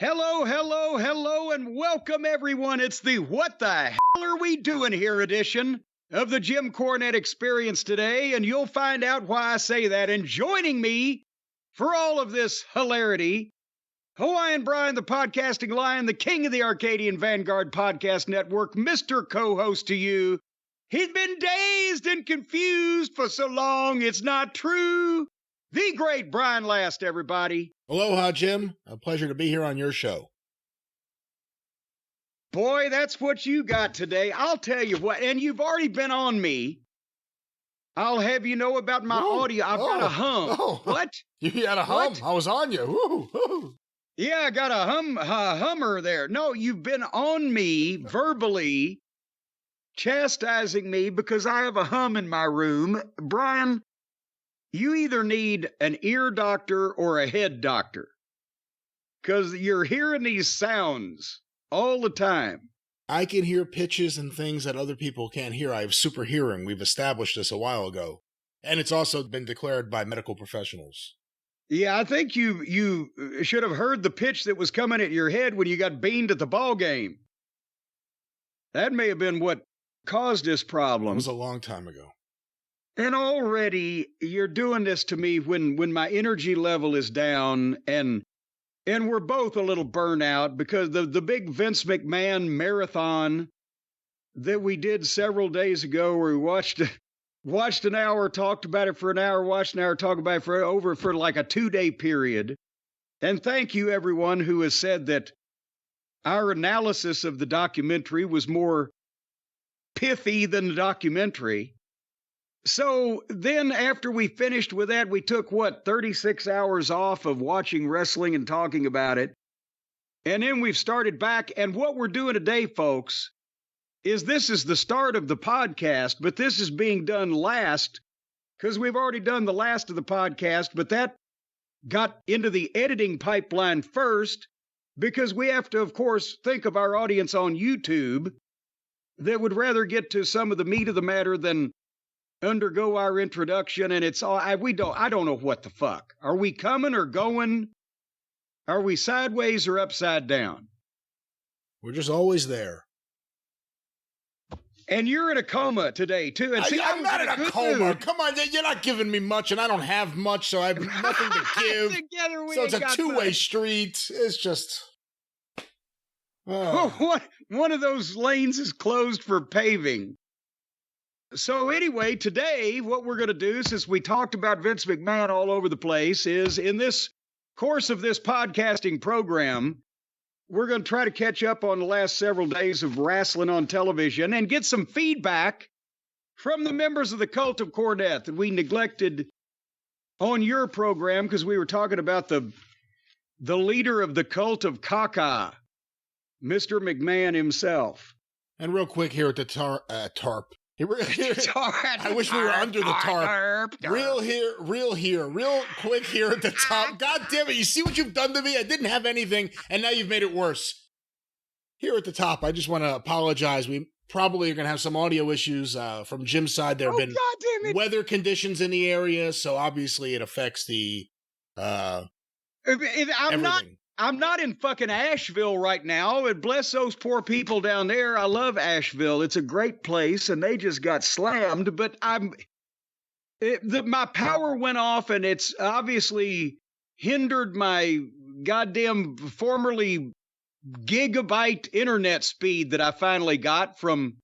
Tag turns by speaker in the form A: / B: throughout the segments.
A: Hello, hello, hello, and welcome everyone. It's the What the Hell Are We Doing Here edition of the Jim Cornette Experience today, and you'll find out why I say that. And joining me for all of this hilarity, Hawaiian Brian, the podcasting lion, the king of the Arcadian Vanguard Podcast Network, Mr. Co-host to you. He's been dazed and confused for so long, it's not true. The great Brian Last, everybody.
B: Aloha, Jim. A pleasure to be here on your show.
A: Boy, that's what you got today. I'll tell you what, and you've already been on me. I'll have you know about my audio. I've got a hum. What?
B: You had a hum. What? I was on you. Woo.
A: Yeah, I got a hummer there. No, you've been on me verbally, chastising me because I have a hum in my room. Brian, you either need an ear doctor or a head doctor, because you're hearing these sounds all the time.
B: I can hear pitches and things that other people can't hear. I have super hearing. We've established this a while ago. And it's also been declared by medical professionals.
A: Yeah, I think you should have heard the pitch that was coming at your head when you got beamed at the ball game. That may have been what caused this problem.
B: It was a long time ago.
A: And already you're doing this to me when my energy level is down and we're both a little burnt out because the big Vince McMahon marathon that we did several days ago where we watched an hour, talked about it for an hour, watched an hour, talked about it for like a 2-day period. And thank you everyone who has said that our analysis of the documentary was more pithy than the documentary. So then after we finished with that, we took, 36 hours off of watching wrestling and talking about it. And then we've started back. And what we're doing today, folks, is this is the start of the podcast, but this is being done last because we've already done the last of the podcast, but that got into the editing pipeline first because we have to, of course, think of our audience on YouTube that would rather get to some of the meat of the matter than undergo our introduction, and it's all I don't know what the fuck. Are we coming or going? Are we sideways or upside down?
B: We're just always there.
A: And you're in a coma today too. And see,
B: I'm not in a coma.
A: Mood.
B: Come on, you're not giving me much, and I don't have much, so I have nothing to give.
A: Together we
B: so it's a two-way
A: much.
B: street. It's just
A: one of those lanes is closed for paving. So anyway, today, what we're going to do, since we talked about Vince McMahon all over the place, is in this course of this podcasting program, we're going to try to catch up on the last several days of wrestling on television and get some feedback from the members of the Cult of Cornette that we neglected on your program because we were talking about the leader of the Cult of Caca, Mr. McMahon himself.
B: And real quick here at the tarp. I wish we were under the tarp. Real quick here at the top. God damn it, you see what you've done to me? I didn't have anything, and now you've made it worse. Here at the top, I just want to apologize. We probably are going to have some audio issues from Jim's side. There have been weather conditions in the area, so obviously it affects the everything. I'm not in fucking Asheville right now, and bless those poor people down there. I love Asheville. It's a great place, and they just got slammed, but my power went off, and it's obviously hindered my goddamn formerly gigabyte internet speed that I finally got from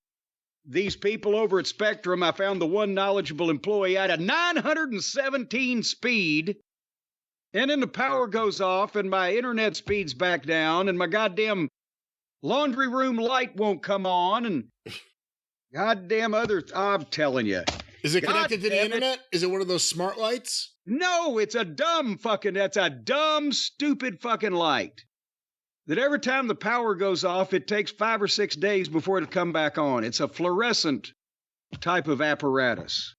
B: these people over at Spectrum. I found the one knowledgeable employee at a 917 speed. And then the power goes off and my internet speed's back down and my goddamn laundry room light won't come on and goddamn I'm telling you. Is it connected to the internet? Is it one of those smart lights?
A: No, it's that's a dumb, stupid fucking light. That every time the power goes off, it takes 5 or 6 days before it'll come back on. It's a fluorescent type of apparatus.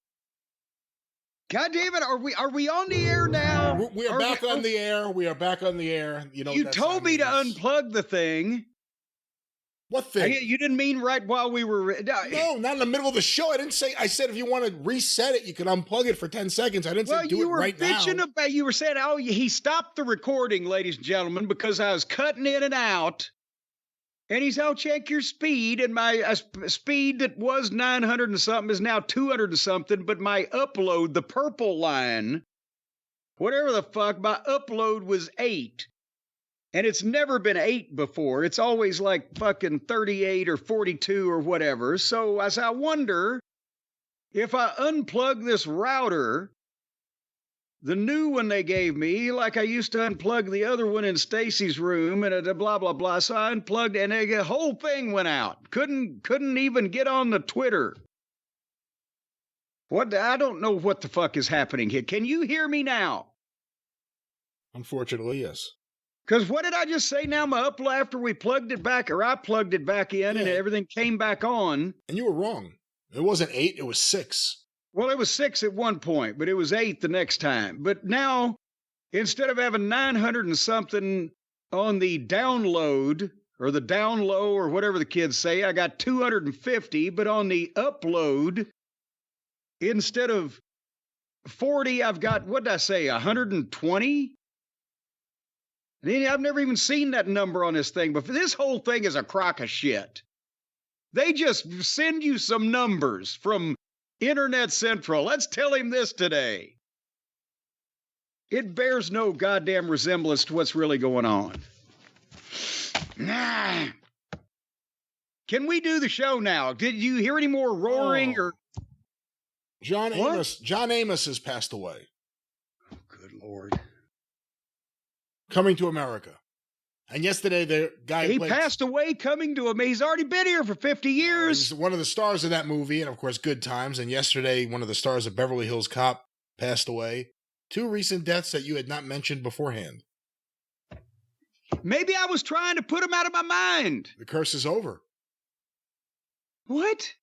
A: God damn it, are we on the air now?
B: We are back on the air. We are back on the air.
A: You told me to unplug the thing.
C: What thing?
B: You didn't mean right while we were...
C: No, not in the middle of the show. I said if you want to reset it, you can unplug it for 10 seconds. I didn't say do it right now.
B: You were saying, he stopped the recording, ladies and gentlemen, because I was cutting in and out. And he's, check your speed. And my speed that was 900 and something is now 200 and something. But my upload, the purple line, whatever the fuck, my upload was 8. And it's never been 8 before. It's always like fucking 38 or 42 or whatever. So as I wonder if I unplug this router, the new one they gave me, like I used to unplug the other one in Stacy's room and blah, blah, blah. So I unplugged and the whole thing went out. Couldn't even get on the Twitter. I don't know what the fuck is happening here. Can you hear me now?
C: Unfortunately, yes.
B: Because what did I just say now? My upload after we plugged it back, or I plugged it back in and everything came back on.
C: And you were wrong. It wasn't 8, it was 6.
B: Well, it was 6 at one point, but it was 8 the next time. But now, instead of having 900 and something on the download, or the down low, or whatever the kids say, I got 250, but on the upload, instead of 40, I've got, what did I say, 120? I've never even seen that number on this thing, but this whole thing is a crock of shit. They just send you some numbers from Internet Central. Let's tell him this today. It bears no goddamn resemblance to what's really going on. Can we do the show now? Did you hear any more roaring or?
C: John Amos has passed away.
B: Oh, good Lord.
C: Coming to America. And yesterday, the guy
B: he passed away coming to America. He's already been here for 50 years.
C: He's one of the stars of that movie, and of course, Good Times. And yesterday, one of the stars of Beverly Hills Cop passed away. 2 recent deaths that you had not mentioned beforehand.
B: Maybe I was trying to put him out of my mind.
C: The curse is over.
B: What?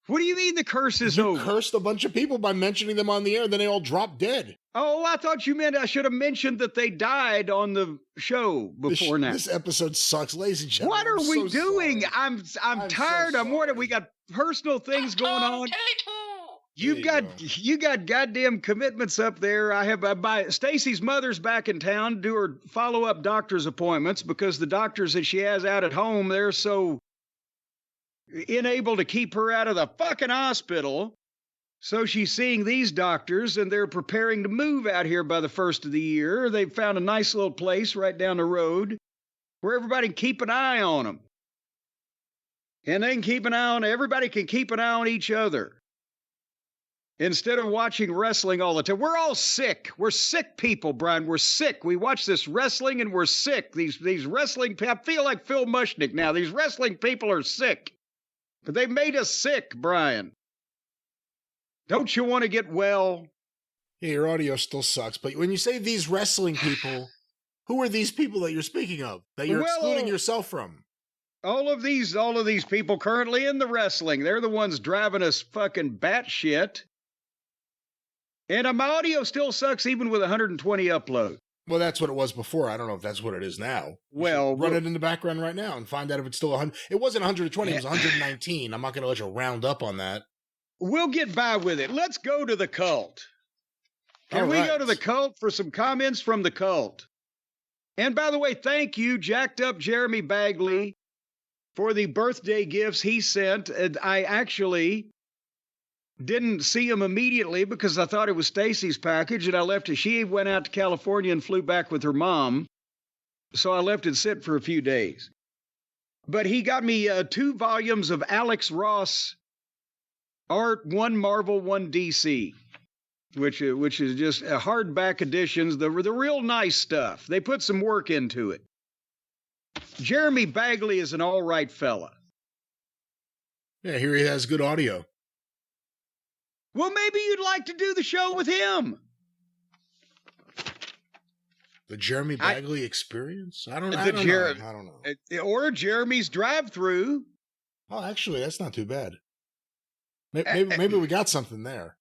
B: What do you mean the curse is over?
C: You cursed a bunch of people by mentioning them on the air, then they all dropped dead.
B: Oh, I thought you meant I should have mentioned that they died on the show before now.
C: This episode sucks, ladies and gentlemen.
B: What are we doing? I'm tired. I'm worried. We got personal things going on. You got goddamn commitments up there. I have Stacy's mother's back in town to do her follow-up doctor's appointments because the doctors that she has out at home, they're so unable to keep her out of the fucking hospital. So she's seeing these doctors, and they're preparing to move out here by the first of the year. They've found a nice little place right down the road where everybody can keep an eye on them. And they can keep an eye on, everybody can keep an eye on each other. Instead of watching wrestling all the time. We're all sick. We're sick people, Brian. We're sick. We watch this wrestling and we're sick. These wrestling people, I feel like Phil Mushnick now. These wrestling people are sick. But they made us sick, Brian. Don't you want to get well?
C: Yeah, your audio still sucks. But when you say these wrestling people, who are these people that you're speaking of? That you're excluding yourself from?
B: All of these people currently in the wrestling. They're the ones driving us fucking batshit. And my audio still sucks even with 120 upload.
C: Well, that's what it was before. I don't know if that's what it is now.
B: Well,
C: run it in the background right now and find out if it's still 100. It wasn't 120. It was 119. I'm not going to let you round up on that.
B: We'll get by with it. Let's go to the cult. Can we go to the cult for some comments from the cult? And by the way, thank you, Jacked Up Jeremy Bagley, for the birthday gifts he sent. And I actually didn't see him immediately because I thought it was Stacy's package, and I left it. She went out to California and flew back with her mom, so I left it sit for a few days. But he got me 2 volumes of Alex Ross art, 1 Marvel, 1 DC, which is just hardback editions, the real nice stuff. They put some work into it. Jeremy Bagley is an all right fella.
C: Yeah, here he has good audio.
B: Well, maybe you'd like to do the show with him.
C: The Jeremy Bagley experience? I don't know.
B: Or Jeremy's drive-through.
C: Oh, actually, that's not too bad. Maybe we got something there.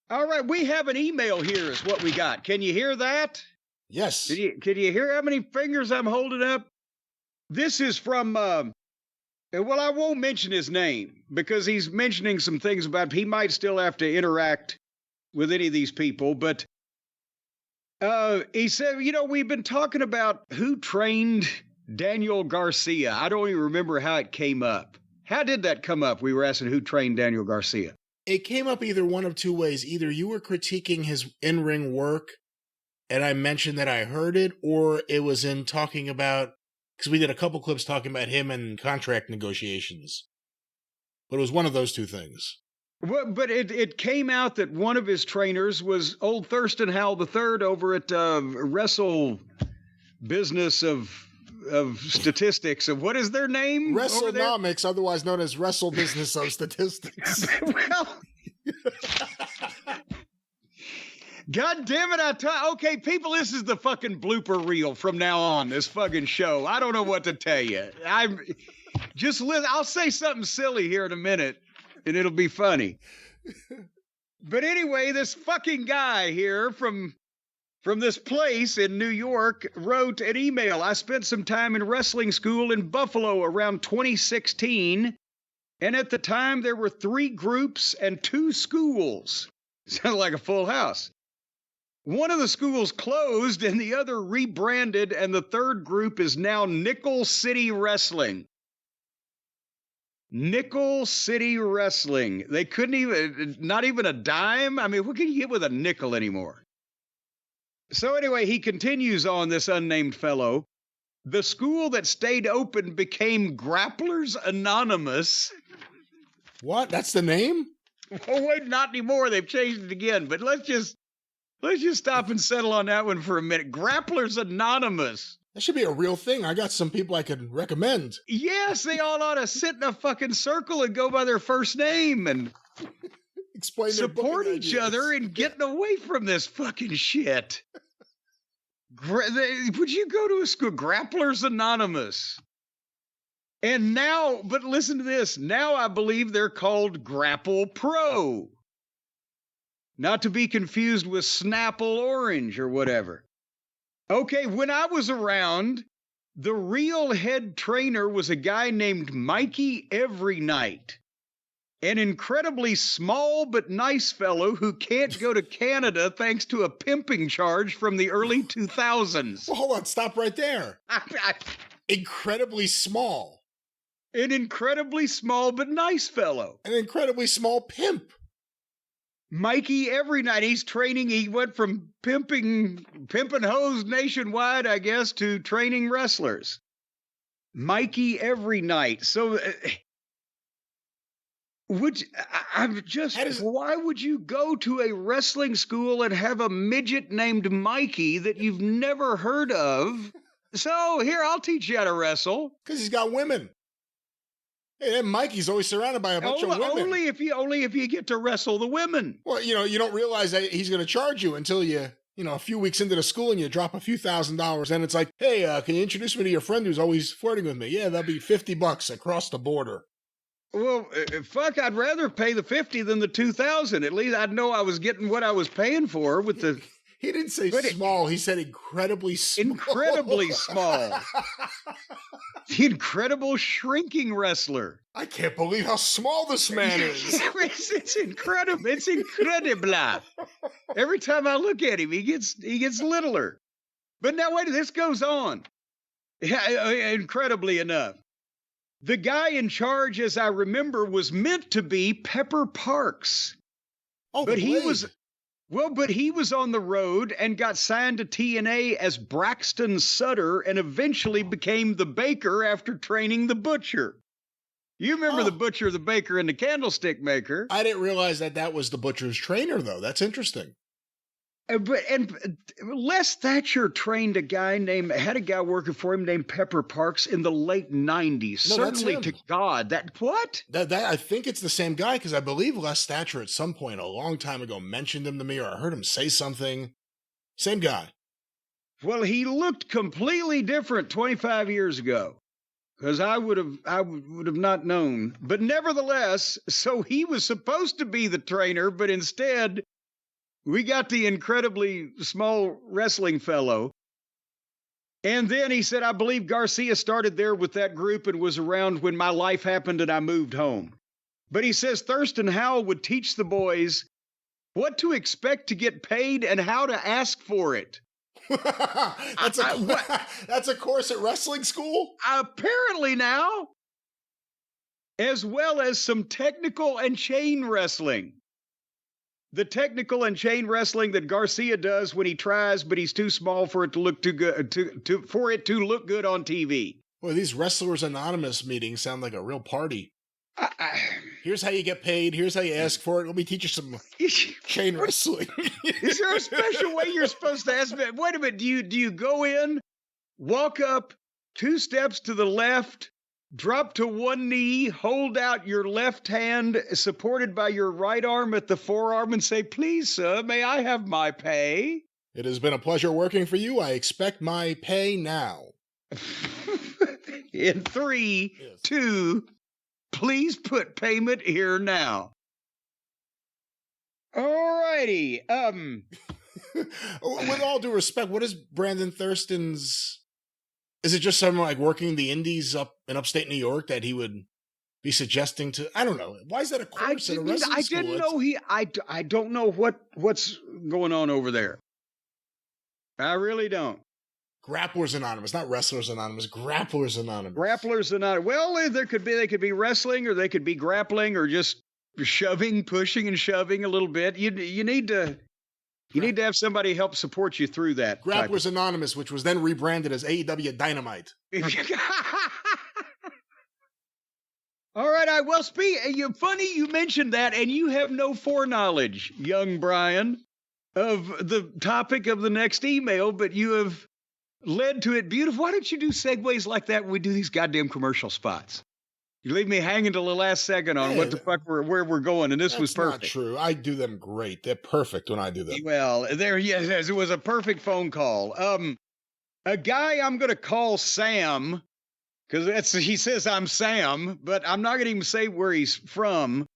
B: All right, we have an email here is what we got. Can you hear that?
C: Yes.
B: Can you hear how many fingers I'm holding up? This is from Well, I won't mention his name because he's mentioning some things about he might still have to interact with any of these people. But he said, we've been talking about who trained Daniel Garcia. I don't even remember how it came up. How did that come up? We were asking who trained Daniel Garcia.
C: It came up either one of two ways. Either you were critiquing his in-ring work, and I mentioned that I heard it, or it was in talking about, because we did a couple clips talking about him and contract negotiations. But it was one of those two things.
B: Well, but it came out that one of his trainers was old Thurston Howell III over at Wrestle Business of Statistics. Of what is their name?
C: WrestleNomics, otherwise known as Wrestle Business of Statistics.
B: Well, God damn it, okay, people, this is the fucking blooper reel from now on, this fucking show. I don't know what to tell you. I'll say something silly here in a minute, and it'll be funny. But anyway, this fucking guy here from this place in New York wrote an email. I spent some time in wrestling school in Buffalo around 2016, and at the time there were 3 groups and 2 schools. Sounds like a full house. One of the schools closed and the other rebranded, and the third group is now Nickel City Wrestling. Nickel City Wrestling. They couldn't even, not even a dime? I mean, what can you get with a nickel anymore? So anyway, he continues on, this unnamed fellow. The school that stayed open became Grapplers Anonymous.
C: What? That's the name?
B: Oh, wait, not anymore. They've changed it again, but let's just stop and settle on that one for a minute. Grapplers Anonymous.
C: That should be a real thing. I got some people I could recommend.
B: Yes, they all ought to sit in a fucking circle and go by their first name and
C: explain
B: support each other and getting away from this fucking shit. Would you go to a school? Grapplers Anonymous. And now, but listen to this. Now I believe they're called Grapple Pro. Not to be confused with Snapple Orange or whatever. Okay, when I was around, the real head trainer was a guy named Mikey Everynight, an incredibly small but nice fellow who can't go to Canada thanks to a pimping charge from the early 2000s.
C: Well, hold on, stop right there. Incredibly small.
B: An incredibly small but nice fellow.
C: An incredibly small pimp.
B: Mikey Everynight, he's training. He went from pimping hoes nationwide, I guess, to training wrestlers. Mikey Everynight. So, why would you go to a wrestling school and have a midget named Mikey that you've never heard of? So, here, I'll teach you how to wrestle.
C: Because he's got women. Hey, that Mikey's always surrounded by a bunch of women.
B: Only if you get to wrestle the women.
C: Well, you don't realize that he's going to charge you until a few weeks into the school and you drop a few $1,000s and it's like, hey, can you introduce me to your friend who's always flirting with me? Yeah, that'll be $50 across the border.
B: Well, fuck, I'd rather pay the 50 than the 2,000. At least I'd know I was getting what I was paying for with the...
C: He didn't say small. He said incredibly small.
B: Incredibly small. The incredible shrinking wrestler.
C: I can't believe how small this man is.
B: It's incredible. It's incredible. Every time I look at him, he gets littler. But now wait, this goes on. Incredibly enough. The guy in charge, as I remember, was meant to be Pepper Parks.
C: Oh,
B: but he was on the road and got signed to TNA as Braxton Sutter and eventually became the Baker after training the Butcher. You remember the Butcher, the Baker, and the Candlestick Maker.
C: I didn't realize that was the Butcher's trainer, though. That's interesting.
B: And Les Thatcher trained had a guy working for him named Pepper Parks in the late 90s.
C: No,
B: certainly to God. What?
C: That I think it's the same guy because I believe Les Thatcher at some point a long time ago mentioned him to me or I heard him say something. Same guy.
B: Well, he looked completely different 25 years ago because I would have not known. But nevertheless, so he was supposed to be the trainer, but instead... we got the incredibly small wrestling fellow.
A: And then he said, I believe Garcia started there with that group and was around when my life happened and I moved home. But he says Thurston Howell would teach the boys what to expect to get paid and how to ask for it.
C: That's a course at wrestling school?
A: Apparently now. As well as some technical and chain wrestling. The technical and chain wrestling that Garcia does when he tries, but he's too small for it to look too good for it to look good on TV.
C: Boy, these Wrestlers Anonymous meetings sound like a real party. Here's how you get paid. Here's how you ask for it. Let me teach you some chain wrestling.
A: Is there a special way you're supposed to ask? Wait a minute. Do you go in, walk up 2 steps to the left, drop to one knee, hold out your left hand supported by your right arm at the forearm and say, please, sir, may I have my pay?
C: It has been a pleasure working for you. I expect my pay now.
A: In 3, yes. 2, please put payment here now. All righty.
C: With all due respect, what is Brandon Thurston's... Is it just someone like working the indies up in upstate New York that he would be suggesting to? I don't know. Why is that a course at a wrestling school?
A: I didn't know I don't know what's going on over there. I really don't.
C: Grapplers Anonymous, not Wrestlers Anonymous. Grapplers Anonymous.
A: Grapplers Anonymous. Well, they could be wrestling, or they could be grappling, or just shoving, pushing, and shoving a little bit. You need to. You need to have somebody help support you through that.
C: Grapplers Anonymous, which was then rebranded as AEW Dynamite.
A: All right, funny you mentioned that, and you have no foreknowledge, young Brian, of the topic of the next email, but you have led to it beautiful. Why don't you do segues like that when we do these goddamn commercial spots? You leave me hanging till the last second on what the fuck where we're going, and this was perfect.
C: That's not true. I do them great. They're perfect when I do them.
A: Well, yes, it was a perfect phone call. A guy I'm going to call Sam, because he says I'm Sam, but I'm not going to even say where he's from,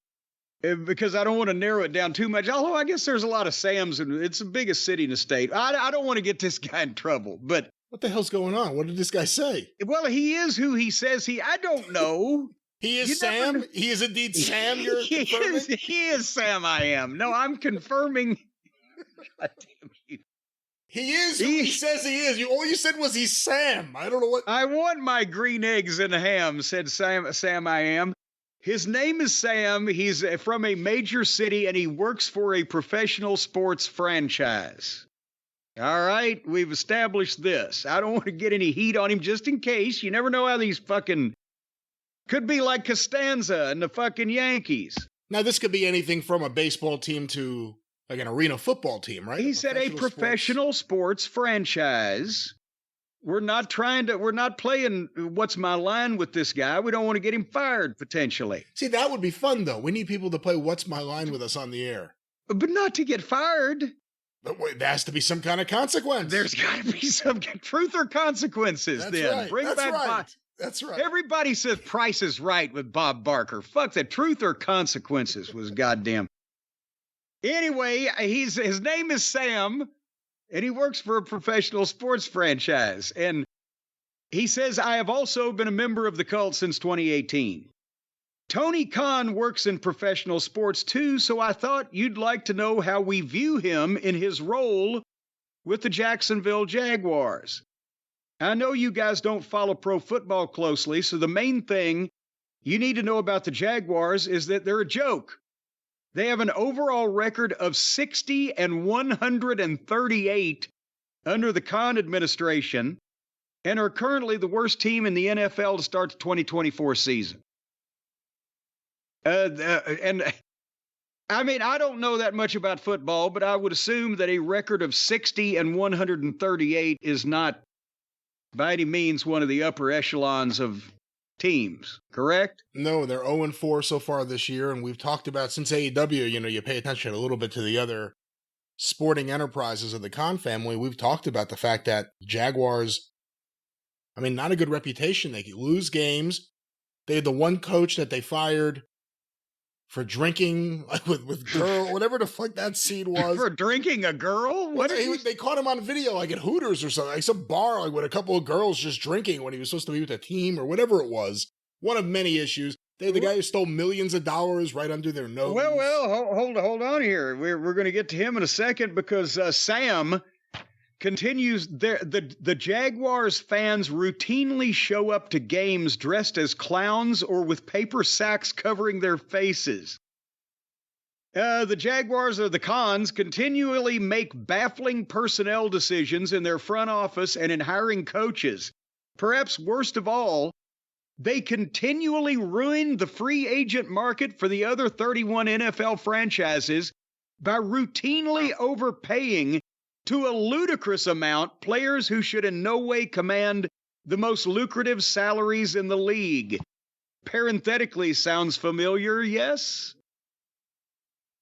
A: because I don't want to narrow it down too much. Although I guess there's a lot of Sams, and it's the biggest city in the state. I don't want to get this guy in trouble, but...
C: What the hell's going on? What did this guy say?
A: Well, he is who he says I don't know.
C: He is Sam? He is indeed Sam, you're confirming?
A: He is Sam, I am. No, I'm confirming. God damn you.
C: He is who he says he is. All you said was he's Sam. I don't know what...
A: I want my green eggs and ham, said Sam I am. His name is Sam. He's from a major city, and he works for a professional sports franchise. All right, we've established this. I don't want to get any heat on him just in case. You never know how these fucking... Could be like Costanza and the fucking Yankees.
C: Now, this could be anything from a baseball team to like an arena football team, right?
A: He said a professional sports franchise. We're not playing what's my line with this guy. We don't want to get him fired, potentially.
C: See, that would be fun, though. We need people to play what's my line with us on the air.
A: But not to get fired.
C: But wait, there has to be some kind of consequence.
A: There's got to be some truth or consequences.
C: That's
A: then.
C: Right.
A: Bring
C: That's
A: back
C: right. That's right.
A: Everybody says Price is Right with Bob Barker. Fuck that. Truth or consequences was goddamn. Anyway, his name is Sam, and he works for a professional sports franchise. And he says, I have also been a member of the cult since 2018. Tony Khan works in professional sports too, so I thought you'd like to know how we view him in his role with the Jacksonville Jaguars. I know you guys don't follow pro football closely, so the main thing you need to know about the Jaguars is that they're a joke. They have an overall record of 60 and 138 under the Khan administration and are currently the worst team in the NFL to start the 2024 season. And I mean, I don't know that much about football, but I would assume that a record of 60 and 138 is not by any means one of the upper echelons of teams, correct?
C: No, they're 0-4 so far this year, and we've talked about since AEW, you pay attention a little bit to the other sporting enterprises of the Khan family. We've talked about the fact that Jaguars, not a good reputation. They lose games. They had the one coach that they fired for drinking with girl, whatever the fuck that scene was.
B: For drinking a girl? What?
C: They caught him on video, like at Hooters or something, like some bar, like with a couple of girls just drinking when he was supposed to be with a team or whatever it was. One of many issues. The guy who stole millions of dollars right under their nose.
B: Well, hold on here. We're going to get to him in a second because Sam continues. The Jaguars fans routinely show up to games dressed as clowns or with paper sacks covering their faces. The Jaguars or the Khans continually make baffling personnel decisions in their front office and in hiring coaches. Perhaps worst of all, they continually ruin the free agent market for the other 31 NFL franchises by routinely overpaying to a ludicrous amount players who should in no way command the most lucrative salaries in the league. Parenthetically, sounds familiar, yes?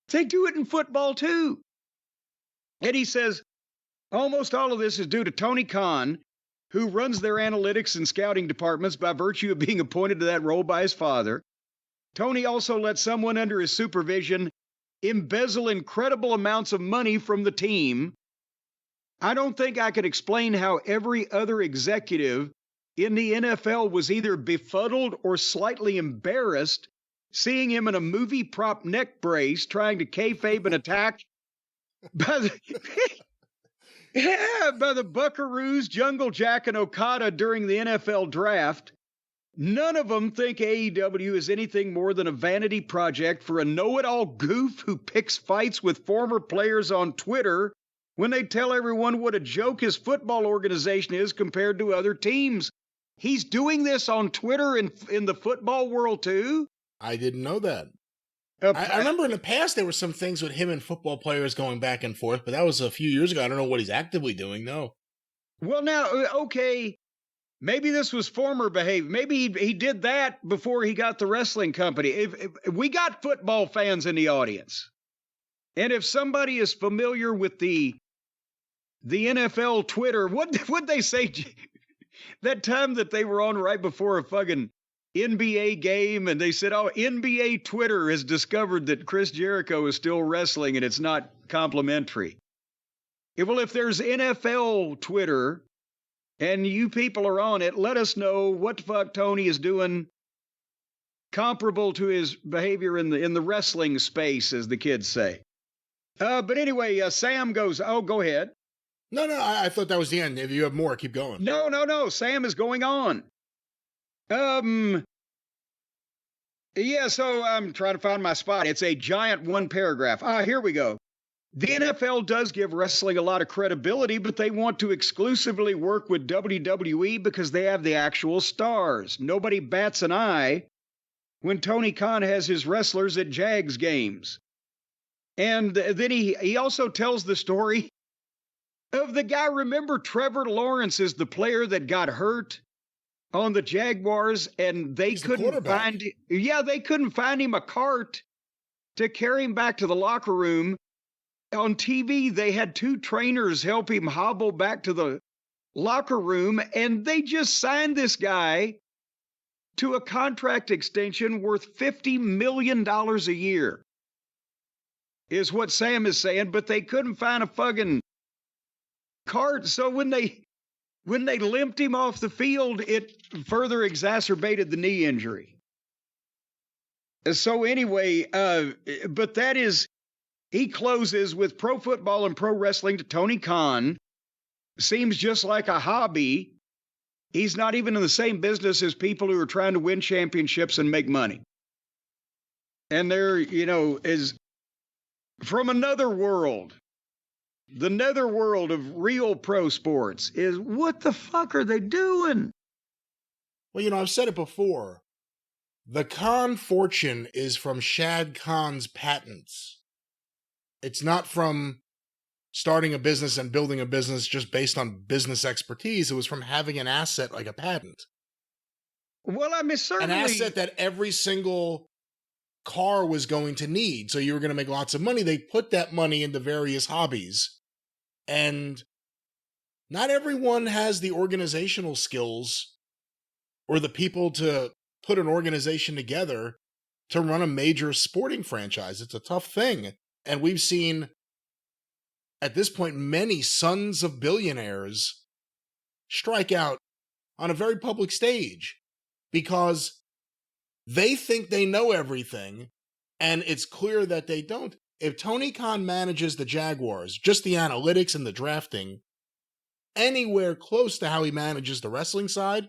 B: They do it in football too. And he says, almost all of this is due to Tony Khan, who runs their analytics and scouting departments by virtue of being appointed to that role by his father. Tony also let someone under his supervision embezzle incredible amounts of money from the team. I don't think I could explain how every other executive in the NFL was either befuddled or slightly embarrassed seeing him in a movie prop neck brace trying to kayfabe an attack by the Buckaroos, Jungle Jack, and Okada during the NFL draft. None of them think AEW is anything more than a vanity project for a know-it-all goof who picks fights with former players on Twitter when they tell everyone what a joke his football organization is compared to other teams. He's doing this on Twitter in the football world too?
C: I didn't know that. I remember in the past there were some things with him and football players going back and forth, but that was a few years ago. I don't know what he's actively doing, no.
B: Well, now, okay, maybe this was former behavior. Maybe he did that before he got the wrestling company. If we got football fans in the audience, and if somebody is familiar with the NFL Twitter, what they say that time that they were on right before a fucking NBA game, and they said, oh, NBA Twitter has discovered that Chris Jericho is still wrestling and it's not complimentary. Well, if there's NFL Twitter and you people are on it, let us know what the fuck Tony is doing comparable to his behavior in the wrestling space, as the kids say. But anyway, Sam goes, oh, go ahead.
C: No, I thought that was the end. If you have more, keep going.
B: No, Sam is going on. Yeah, so I'm trying to find my spot. It's a giant one paragraph. Here we go. The NFL does give wrestling a lot of credibility, but they want to exclusively work with WWE because they have the actual stars. Nobody bats an eye when Tony Khan has his wrestlers at Jags games. And then he also tells the story of the guy. Remember, Trevor Lawrence is the player that got hurt on the Jaguars, and they couldn't find him a cart to carry him back to the locker room. On TV, they had two trainers help him hobble back to the locker room, and they just signed this guy to a contract extension worth $50 million a year, is what Sam is saying, but they couldn't find a fucking cart. So when they limped him off the field, it further exacerbated the knee injury. So anyway, but that is, he closes with pro football and pro wrestling to Tony Khan seems just like a hobby. He's not even in the same business as people who are trying to win championships and make money. And they're, is from another world. The netherworld of real pro sports is, what the fuck are they doing?
C: Well, I've said it before. The Khan fortune is from Shad Khan's patents. It's not from starting a business and building a business just based on business expertise. It was from having an asset like a patent.
B: Well, I mean, certainly
C: an asset that every single car was going to need. So you were going to make lots of money. They put that money into various hobbies. And not everyone has the organizational skills or the people to put an organization together to run a major sporting franchise. It's a tough thing. And we've seen, at this point, many sons of billionaires strike out on a very public stage because they think they know everything, and it's clear that they don't. If Tony Khan manages the Jaguars, just the analytics and the drafting, anywhere close to how he manages the wrestling side,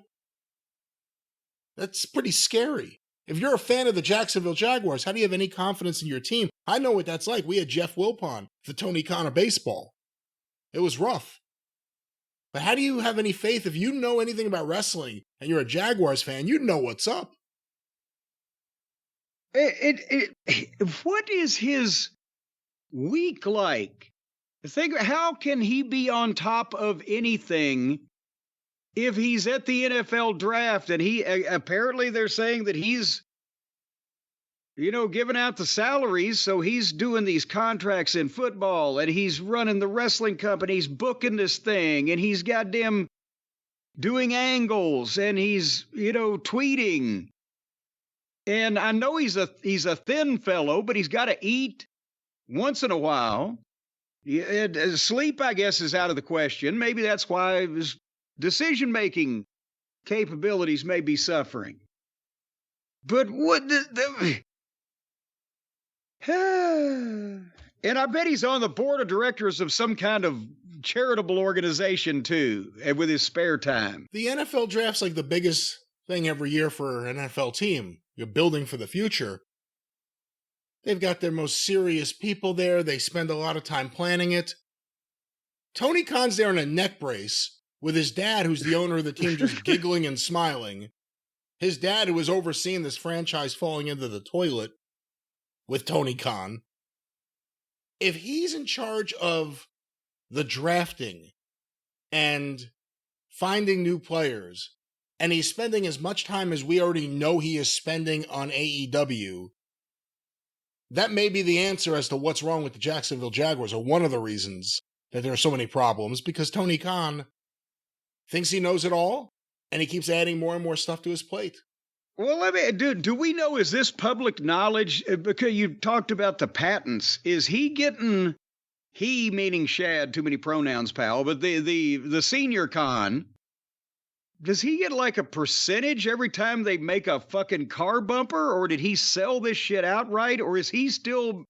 C: that's pretty scary. If you're a fan of the Jacksonville Jaguars, how do you have any confidence in your team? I know what that's like. We had Jeff Wilpon, the Tony Khan of baseball. It was rough. But how do you have any faith if you know anything about wrestling and you're a Jaguars fan? You know what's up.
B: What is his week like? Think, how can he be on top of anything if he's at the NFL draft and he apparently they're saying that he's, giving out the salaries, so he's doing these contracts in football and he's running the wrestling company, he's booking this thing and he's goddamn doing angles and he's, tweeting. And I know he's a thin fellow, but he's got to eat once in a while. Sleep, I guess, is out of the question. Maybe that's why his decision-making capabilities may be suffering. But what and I bet he's on the board of directors of some kind of charitable organization, too, and with his spare time.
C: The NFL draft's like the biggest thing every year for an NFL team. You're building for the future. They've got their most serious people there. They spend a lot of time planning it. Tony Khan's there in a neck brace with his dad, who's the owner of the team, just giggling and smiling. His dad, who was overseeing this franchise falling into the toilet with Tony Khan. If he's in charge of the drafting and finding new players, and he's spending as much time as we already know he is spending on AEW, that may be the answer as to what's wrong with the Jacksonville Jaguars, or one of the reasons that there are so many problems, because Tony Khan thinks he knows it all, and he keeps adding more and more stuff to his plate.
B: Well, do we know, is this public knowledge? Because you talked about the patents. Is he getting, he meaning Shad, too many pronouns, pal, but the senior Khan, does he get like a percentage every time they make a fucking car bumper? Or did he sell this shit outright? Or is he still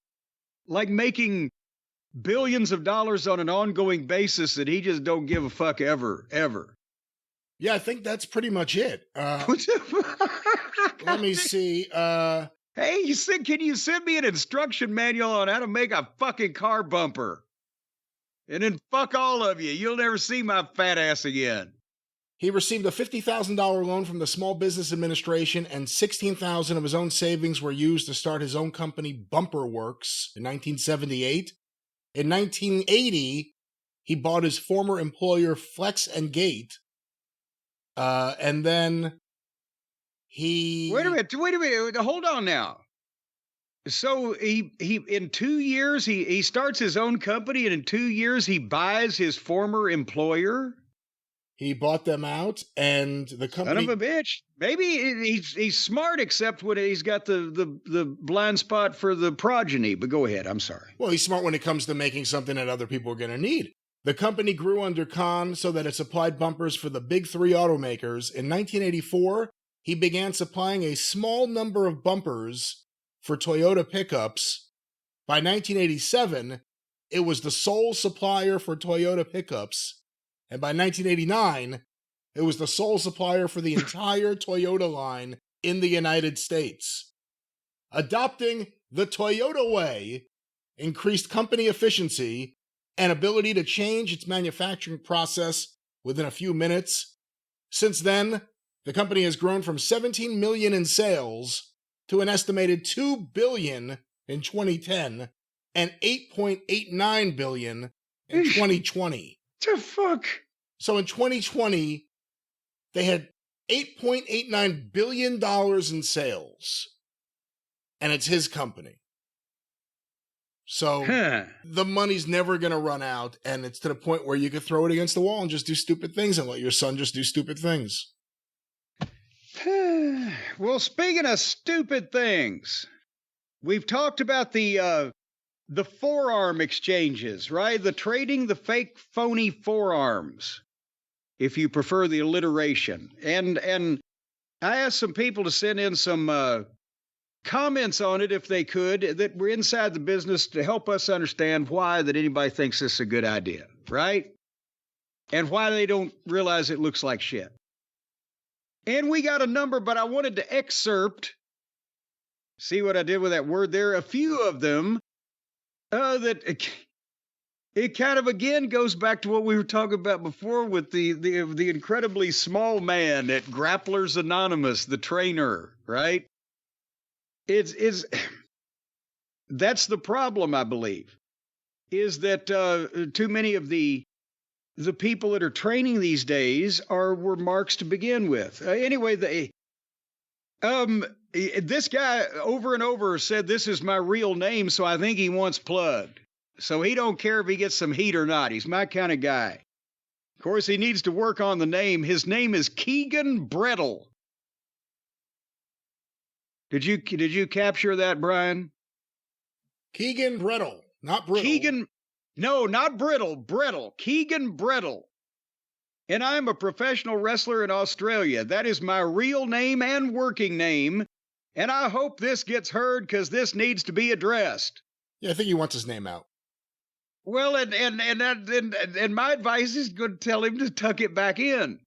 B: like making billions of dollars on an ongoing basis that he just don't give a fuck ever?
C: Yeah, I think that's pretty much it. Let me see.
B: Hey, can you send me an instruction manual on how to make a fucking car bumper? And then fuck all of you. You'll never see my fat ass again.
C: He received a $50,000 loan from the Small Business Administration, and $16,000 of his own savings were used to start his own company, Bumper Works, in 1978. In 1980, he bought his former employer, Flex and Gate, and then he...
B: Wait a minute, hold on now. So he in 2 years, he starts his own company, and in 2 years, he buys his former employer?
C: He bought them out, and the company...
B: Son of a bitch. Maybe he's smart, except when he's got the blind spot for the progeny. But go ahead, I'm sorry.
C: Well, he's smart when it comes to making something that other people are going to need. The company grew under Khan so that it supplied bumpers for the big three automakers. In 1984, he began supplying a small number of bumpers for Toyota pickups. By 1987, it was the sole supplier for Toyota pickups. And by 1989, it was the sole supplier for the entire Toyota line in the United States. Adopting the Toyota way increased company efficiency and ability to change its manufacturing process within a few minutes. Since then, the company has grown from $17 million in sales to an estimated $2 billion in 2010 and $8.89 billion in 2020.
B: The fuck?
C: So in 2020, they had $8.89 billion in sales. And it's his company. So the money's never going to run out. And it's to the point where you could throw it against the wall and just do stupid things and let your son just do stupid things.
A: Well, speaking of stupid things, we've talked about the forearm exchanges, right? The trading the fake phony forearms, if you prefer the alliteration. And I asked some people to send in some comments on it if they could, that were inside the business, to help us understand why that anybody thinks this is a good idea, right? And why they don't realize it looks like shit. And we got a number, but I wanted to excerpt, see what I did with that word there, a few of them that it kind of again goes back to what we were talking about before with the incredibly small man at Grapplers Anonymous, the trainer, right? It's that's the problem, I believe, is that too many of the people that are training these days were marks to begin with. Anyway, this guy over and over said, "This is my real name," so I think he wants plugged. So he don't care if he gets some heat or not. He's my kind of guy. Of course, he needs to work on the name. His name is Keegan Brettle. Did you capture that, Brian?
C: Keegan Brettle, not Brittle.
A: No, not Brittle, Brettle. Keegan Brettle. And I'm a professional wrestler in Australia. That is my real name and working name. And I hope this gets heard, because this needs to be addressed.
C: Yeah, I think he wants his name out.
A: Well, and my advice is going to tell him to tuck it back in.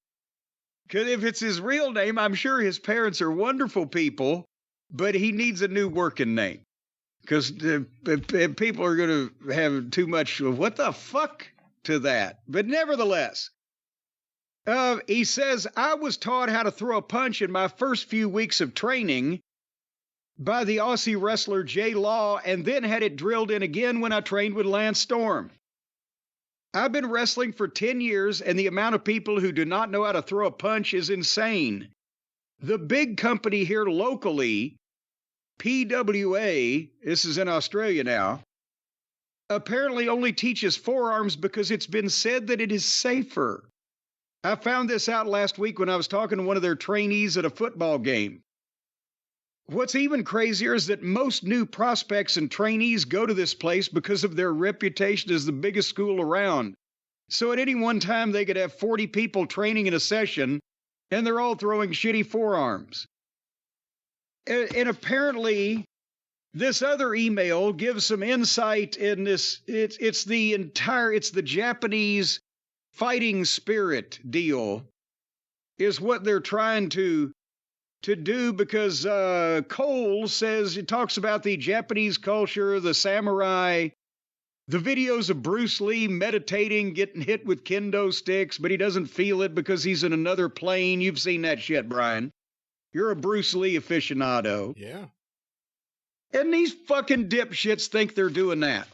A: Because if it's his real name, I'm sure his parents are wonderful people, but he needs a new working name. Because people are going to have too much of what the fuck to that. But nevertheless, he says, I was taught how to throw a punch in my first few weeks of training by the Aussie wrestler Jay Law, and then had it drilled in again when I trained with Lance Storm. I've been wrestling for 10 years, and the amount of people who do not know how to throw a punch is insane. The big company here locally, PWA, this is in Australia now, apparently only teaches forearms because it's been said that it is safer. I found this out last week when I was talking to one of their trainees at a football game. What's even crazier is that most new prospects and trainees go to this place because of their reputation as the biggest school around. So at any one time, they could have 40 people training in a session, and they're all throwing shitty forearms. And apparently, this other email gives some insight in this. It's the Japanese fighting spirit deal is what they're trying to do, because Cole says, it talks about the Japanese culture, the samurai, the videos of Bruce Lee meditating, getting hit with kendo sticks, but he doesn't feel it because he's in another plane. You've seen that shit, Brian. You're a Bruce Lee aficionado.
C: Yeah.
A: And these fucking dipshits think they're doing that,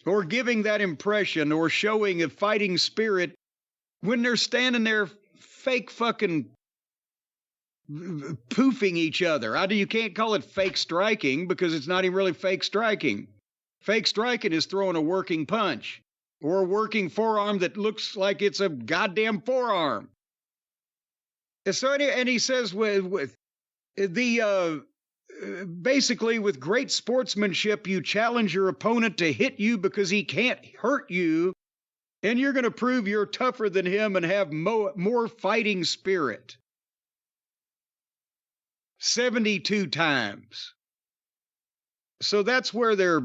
A: or giving that impression, or showing a fighting spirit when they're standing there fake fucking poofing each other. You can't call it fake striking, because it's not even really fake striking. Fake striking is throwing a working punch or a working forearm that looks like it's a goddamn forearm. And he says with the basically, with great sportsmanship, you challenge your opponent to hit you because he can't hurt you, and you're going to prove you're tougher than him and have more fighting spirit. 72 times. So that's where they're,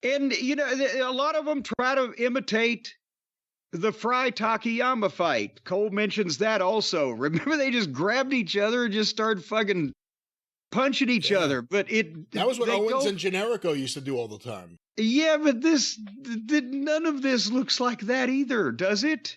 A: and you know, a lot of them try to imitate the Fry Takayama fight. Cole mentions that also. Remember, they just grabbed each other and just started fucking punching each other. But
C: that was what Owens and Generico used to do all the time.
A: Yeah, but none of this looks like that either, does it?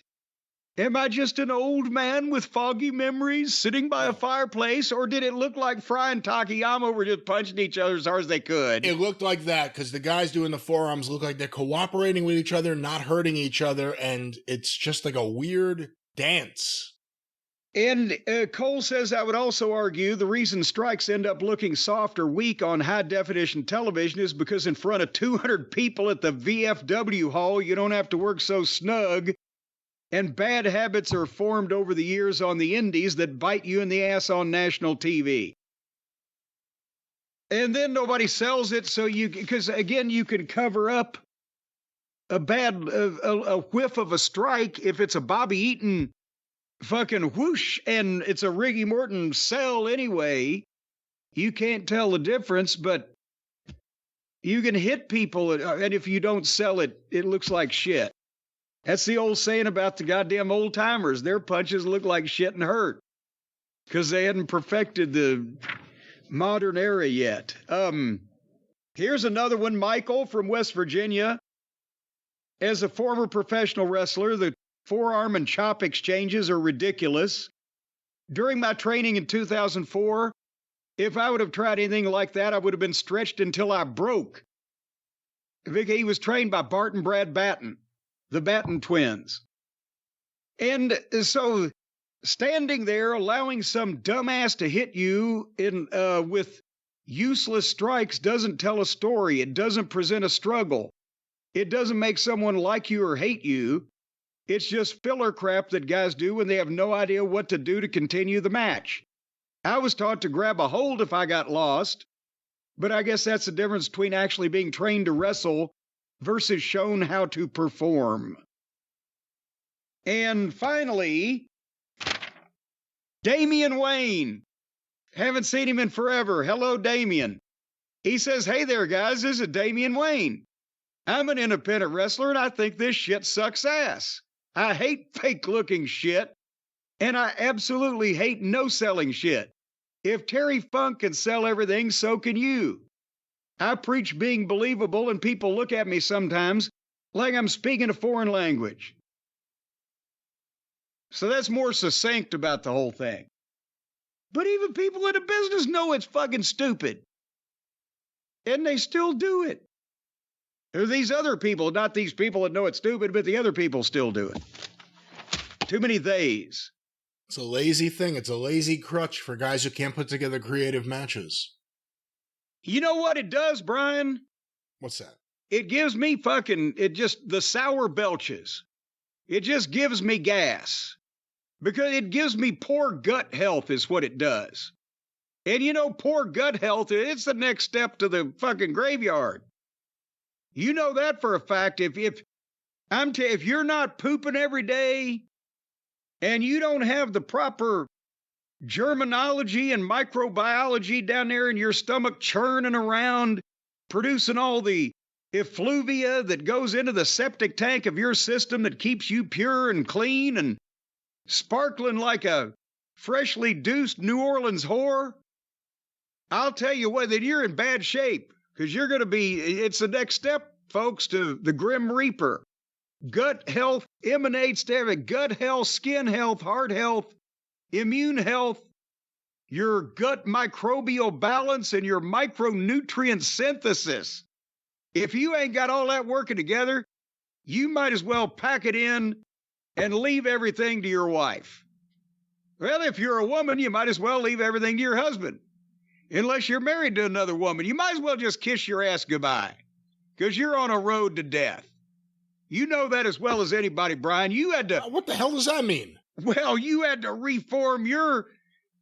A: Am I just an old man with foggy memories sitting by a fireplace, or did it look like Fry and Takayama were just punching each other as hard as they could?
C: It looked like that, because the guys doing the forearms look like they're cooperating with each other, not hurting each other, and it's just like a weird dance.
A: And Cole says, I would also argue the reason strikes end up looking soft or weak on high-definition television is because in front of 200 people at the VFW hall, you don't have to work so snug and bad habits are formed over the years on the indies that bite you in the ass on national TV. And then nobody sells it, so because again, you can cover up a whiff of a strike if it's a Bobby Eaton fucking whoosh and it's a Ricky Morton sell anyway. You can't tell the difference, but you can hit people, and if you don't sell it, it looks like shit. That's the old saying about the goddamn old timers. Their punches look like shit and hurt because they hadn't perfected the modern era yet. Here's another one, Michael from West Virginia. As a former professional wrestler, the forearm and chop exchanges are ridiculous. During my training in 2004, if I would have tried anything like that, I would have been stretched until I broke. He was trained by Bart and Brad Batten, the Batten twins. And so standing there, allowing some dumbass to hit you with useless strikes doesn't tell a story. It doesn't present a struggle. It doesn't make someone like you or hate you. It's just filler crap that guys do when they have no idea what to do to continue the match. I was taught to grab a hold if I got lost, but I guess that's the difference between actually being trained to wrestle versus shown how to perform. And finally, Damian Wayne. Haven't seen him in forever. Hello, Damian. He says, hey there, guys, this is Damian Wayne. I'm an independent wrestler, and I think this shit sucks ass. I hate fake-looking shit, and I absolutely hate no-selling shit. If Terry Funk can sell everything, so can you. I preach being believable, and people look at me sometimes like I'm speaking a foreign language. So that's more succinct about the whole thing. But even people in the business know it's fucking stupid. And they still do it. There are these other people, not these people that know it's stupid, but the other people still do it. Too many theys.
C: It's a lazy thing. It's a lazy crutch for guys who can't put together creative matches.
A: You know what it does, Brian?
C: What's that?
A: It gives me the sour belches. It just gives me gas. Because it gives me poor gut health is what it does. And you know, poor gut health, it's the next step to the fucking graveyard. You know that for a fact. If you're not pooping every day and you don't have the proper germinology and microbiology down there in your stomach churning around, producing all the effluvia that goes into the septic tank of your system that keeps you pure and clean and sparkling like a freshly deuced New Orleans whore, I'll tell you what, that you're in bad shape. Because you're going to it's the next step, folks, to the Grim Reaper. Gut health emanates to everything. Gut health, skin health, heart health, immune health, your gut microbial balance, and your micronutrient synthesis. If you ain't got all that working together, you might as well pack it in and leave everything to your wife. Well, if you're a woman, you might as well leave everything to your husband. Unless you're married to another woman, you might as well just kiss your ass goodbye, because you're on a road to death. You know that as well as anybody, Brian. You had to...
C: What the hell does that mean?
A: Well, you had to reform your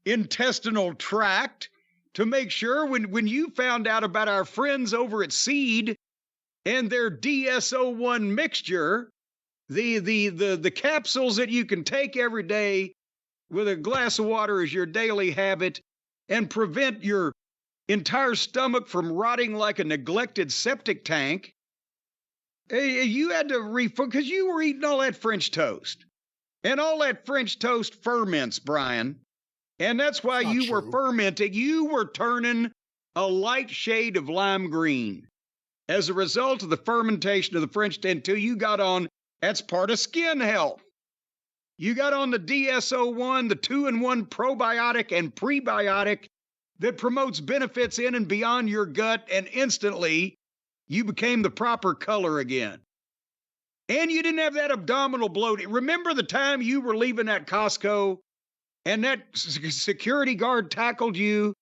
A: intestinal tract to make sure when you found out about our friends over at Seed and their DSO1 mixture, the capsules that you can take every day with a glass of water as your daily habit, and prevent your entire stomach from rotting like a neglected septic tank, you had to because you were eating all that French toast. And all that French toast ferments, Brian. And that's why you were fermenting. You were turning a light shade of lime green as a result of the fermentation of the French until you got on, that's part of skin health. You got on the DSO1, the 2-in-1 probiotic and prebiotic that promotes benefits in and beyond your gut, and instantly you became the proper color again. And you didn't have that abdominal bloating. Remember the time you were leaving that Costco and that security guard tackled you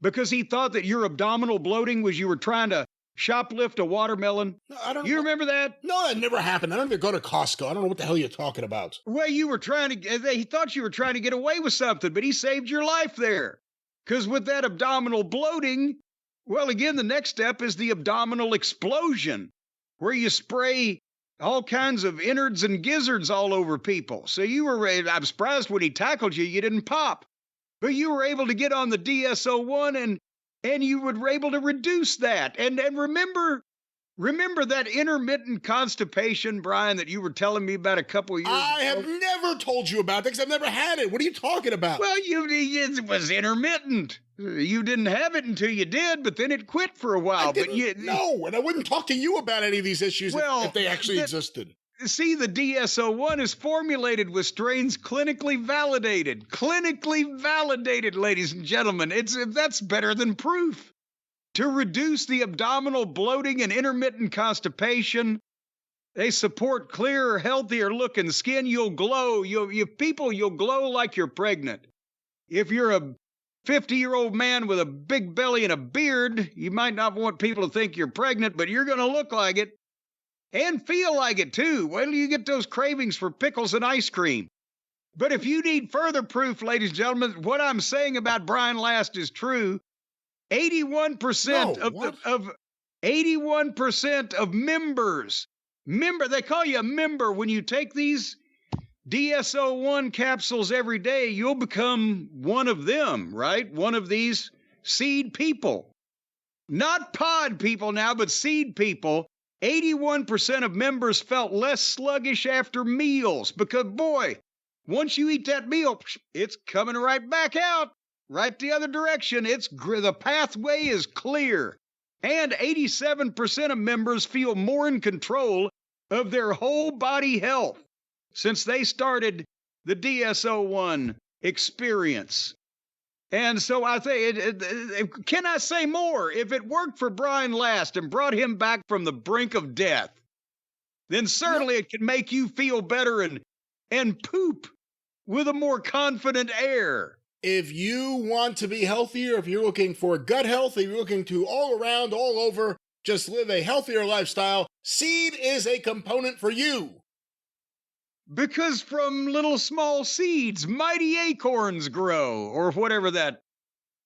A: because he thought that your abdominal bloating was you were trying to shoplift a watermelon?
C: No, I don't.
A: You remember that?
C: No, that never happened. I don't even go to Costco. I don't know what the hell you're talking about.
A: Well, you were he thought you were trying to get away with something, but he saved your life there. Because with that abdominal bloating, well, again, the next step is the abdominal explosion, where you spray all kinds of innards and gizzards all over people. So I'm surprised when he tackled you, you didn't pop. But you were able to get on the DSO1 and you were able to reduce that. And remember that intermittent constipation, Brian, that you were telling me about a couple of years ago?
C: I have never told you about that because I've never had it. What are you talking about?
A: Well, it was intermittent. You didn't have it until you did, but then it quit for a while.
C: No, and I wouldn't talk to you about any of these issues if they actually existed.
A: See, the DSO1 is formulated with strains clinically validated. Clinically validated, ladies and gentlemen. That's better than proof. To reduce the abdominal bloating and intermittent constipation, they support clearer, healthier looking skin. You'll glow. You'll glow like you're pregnant. If you're a 50-year-old man with a big belly and a beard, you might not want people to think you're pregnant, but you're going to look like it. And feel like it, too. Wait till you get those cravings for pickles and ice cream. But if you need further proof, ladies and gentlemen, what I'm saying about Brian Last is true. 81% of members. They call you a member. When you take these DSO1 capsules every day, you'll become one of them, right? One of these seed people. Not pod people now, but seed people. 81% of members felt less sluggish after meals because, boy, once you eat that meal, it's coming right back out, right the other direction. The pathway is clear. And 87% of members feel more in control of their whole body health since they started the DSO1 experience. And so I think, can I say more? If it worked for Brian Last and brought him back from the brink of death, then certainly it can make you feel better and poop with a more confident air.
C: If you want to be healthier, if you're looking for gut health, if you're looking to all around, all over, just live a healthier lifestyle, seed is a component for you.
A: Because from little small seeds, mighty acorns grow, or whatever that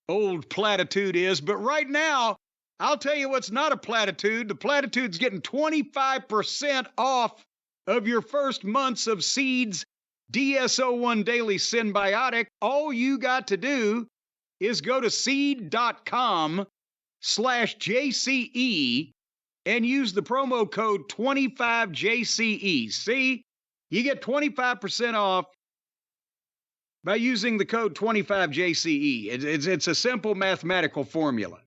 A: old platitude is. But right now, I'll tell you what's not a platitude. The platitude's getting 25% off of your first months of Seeds DSO1 Daily Symbiotic. All you got to do is go to seed.com/JCE and use the promo code 25JCE. See? You get 25% off by using the code 25JCE. It's a simple mathematical formula.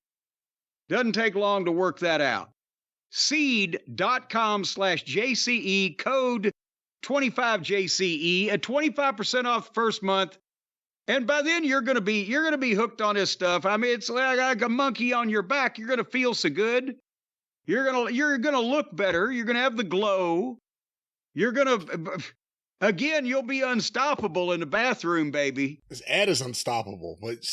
A: Doesn't take long to work that out. Seed.com/JCE, code 25JCE, at 25% off the first month. And by then you're gonna be hooked on this stuff. I mean, it's like a monkey on your back. You're gonna feel so good. You're gonna look better. You're gonna have the glow. You'll be unstoppable in the bathroom, baby.
C: This ad is unstoppable. But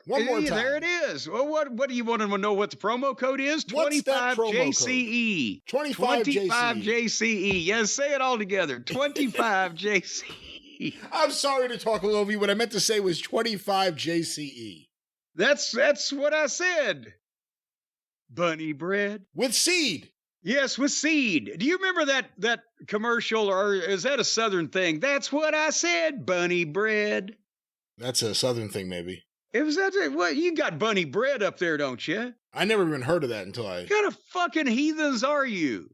C: one more time.
A: There it is. Well, what do you want to know what the promo code is?
C: 25JCE.
A: 25JCE. Yes, say it all together. 25JCE.
C: I'm sorry to talk all over you. What I meant to say was 25JCE.
A: That's what I said. Bunny bread.
C: With seed.
A: Yes, with seed. Do you remember that commercial, or is that a Southern thing? That's what I said, bunny bread.
C: That's a Southern thing, maybe.
A: Well, you got bunny bread up there, don't you?
C: I never even heard of that until
A: What kind of fucking heathens are you?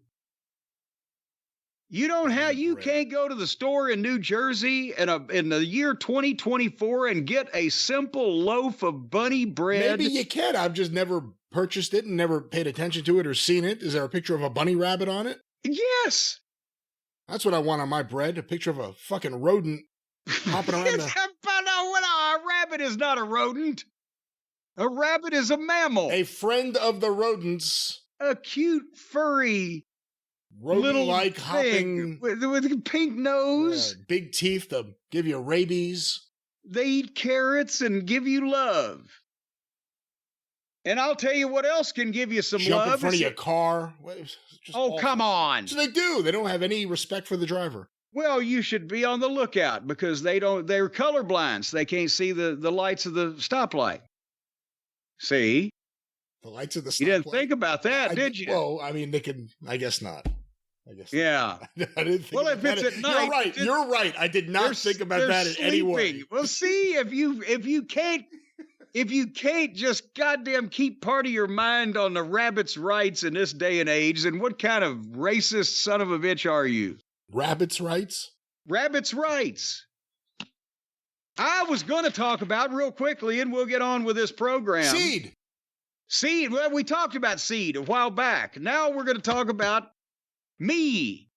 A: You can't go to the store in New Jersey in the year 2024 and get a simple loaf of bunny bread.
C: Maybe you can. I've just never purchased it and never paid attention to it or seen it. Is there a picture of a bunny rabbit on it?
A: Yes.
C: That's what I want on my bread. A picture of a fucking rodent hopping around.
A: A rabbit is not a rodent. A rabbit is a mammal.
C: A friend of the rodents.
A: A cute, furry,
C: rodent-like hopping
A: with a pink nose,
C: big teeth to give you rabies.
A: They eat carrots and give you love. And I'll tell you what else can give you some
C: Jump
A: love.
C: in front of your car.
A: Come on.
C: So they do. They don't have any respect for the driver.
A: Well, you should be on the lookout because they're colorblind. So they can't see the lights of the stoplight. See?
C: The lights of the stoplight.
A: You didn't think about that, did you?
C: Well, I mean, I guess not.
A: Yeah.
C: I didn't think
A: well, if it's at night.
C: You're right. I did not think about that in any way.
A: Well, see, if you can't just goddamn keep part of your mind on the rabbit's rights in this day and age, then what kind of racist son of a bitch are you?
C: Rabbit's rights?
A: Rabbit's rights. I was going to talk about real quickly, and we'll get on with this program. Seed. Well, we talked about Seed a while back. Now we're going to talk about me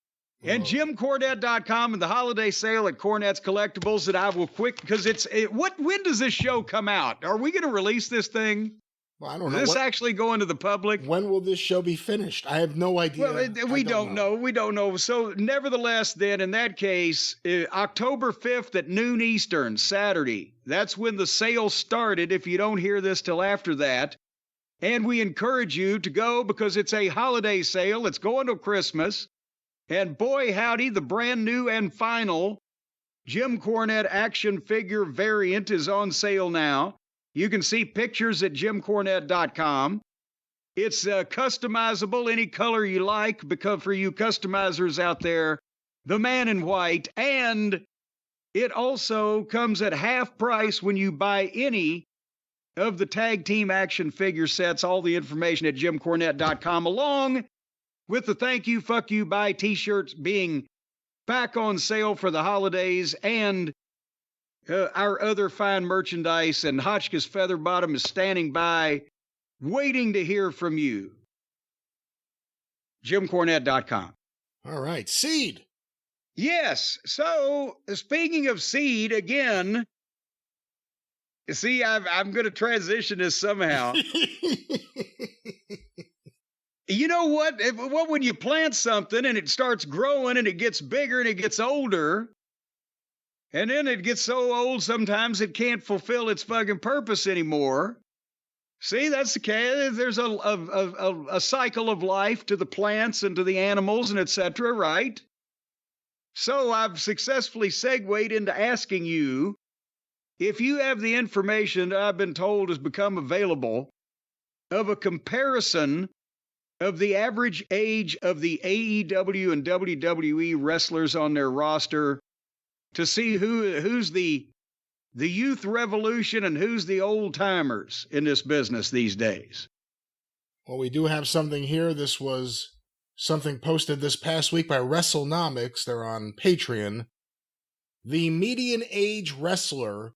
A: and JimCornette.com and the holiday sale at Cornette's Collectibles. And I will because when does this show come out? Are we going to release this thing?
C: Well, I don't know.
A: Is this actually going to the public?
C: When will this show be finished? I have no idea.
A: Well, we don't know. We don't know. So nevertheless, then in that case, October 5th at noon Eastern, Saturday, that's when the sale started. If you don't hear this till after that. And we encourage you to go because it's a holiday sale. It's going to Christmas. And boy, howdy, the brand new and final Jim Cornette action figure variant is on sale now. You can see pictures at JimCornette.com. It's customizable any color you like because for you customizers out there, the man in white. And it also comes at half price when you buy any of the tag team action figure sets. All the information at JimCornette.com, along with the thank you, fuck you, bye t-shirts being back on sale for the holidays and our other fine merchandise. And Hotchkiss Featherbottom is standing by waiting to hear from you. JimCornette.com.
C: All right. Seed.
A: Yes. So speaking of Seed again, see, I'm going to transition this somehow. You know what? When you plant something and it starts growing and it gets bigger and it gets older, and then it gets so old sometimes it can't fulfill its fucking purpose anymore. See, that's the case. There's a cycle of life to the plants and to the animals and etc., right? So I've successfully segued into asking you, if you have the information that I've been told has become available of a comparison of the average age of the AEW and WWE wrestlers on their roster to see who's the youth revolution and who's the old timers in this business these days.
C: Well, we do have something here. This was something posted this past week by WrestleNomics. They're on Patreon. The median age wrestler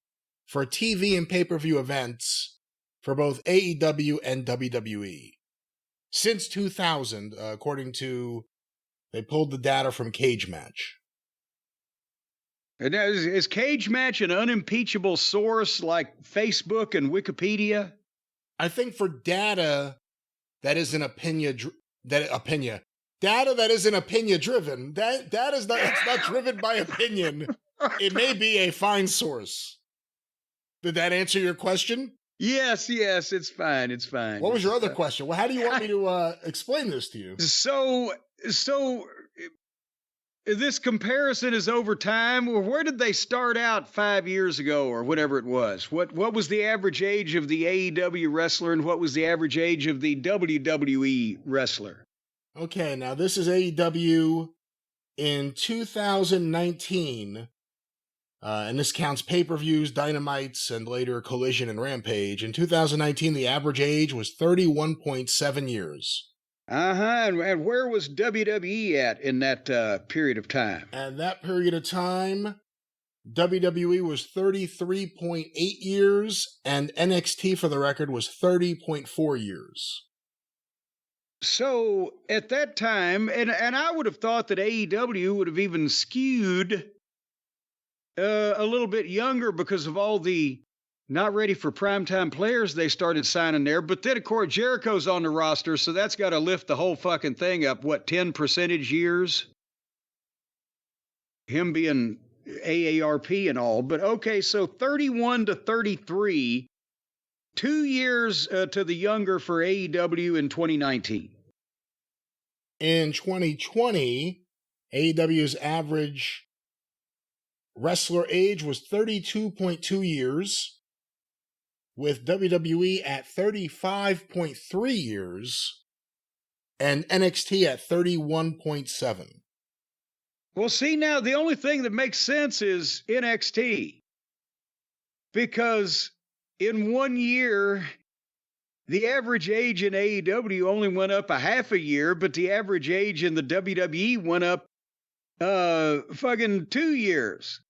C: for TV and pay-per-view events for both AEW and WWE. Since 2000, according to, they pulled the data from Cage Match.
A: And is Cage Match an unimpeachable source like Facebook and Wikipedia?
C: I think for data that isn't data that isn't opinion driven, that is not, it's not driven by opinion. It may be a fine source. Did that answer your question?
A: Yes, it's fine. It's fine.
C: What was your other question? Well, how do you want me to explain this to you?
A: So this comparison is over time. Where did they start out 5 years ago or whatever it was? What was the average age of the AEW wrestler and what was the average age of the WWE wrestler?
C: Okay, now this is AEW in 2019. And this counts pay-per-views, Dynamites, and later Collision and Rampage. In 2019, the average age was 31.7 years.
A: And where was WWE at in that period of time?
C: And that period of time, WWE was 33.8 years, and NXT, for the record, was 30.4 years.
A: So, at that time, and I would have thought that AEW would have even skewed a little bit younger because of all the not ready for primetime players they started signing there. But then, of course, Jericho's on the roster, so that's got to lift the whole fucking thing up, 10 percentage years? Him being AARP and all. But okay, so 31 to 33 2 years to the younger for AEW in 2019.
C: In 2020, AEW's average wrestler age was 32.2 years, with WWE at 35.3 years, and NXT at 31.7.
A: Well, see, now the only thing that makes sense is NXT. Because in 1 year, the average age in AEW only went up a half a year, but the average age in the WWE went up fucking 2 years.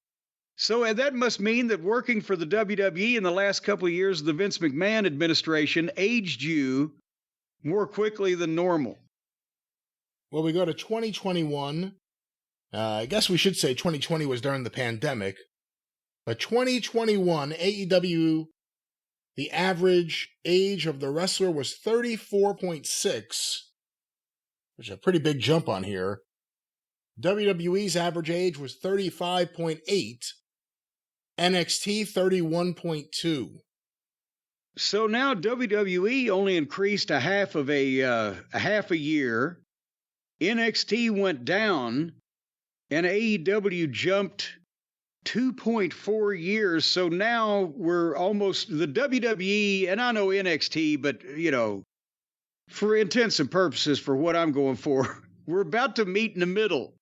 A: So that must mean that working for the WWE in the last couple of years of the Vince McMahon administration aged you more quickly than normal.
C: Well, we go to 2021. I guess we should say 2020 was during the pandemic. But 2021, AEW, the average age of the wrestler was 34.6, which is a pretty big jump on here. WWE's average age was 35.8, NXT 31.2.
A: So now WWE only increased a half a year. NXT went down, and AEW jumped 2.4 years. So now we're almost the WWE, and I know NXT, but for intents and purposes, for what I'm going for, we're about to meet in the middle.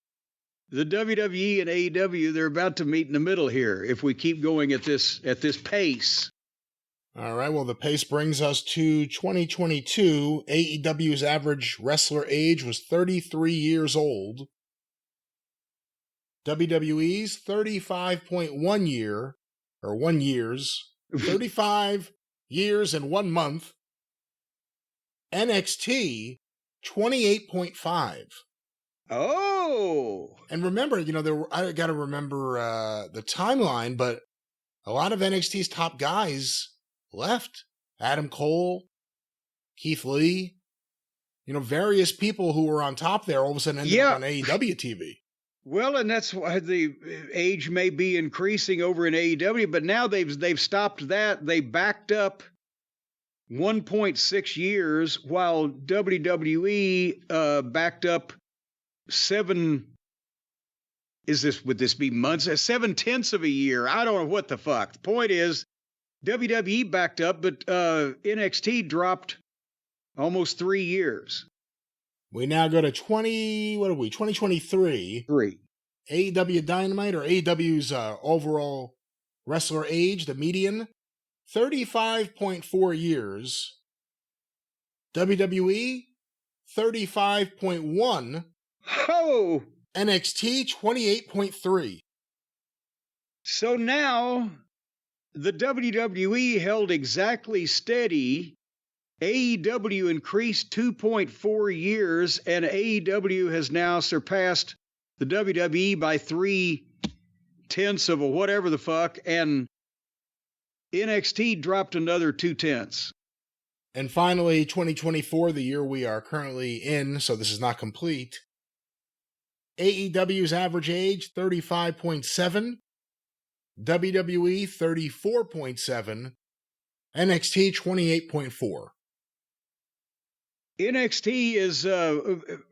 A: The WWE and AEW, they're about to meet in the middle here if we keep going at this pace.
C: All right, well, the pace brings us to 2022. AEW's average wrestler age was 33 years old. WWE's 1 years, 35 years and 1 month. NXT, 28.5.
A: Oh!
C: And remember, I got to remember the timeline, but a lot of NXT's top guys left. Adam Cole, Keith Lee, various people who were on top there all of a sudden ended up on AEW TV.
A: Well, and that's why the age may be increasing over in AEW, but now they've stopped that. They backed up 1.6 years, while WWE backed up 7. Would this be months? 7/10 of a year. I don't know what the fuck. The point is, WWE backed up, but NXT dropped almost 3 years.
C: We now go to 2023. AEW Dynamite, or AEW's overall wrestler age, the median, 35.4 years. WWE, 35.1.
A: Oh!
C: NXT, 28.3.
A: So now, the WWE held exactly steady. AEW increased 2.4 years, and AEW has now surpassed the WWE by 0.3 of a whatever the fuck, and NXT dropped another 0.2.
C: And finally, 2024, the year we are currently in, so this is not complete. AEW's average age, 35.7. WWE, 34.7. NXT, 28.4.
A: NXT is,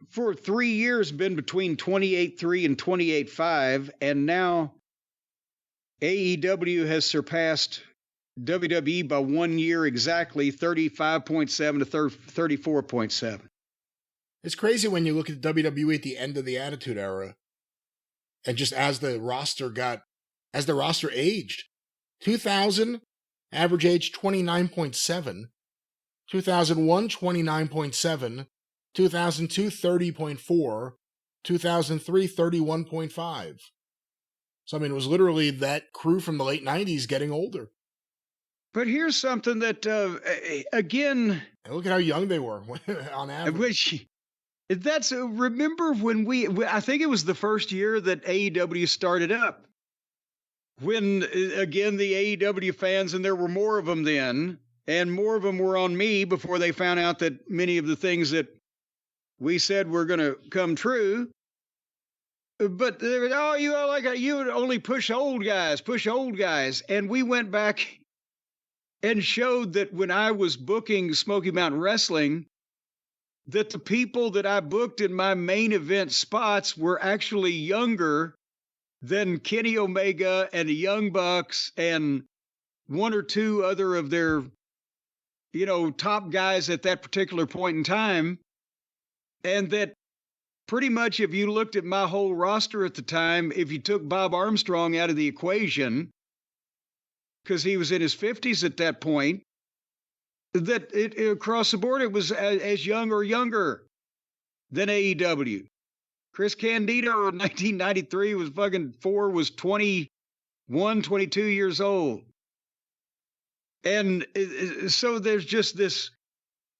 A: for 3 years, been between 28.3 and 28.5, and now AEW has surpassed WWE by 1 year exactly, 35.7 to 34.7.
C: It's crazy when you look at WWE at the end of the Attitude Era, and just as the roster aged. 2000, average age 29.7. 2001, 29.7. 2002, 30.4. 2003, 31.5. So, it was literally that crew from the late 90s getting older.
A: But here's something that, again...
C: And look at how young they were on average.
A: Remember when I think it was the first year that AEW started up. When, again, the AEW fans, and there were more of them then, and more of them were on me before they found out that many of the things that we said were going to come true. But they were, you would only push old guys. And we went back and showed that when I was booking Smoky Mountain Wrestling, that the people that I booked in my main event spots were actually younger than Kenny Omega and the Young Bucks and one or two other of their, top guys at that particular point in time. And that pretty much if you looked at my whole roster at the time, if you took Bob Armstrong out of the equation, because he was in his 50s at that point, that across the board, it was as young or younger than AEW. Chris Candido in 1993 was 21, 22 years old. And so there's just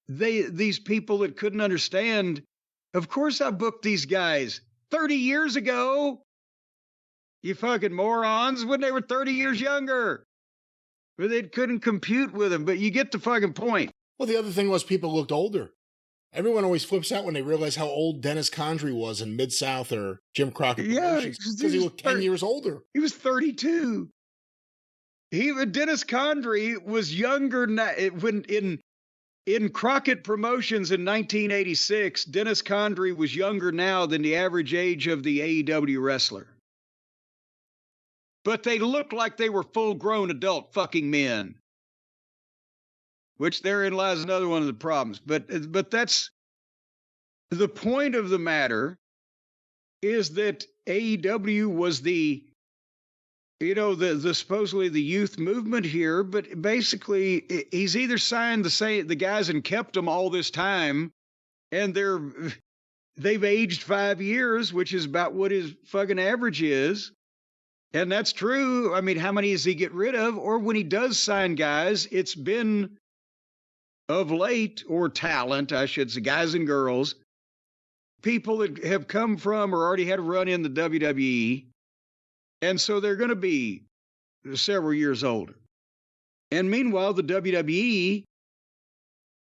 A: these people that couldn't understand. Of course I booked these guys 30 years ago. You fucking morons, when they were 30 years younger. But they couldn't compute with them, but you get the fucking point.
C: Well, the other thing was people looked older. Everyone always flips out when they realize how old Dennis Condrey was in Mid-South or Jim Crockett Promotions, because he looked 10 years older.
A: He was 32. Dennis Condrey was younger when in Crockett Promotions in 1986. Dennis Condrey was younger now than the average age of the AEW wrestler. But they looked like they were full-grown adult fucking men. Which therein lies another one of the problems. But that's the point of the matter, is that AEW was the supposedly the youth movement here, but basically he's either signed the guys and kept them all this time, and they've aged 5 years, which is about what his fucking average is. And that's true. I mean, how many does he get rid of? Or when he does sign guys, it's been of late, or talent, I should say, guys and girls, people that have come from or already had a run in the WWE. And so they're going to be several years older. And meanwhile, the WWE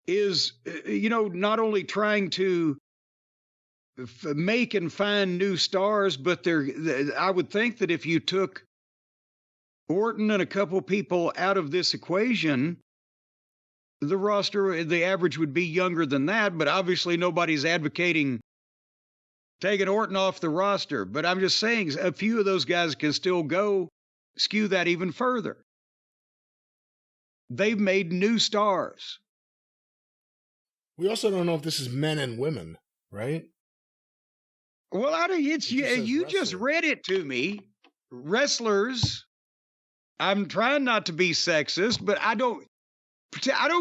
A: is, not only trying to make and find new stars, but I would think that if you took Orton and a couple people out of this equation, the roster, the average would be younger than that. But obviously nobody's advocating taking Orton off the roster. But I'm just saying a few of those guys can still go skew that even further. They've made new stars.
C: We also don't know if this is men and women, right?
A: Well, you just read it to me. Wrestlers. I'm trying not to be sexist, but I don't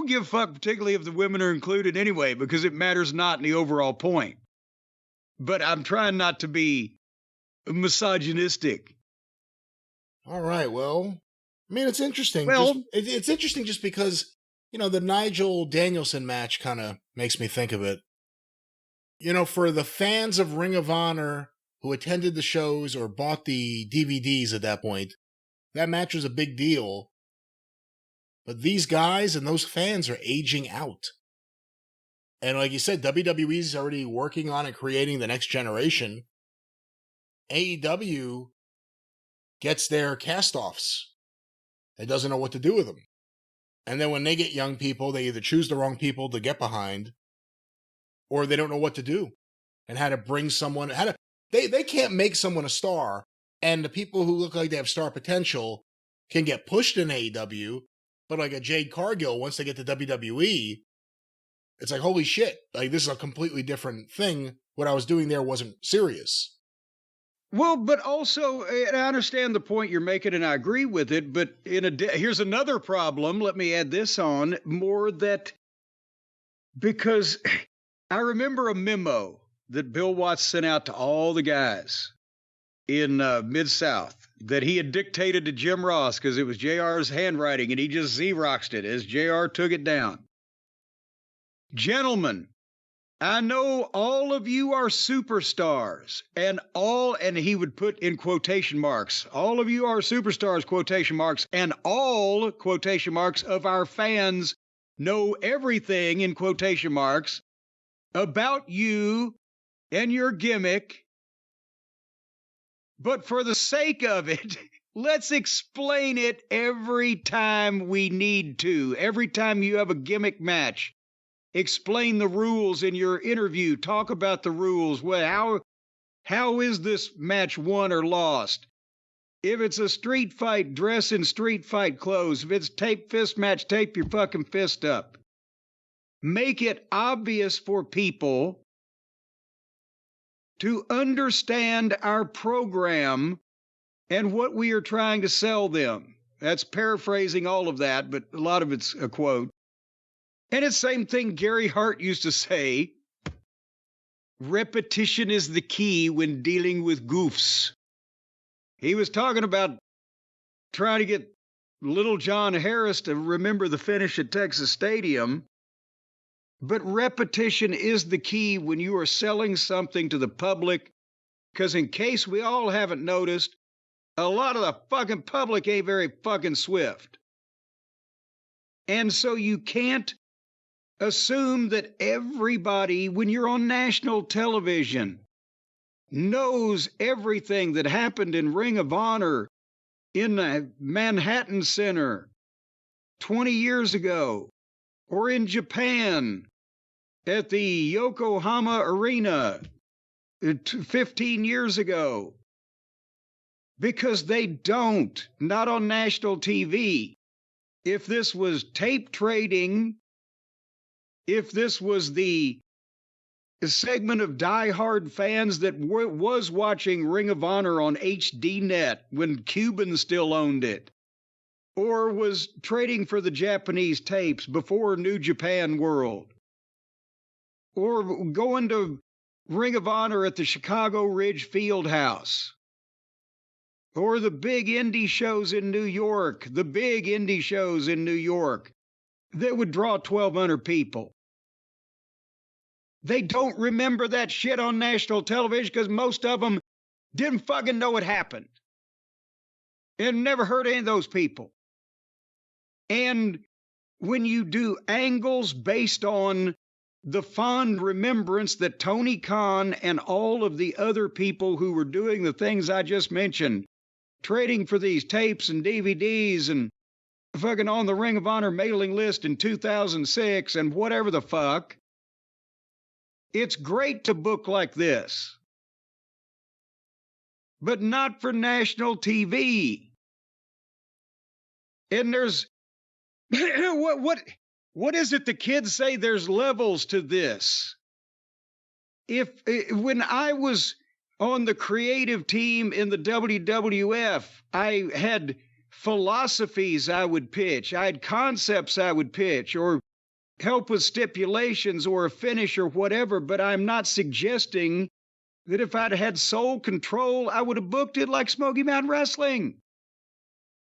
A: give a fuck particularly if the women are included anyway, because it matters not in the overall point. But I'm trying not to be misogynistic.
C: All right, well, I mean, it's interesting.
A: Well,
C: it's interesting just because, the Nigel Danielson match kind of makes me think of it. For the fans of Ring of Honor who attended the shows or bought the DVDs at that point, that match was a big deal. But these guys and those fans are aging out. And like you said, WWE's already working on and creating the next generation. AEW gets their cast-offs. It doesn't know what to do with them. And then when they get young people, they either choose the wrong people to get behind, or they don't know what to do and how to bring someone. They can't make someone a star, and the people who look like they have star potential can get pushed in AEW, but like a Jade Cargill, once they get to WWE, it's like, holy shit, like this is a completely different thing. What I was doing there wasn't serious.
A: Well, but also, and I understand the point you're making, and I agree with it, but here's another problem. Let me add this on, because I remember a memo that Bill Watts sent out to all the guys in Mid-South that he had dictated to Jim Ross because it was JR's handwriting, and he just Xeroxed it as JR took it down. Gentlemen, I know all of you are superstars, and he would put in quotation marks, all of you are superstars, quotation marks, and all, quotation marks, of our fans know everything, in quotation marks, about you and your gimmick. But for the sake of it, Let's explain it every time we need to. Every time you have a gimmick match, explain the rules in your interview. Talk about the rules. Well, how is this match won or lost? If it's a street fight, dress in street fight clothes. If it's tape fist match, tape your fucking fist up. Make it obvious for people to understand our program and what we are trying to sell them. That's paraphrasing all of that, but a lot of it's a quote. And it's the same thing Gary Hart used to say, repetition is the key when dealing with goofs. He was talking about trying to get little John Harris to remember the finish at Texas Stadium. But repetition is the key when you are selling something to the public, because in case we all haven't noticed, a lot of the fucking public ain't very fucking swift. And so you can't assume that everybody, when you're on national television, knows everything that happened in Ring of Honor in the Manhattan Center 20 years ago, or in Japan at the Yokohama Arena 15 years ago. Because they don't, not on national TV. If this was tape trading, if this was the segment of diehard fans that was watching Ring of Honor on HDNet when Cuban still owned it, or was trading for the Japanese tapes before New Japan World, or going to Ring of Honor at the Chicago Ridge Fieldhouse, or the big indie shows in New York, that would draw 1,200 people. They don't remember that shit on national television because most of them didn't fucking know it happened and never heard any of those people. And when you do angles based on the fond remembrance that Tony Khan and all of the other people who were doing the things I just mentioned, trading for these tapes and DVDs and fucking on the Ring of Honor mailing list in 2006 and whatever the fuck, it's great to book like this, but not for national TV. And there's what is it the kids say? There's levels to this. When I was on the creative team in the WWF, I had philosophies I would pitch. I had concepts I would pitch, or help with stipulations or a finish or whatever, but I'm not suggesting that if I'd had sole control, I would have booked it like Smoky Mountain Wrestling.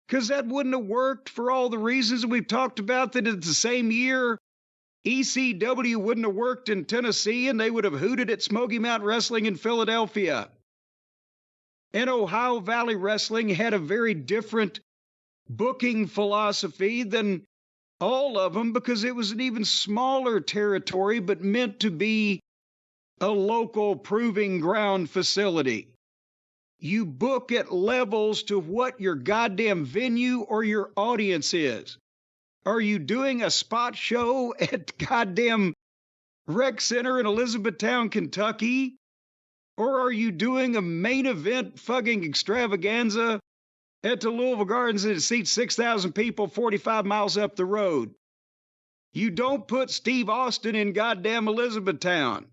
A: Because that wouldn't have worked for all the reasons we've talked about, that it's the same year ECW wouldn't have worked in Tennessee and they would have hooted at Smoky Mountain Wrestling in Philadelphia. And Ohio Valley Wrestling had a very different booking philosophy than all of them, because it was an even smaller territory, but meant to be a local proving ground facility. You book at levels to what your goddamn venue or your audience is. Are you doing a spot show at goddamn Rec Center in Elizabethtown, Kentucky? Or are you doing a main event fucking extravaganza at the Louisville Gardens that seats 6,000 people 45 miles up the road? You don't put Steve Austin in goddamn Elizabethtown.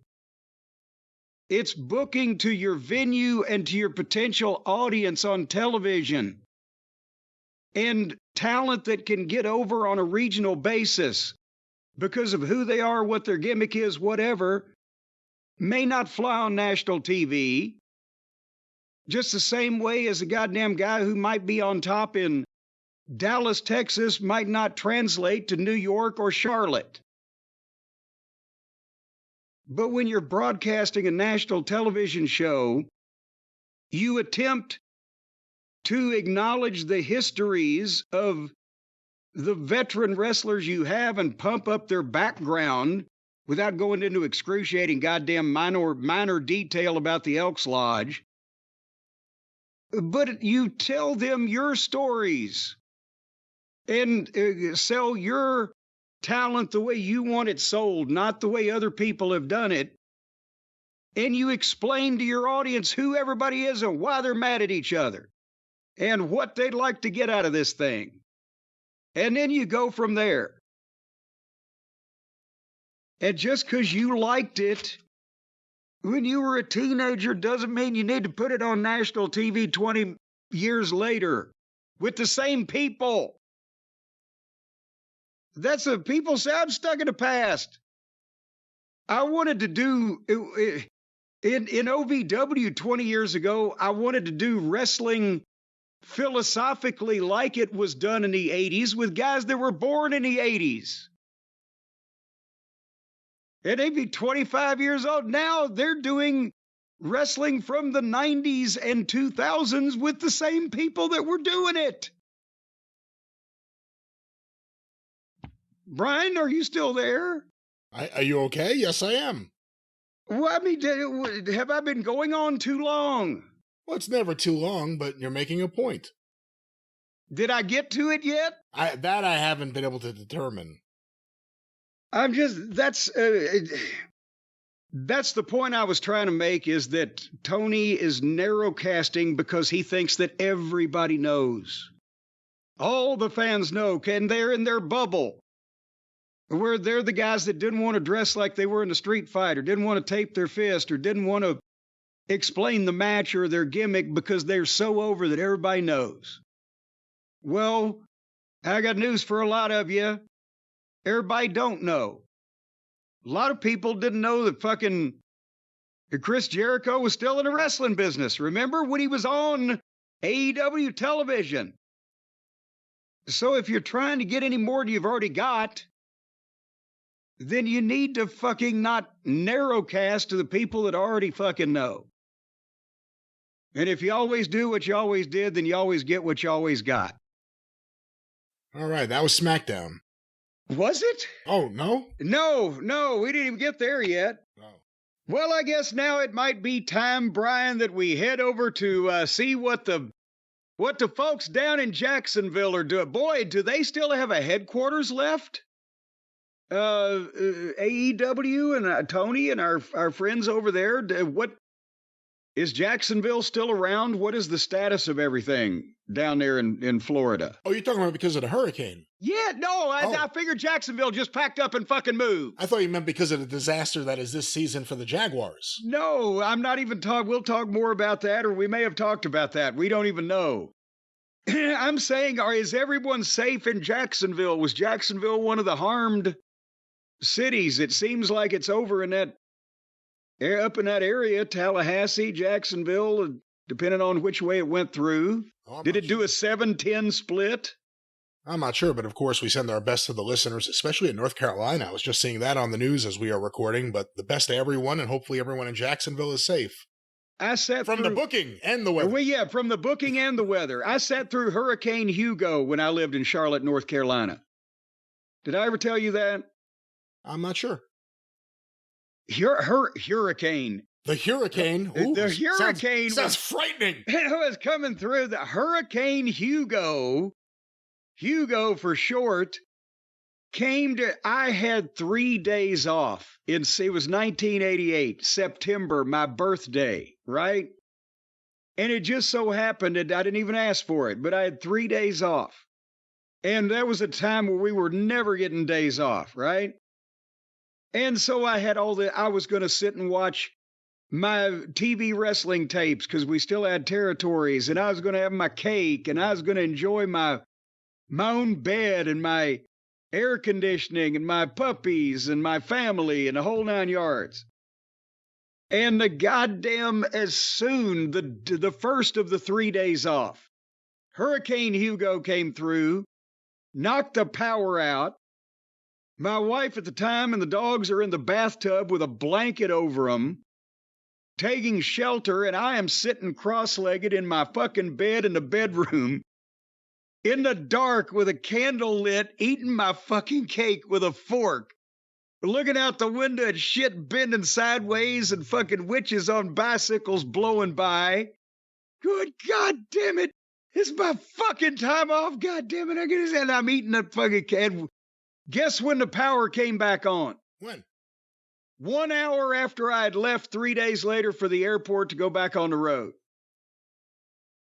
A: It's booking to your venue and to your potential audience on television. And talent that can get over on a regional basis because of who they are, what their gimmick is, whatever, may not fly on national TV. Just the same way as a goddamn guy who might be on top in Dallas, Texas, might not translate to New York or Charlotte. But when you're broadcasting a national television show, you attempt to acknowledge the histories of the veteran wrestlers you have and pump up their background without going into excruciating goddamn minor detail about the Elks Lodge. but you tell them your stories and sell your talent the way you want it sold, not the way other people have done it. And you explain to your audience who everybody is and why they're mad at each other and what they'd like to get out of this thing. And then you go from there. And just because you liked it when you were a teenager doesn't mean you need to put it on national TV 20 years later with the same people. That's a people sound stuck in the past. I wanted to do in OVW 20 years ago, I wanted to do wrestling philosophically like it was done in the 80s with guys that were born in the 80s. And they'd be 25 years old. Now they're doing wrestling from the 90s and 2000s with the same people that were doing it. Brian, are you still there?
C: Are you okay? Yes, I am.
A: Well, I mean, have I been going on too long?
C: Well, it's never too long, but you're making a point.
A: Did I get to it yet?
C: I haven't been able to determine.
A: That's the point I was trying to make, is that Tony is narrowcasting because he thinks that everybody knows. All the fans know, and they're in their bubble. Where they're the guys that didn't want to dress like they were in a street fight, or didn't want to tape their fist, or didn't want to explain the match or their gimmick because they're so over that everybody knows. Well, I got news for a lot of you. Everybody don't know. A lot of people didn't know that fucking Chris Jericho was still in the wrestling business. Remember when he was on AEW television? So if you're trying to get any more than you've already got, then you need to fucking not narrowcast to the people that already fucking know. And if you always do what you always did, then you always get what you always got.
C: All right, that was SmackDown.
A: Was it?
C: Oh, no?
A: No, we didn't even get there yet.
C: Oh.
A: Well, I guess now it might be time, Brian, that we head over to see what the folks down in Jacksonville are doing. Boy, do they still have a headquarters left? AEW and Tony and our friends over there. What is Jacksonville still around? What is the status of everything down there in Florida?
C: Oh, you're talking about because of the hurricane?
A: Yeah, no, I figured Jacksonville just packed up and fucking moved.
C: I thought you meant because of the disaster that is this season for the Jaguars.
A: No, I'm not even talking. We'll talk more about that, or we may have talked about that. We don't even know. I'm saying, is everyone safe in Jacksonville? Was Jacksonville one of the harmed cities? It seems like it's over in that, up in that area, Tallahassee, Jacksonville, depending on which way it went through. Did it do a 7-10 split?
C: I'm not sure, but of course we send our best to the listeners, especially in North Carolina. I was just seeing that on the news as we are recording, but the best to everyone, and hopefully everyone in Jacksonville is safe.
A: I sat
C: from the booking and the weather.
A: Well, yeah, from the booking and the weather. I sat through Hurricane Hugo when I lived in Charlotte, North Carolina. Did I ever tell you that?
C: I'm not sure.
A: Hurricane.
C: The hurricane. Ooh,
A: the hurricane
C: sounds frightening.
A: It was coming through. The Hurricane Hugo for short, came to. I had 3 days off. It was 1988, September, my birthday, right? And it just so happened that I didn't even ask for it, but I had 3 days off. And that was a time where we were never getting days off, right? And so I had I was going to sit and watch my TV wrestling tapes because we still had territories, and I was going to have my cake, and I was going to enjoy my own bed and my air conditioning and my puppies and my family and the whole 9 yards. And the goddamn, as soon, the first of the 3 days off, Hurricane Hugo came through, knocked the power out. My wife at the time and the dogs are in the bathtub with a blanket over them, taking shelter, and I am sitting cross-legged in my fucking bed in the bedroom, in the dark with a candle lit, eating my fucking cake with a fork, looking out the window at shit bending sideways and fucking witches on bicycles blowing by.
B: Good God damn it. It's my fucking time off. God damn it. And I'm eating a fucking can. Guess when the power came back on?
C: When?
B: 1 hour after I had left 3 days later for the airport to go back on the road.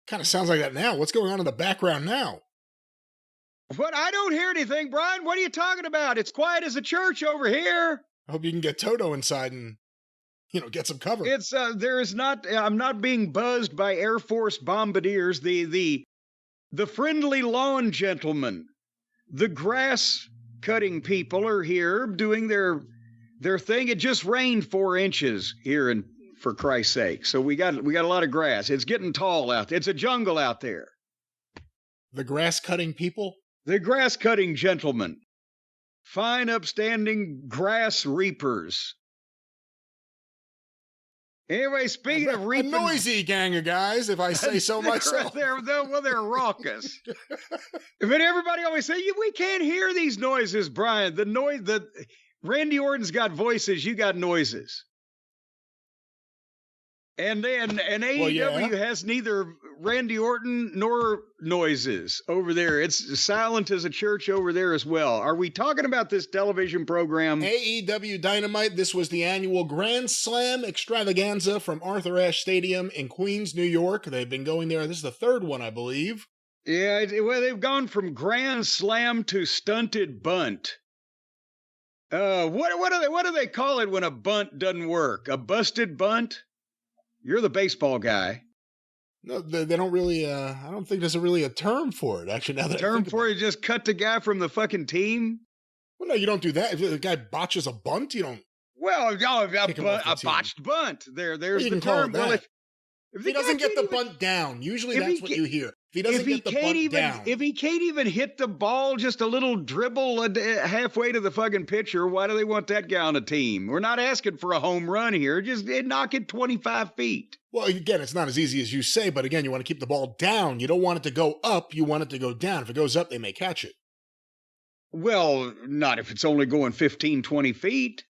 C: Kind of sounds like that now. What's going on in the background now?
B: What? I don't hear anything, Brian. What are you talking about? It's quiet as a church over here.
C: I hope you can get Toto inside and, get some cover.
B: I'm not being buzzed by Air Force bombardiers. The friendly lawn gentlemen, the grass cutting people are here doing their thing. It just rained 4 inches here, for Christ's sake. So we got a lot of grass. It's getting tall out there. It's a jungle out there.
C: The grass cutting people?
B: The grass cutting gentlemen. Fine, upstanding grass reapers. Anyway, speaking of reaping...
C: A noisy gang of guys, if I say so myself.
B: They're raucous. But everybody always say, we can't hear these noises, Brian. Randy Orton's got voices, you got noises. And AEW has neither Randy Orton nor noises over there. It's silent as a church over there as well. Are we talking about this television program?
C: AEW Dynamite. This was the annual Grand Slam extravaganza from Arthur Ashe Stadium in Queens, New York. They've been going there. This is the third one, I believe.
B: Yeah, they've gone from Grand Slam to stunted bunt. What do they call it when a bunt doesn't work? A busted bunt? You're the baseball guy.
C: No, they don't really, I don't think there's really a term for it, actually. Now that
B: term for it, just cut the guy from the fucking team?
C: Well, no, you don't do that. If the guy botches a bunt, you don't.
B: Well, a botched bunt. There's the term. Well, if
C: he doesn't get the bunt down, usually that's what you hear. If he doesn't get the bunt down.
B: If he can't even hit the ball, just a little dribble halfway to the fucking pitcher, why do they want that guy on the team? We're not asking for a home run here. Just knock it 25 feet.
C: Well, again, it's not as easy as you say, but again, you want to keep the ball down. You don't want it to go up. You want it to go down. If it goes up, they may catch it.
B: Well, not if it's only going 15, 20 feet.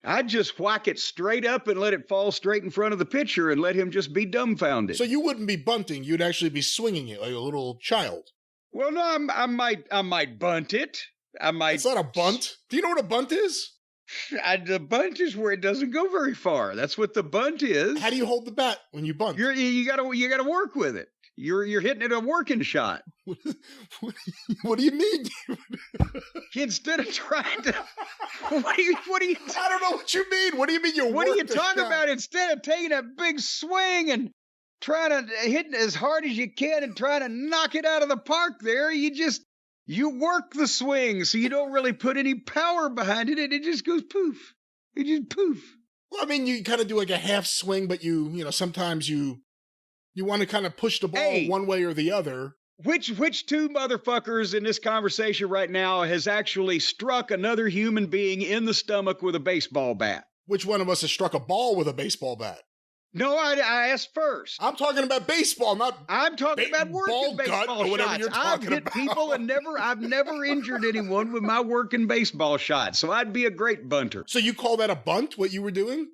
B: I'd just whack it straight up and let it fall straight in front of the pitcher and let him just be dumbfounded.
C: So you wouldn't be bunting. You'd actually be swinging it like a little child.
B: Well, no, I might bunt it.
C: It's not a bunt. Do you know what a bunt is?
B: The bunt is where it doesn't go very far. That's what the bunt is.
C: How do you hold the bat when you bunt?
B: You gotta work with it. You're hitting it a working shot.
C: What do you mean?
B: Instead of trying to, what do you?
C: I don't know what you mean. What do you mean
B: What are you talking about? Instead of taking a big swing and trying to hit it as hard as you can and trying to knock it out of the park, there you work the swing, so you don't really put any power behind it, and it just goes poof. It just poof.
C: Well, I mean, you kind of do like a half swing, but sometimes you want to kind of push the ball one way or the other.
B: Which two motherfuckers in this conversation right now has actually struck another human being in the stomach with a baseball bat?
C: Which one of us has struck a ball with a baseball bat?
B: No, I asked first.
C: I'm talking about baseball, not
B: I'm talking about working baseball
C: or whatever
B: shots.
C: you're talking
B: I've hit
C: about.
B: people and I've never injured anyone with my working baseball shots, so I'd be a great bunter.
C: So you call that a bunt, what you were doing?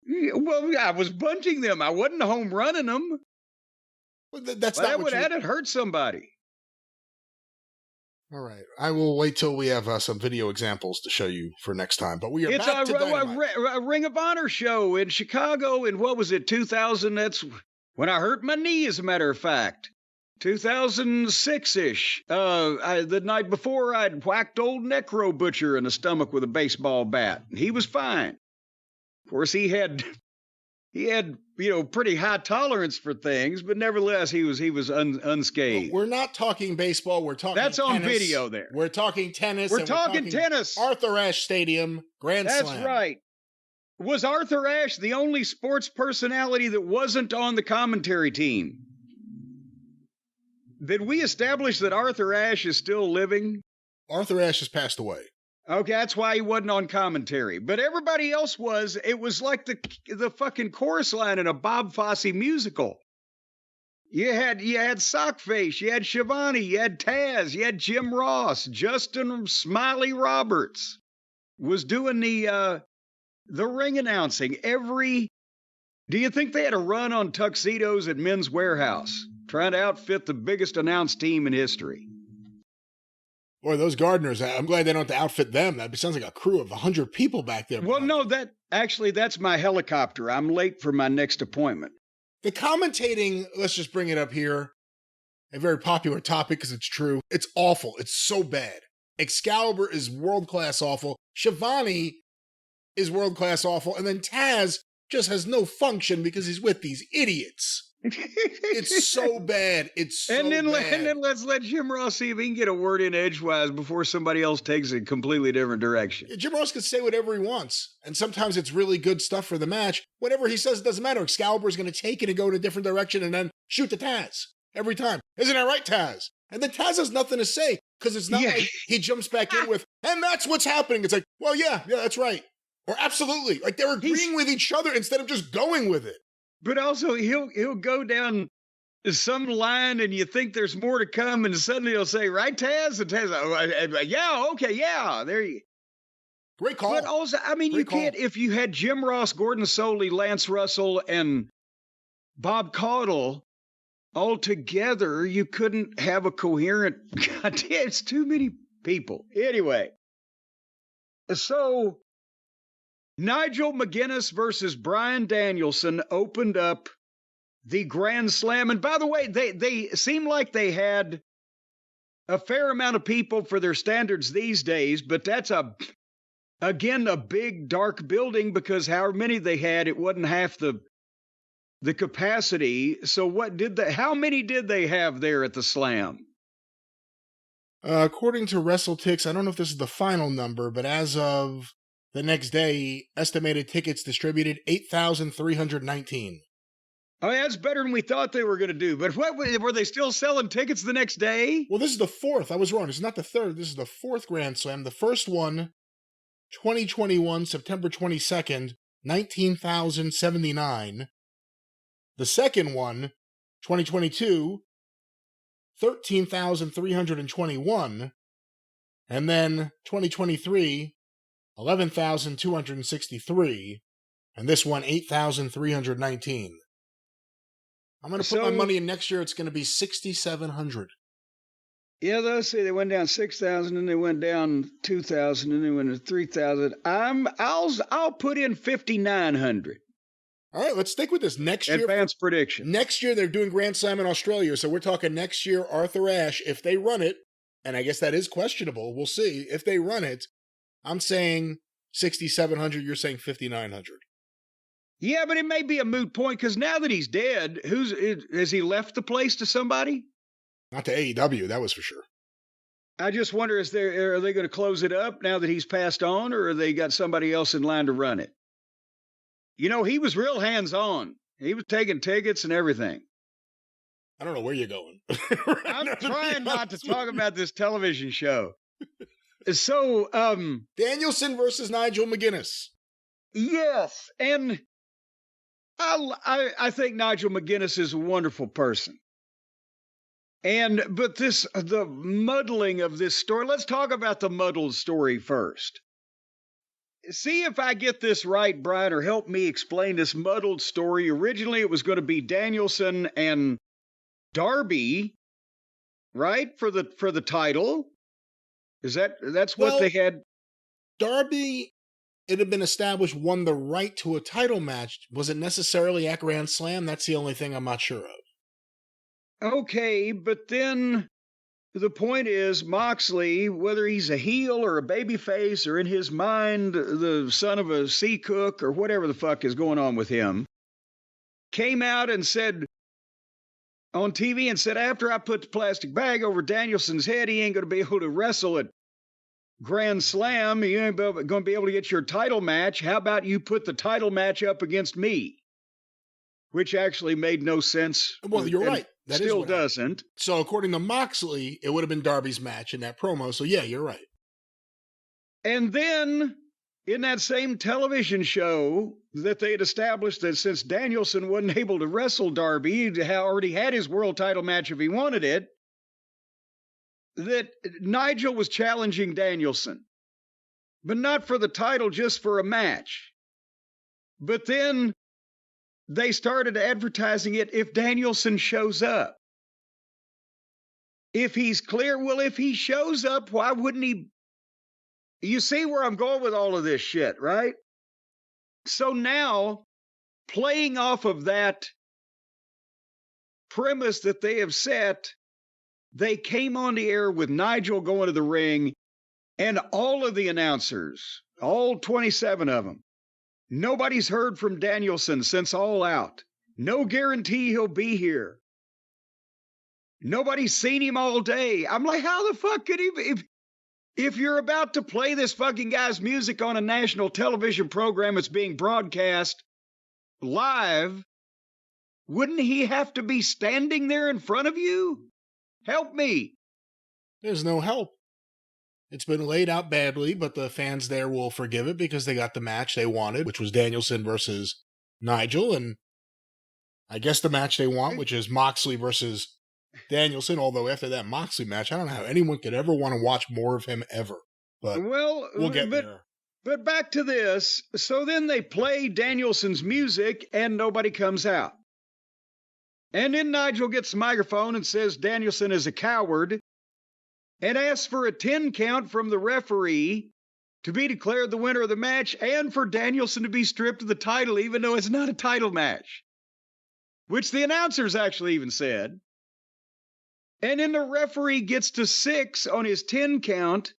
B: Well, I was bunting them. I wasn't home running them.
C: Well, that
B: would hurt somebody.
C: All right. I will wait till we have some video examples to show you for next time. But we are back to Dynamite.
B: A Ring of Honor show in Chicago in, 2000? That's when I hurt my knee, as a matter of fact. 2006-ish. The night before, I'd whacked old Necro Butcher in the stomach with a baseball bat. He was fine. Of course, he had pretty high tolerance for things, but nevertheless, he was unscathed.
C: We're not talking baseball. We're talking
B: That's
C: tennis.
B: on video there.
C: We're talking tennis.
B: We're talking tennis.
C: Arthur Ashe Stadium, Grand Slam.
B: That's right. Was Arthur Ashe the only sports personality that wasn't on the commentary team? Did we establish that Arthur Ashe is still living?
C: Arthur Ashe has passed away.
B: Okay, that's why he wasn't on commentary. But everybody else was. It was like the fucking chorus line in a Bob Fosse musical. You had Sockface, you had Shivani, you had Taz, you had Jim Ross, Justin Smiley Roberts was doing the ring announcing. Every
A: Do you think they had a run on tuxedos at Men's Warehouse, trying to outfit the biggest announced team in history?
C: Boy, those gardeners, I'm glad they don't have to outfit them. That sounds like a crew of 100 people back there.
A: Well, no, that's my helicopter. I'm late for my next appointment.
C: The commentating, let's just bring it up here. A very popular topic because it's true. It's awful. It's so bad. Excalibur is world-class awful. Shivani is world-class awful. And then Taz just has no function because he's with these idiots. It's so bad. It's so bad.
A: And then let's let Jim Ross see if he can get a word in edgewise before somebody else takes a completely different direction.
C: Jim Ross can say whatever he wants. And sometimes it's really good stuff for the match. Whatever he says, it doesn't matter. Excalibur's going to take it and go in a different direction and then shoot the Taz every time. Isn't that right, Taz? And then Taz has nothing to say because it's not like he jumps back in with, and that's what's happening. It's like, well, yeah, that's right. Or absolutely. Like they're agreeing with each other instead of just going with it.
A: But also, he'll go down some line, and you think there's more to come, and suddenly he'll say, "Right, Taz?" And Taz, yeah, okay, yeah, there you.
C: Great call.
A: But also, I mean, you can't. If you had Jim Ross, Gordon Soley, Lance Russell, and Bob Caudle all together, you couldn't have a coherent. Goddamn, it's too many people. Anyway, so Nigel McGuinness versus Bryan Danielson opened up the Grand Slam. And by the way, they seem like they had a fair amount of people for their standards these days, but that's again a big dark building because however many they had, it wasn't half the capacity. So how many did they have there at the Slam?
C: According to WrestleTix, I don't know if this is the final number, but as of the next day, estimated tickets distributed 8,319.
A: Oh, that's better than we thought they were going to do. But what were they still selling tickets the next day?
C: Well, this is the fourth. I was wrong. It's not the third. This is the fourth Grand Slam. The first one, 2021, September 22nd, 19,079. The second one, 2022, 13,321. And then 2023, 11,263, and this one 8,319. I'm going to put my money in next year. It's going to be 6,700.
A: Yeah, they'll say they went down 6,000, and they went down 2,000, and they went to 3,000. I'll put in 5,900.
C: All right, let's stick with this next year.
A: Advanced prediction.
C: Next year they're doing Grand Slam in Australia, so we're talking next year. Arthur Ashe, if they run it, and I guess that is questionable. We'll see if they run it. I'm saying 6,700. You're saying 5,900.
A: Yeah, but it may be a moot point because now that he's dead, has he left the place to somebody?
C: Not to AEW, that was for sure.
A: I just wonder, are they going to close it up now that he's passed on, or are they got somebody else in line to run it? You know, he was real hands-on. He was taking tickets and everything.
C: I don't know where you're going.
A: I'm trying not to talk about this television show. So,
C: Danielson versus Nigel McGuinness.
A: Yes, and I think Nigel McGuinness is a wonderful person. But the muddling of this story, let's talk about the muddled story first. See if I get this right, Brian, or help me explain this muddled story. Originally, it was going to be Danielson and Darby, right, for the title. That's what they had?
C: Darby, it had been established, won the right to a title match. Was it necessarily at Grand Slam? That's the only thing I'm not sure of.
A: Okay, but then the point is Moxley, whether he's a heel or a babyface or in his mind the son of a sea cook or whatever the fuck is going on with him, came out and said on TV and said, after I put the plastic bag over Danielson's head, he ain't going to be able to wrestle at Grand Slam. You ain't going to be able to get your title match. How about you put the title match up against me? Which actually made no sense.
C: Well, you're right.
A: That still doesn't.
C: So according to Moxley, it would have been Darby's match in that promo. So yeah, you're right.
A: And then in that same television show that they had established that since Danielson wasn't able to wrestle Darby, he already had his world title match if he wanted it, that Nigel was challenging Danielson. But not for the title, just for a match. But then
B: they started advertising it if Danielson shows up. If he's clear, well, if he shows up, why wouldn't he? You see where I'm going with all of this shit, right? So now, playing off of that premise that they have set, they came on the air with Nigel going to the ring, and all of the announcers, all 27 of them, nobody's heard from Danielson since All Out. No guarantee he'll be here. Nobody's seen him all day. I'm like, how the fuck could he be? If you're about to play this fucking guy's music on a national television program that's being broadcast live, wouldn't he have to be standing there in front of you? Help me.
C: There's no help. It's been laid out badly, but the fans there will forgive it because they got the match they wanted, which was Danielson versus Nigel, and I guess the match they want, which is Moxley versus Danielson, although after that Moxley match, I don't know how anyone could ever want to watch more of him ever. But we'll get there.
B: But back to this. So then they play Danielson's music and nobody comes out. And then Nigel gets the microphone and says Danielson is a coward and asks for a 10 count from the referee to be declared the winner of the match and for Danielson to be stripped of the title, even though it's not a title match, which the announcers actually even said. And then the referee gets to 6 on his 10 count.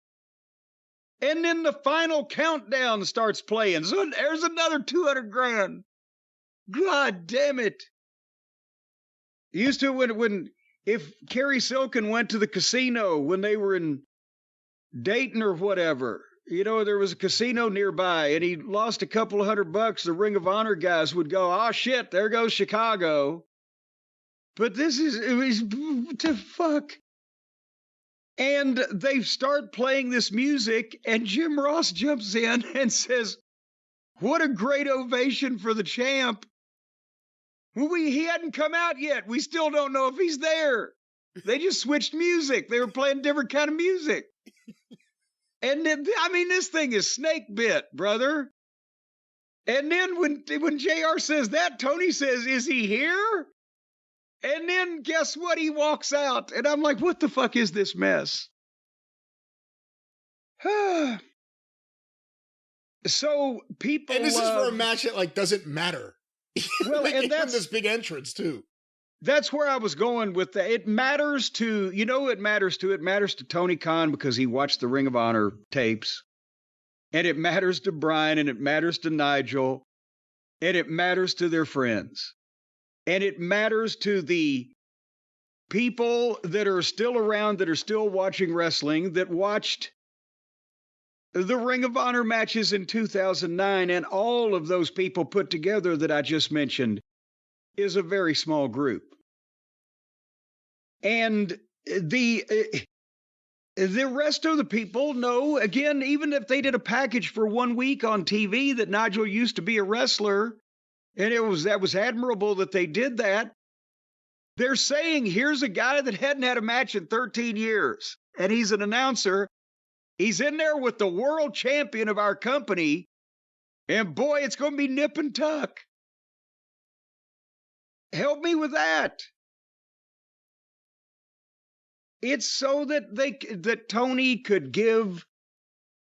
B: And then the final countdown starts playing. So there's another 200 grand. God damn it. Used to if Kerry Silken went to the casino when they were in Dayton or whatever, you know, there was a casino nearby and he lost a couple of $100, the Ring of Honor guys would go, oh shit, there goes Chicago. But it was to fuck. And they start playing this music, and Jim Ross jumps in and says, what a great ovation for the champ. Well, he hadn't come out yet. We still don't know if he's there. They just switched music. They were playing different kind of music. And then, I mean, this thing is snake bit, brother. And then when JR says that, Tony says, is he here? And then guess what? He walks out. And I'm like, what the fuck is this mess? So people.
C: And this is for a match that doesn't matter.
B: Well, and that's
C: this big entrance too.
B: That's where I was going with that. It matters to, it matters to Tony Khan because he watched the Ring of Honor tapes. And it matters to Brian and it matters to Nigel. And it matters to their friends. And it matters to the people that are still around, that are still watching wrestling, that watched the Ring of Honor matches in 2009. And all of those people put together that I just mentioned is a very small group. And the rest of the people know, again, even if they did a package for 1 week on TV that Nigel used to be a wrestler, and that was admirable that they did that. They're saying, here's a guy that hadn't had a match in 13 years, and he's an announcer. He's in there with the world champion of our company, and boy, it's going to be nip and tuck. Help me with that. It's so that Tony could give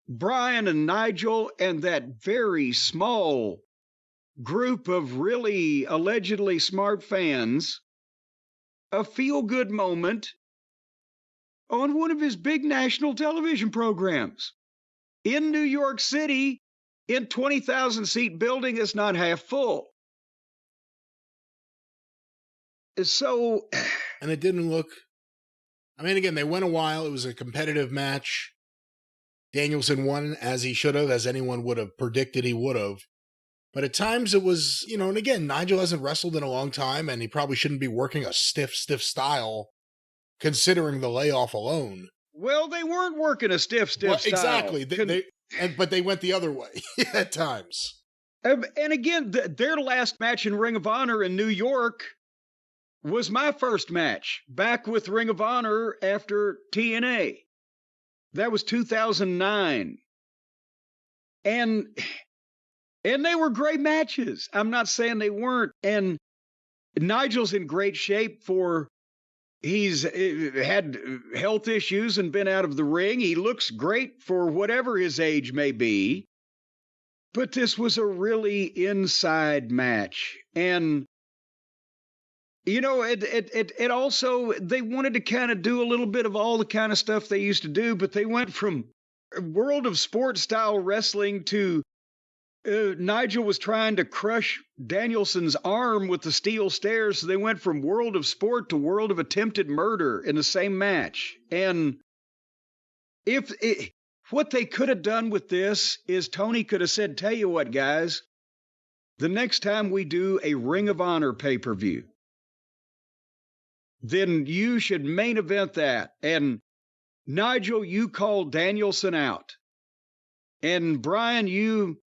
B: Brian and Nigel and that very small group of really allegedly smart fans a feel-good moment on one of his big national television programs in New York City in 20,000-seat building that's not half full. So,
C: and it didn't look, I mean, again, they went a while. It was a competitive match. Danielson won as he should have, as anyone would have predicted he would have. But at times it was, and again, Nigel hasn't wrestled in a long time, and he probably shouldn't be working a stiff style, considering the layoff alone.
B: Well, they weren't working a stiff style.
C: Exactly. But they went the other way at times.
B: And again, their last match in Ring of Honor in New York was my first match, back with Ring of Honor after TNA. That was 2009. And
A: And they were great matches. I'm not saying they weren't. And Nigel's in great shape for, he's had health issues and been out of the ring. He looks great for whatever his age may be. But this was a really inside match. And, you know, it also, they wanted to kind of do a little bit of all the kind of stuff they used to do, but they went from World of Sport style wrestling to Nigel was trying to crush Danielson's arm with the steel stairs. So they went from World of Sport to World of Attempted Murder in the same match. And what they could have done with this is Tony could have said, tell you what, guys, the next time we do a Ring of Honor pay-per-view, then you should main event that. And Nigel, you call Danielson out. And Brian, you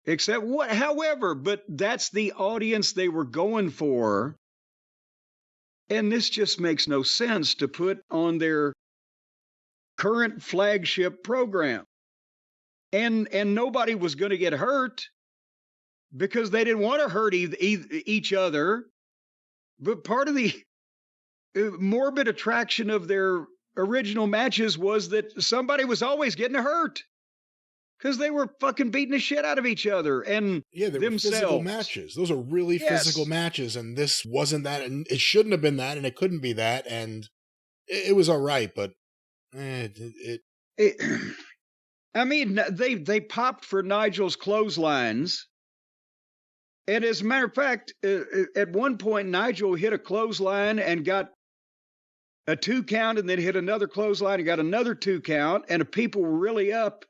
A: accept what, however, but that's the audience they were going for. And this just makes no sense to put on their current flagship program. And nobody was going to get hurt because they didn't want to hurt each other. But part of the morbid attraction of their original matches was that somebody was always getting hurt because they were fucking beating the shit out of each other and
C: they were physical matches. Those are really physical matches, and this wasn't that, and it shouldn't have been that, and it couldn't be that, and it was all right, but
A: I mean, they popped for Nigel's clotheslines. And as a matter of fact, at one point, Nigel hit a clothesline and got a 2 count, and then hit another clothesline and got another 2 count, and the people were really up.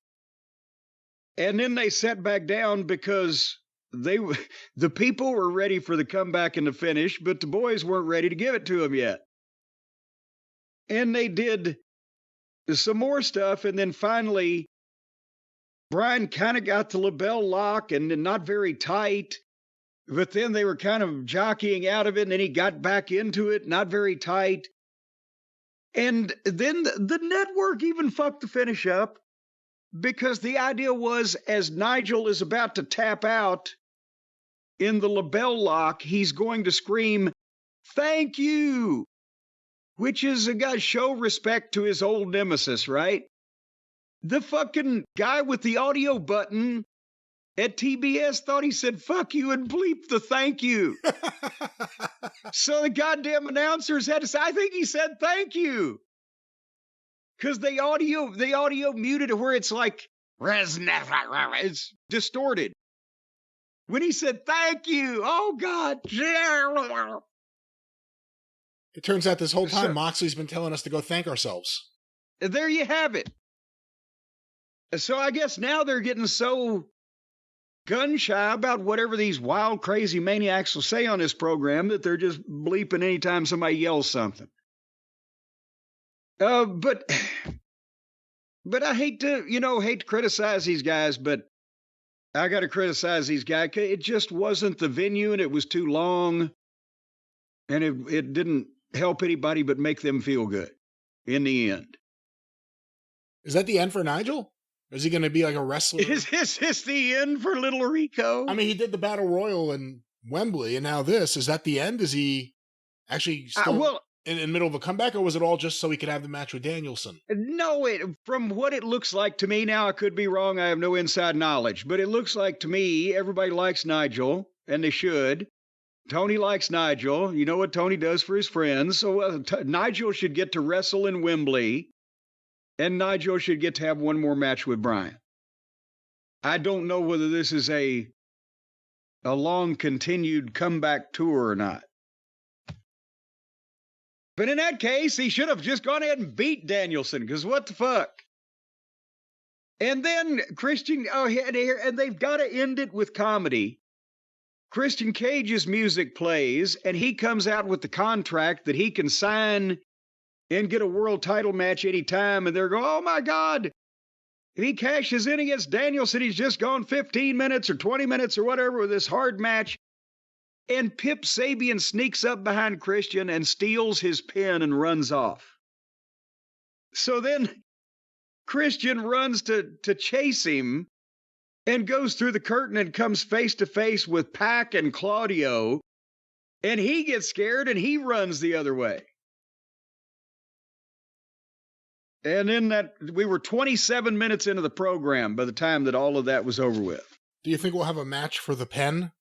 A: And then they sat back down because the people were ready for the comeback and the finish, but the boys weren't ready to give it to them yet. And they did some more stuff, and then finally, Brian kind of got the label lock and not very tight. But then they were kind of jockeying out of it, and then he got back into it, not very tight. And then the network even fucked the finish up because the idea was as Nigel is about to tap out in the label lock, he's going to scream, "Thank you," which is a guy show respect to his old nemesis, right? The fucking guy with the audio button at TBS thought he said, "Fuck you," and bleep the "thank you." So the goddamn announcers had to say, "I think he said thank you." Because the audio muted it where it's like, it's distorted. When he said thank you, oh God.
C: It turns out this whole time Moxley's been telling us to go thank ourselves.
A: There you have it. So I guess now they're getting so gun shy about whatever these wild, crazy maniacs will say on this program that they're just bleeping anytime somebody yells something. But I hate to criticize these guys, but I got to criticize these guys. It just wasn't the venue, and it was too long, and it didn't help anybody but make them feel good in the end.
C: Is that the end for Nigel? Is he going to be like a wrestler?
A: Is this the end for Little Rico?
C: I mean, he did the Battle Royal in Wembley, and now this. Is that the end? Is he actually still in the middle of a comeback, or was it all just so he could have the match with Danielson?
A: No, from what it looks like to me now, I could be wrong. I have no inside knowledge, but it looks like to me everybody likes Nigel, and they should. Tony likes Nigel. You know what Tony does for his friends. So Nigel should get to wrestle in Wembley. And Nigel should get to have one more match with Brian. I don't know whether this is a long continued comeback tour or not. But in that case, he should have just gone ahead and beat Danielson, because what the fuck? And then Christian, and they've got to end it with comedy. Christian Cage's music plays, and he comes out with the contract that he can sign and get a world title match anytime, and they're going, oh my God, if he cashes in against Danielson, he's just gone 15 minutes or 20 minutes or whatever with this hard match. And Pip Sabian sneaks up behind Christian and steals his pin and runs off. So then Christian runs to chase him,
B: and goes through the curtain and comes face to face with Pac and Claudio, and he gets scared and he runs the other way. And then we were 27 minutes into the program by the time that all of that was over with.
C: Do you think we'll have a match for the pen?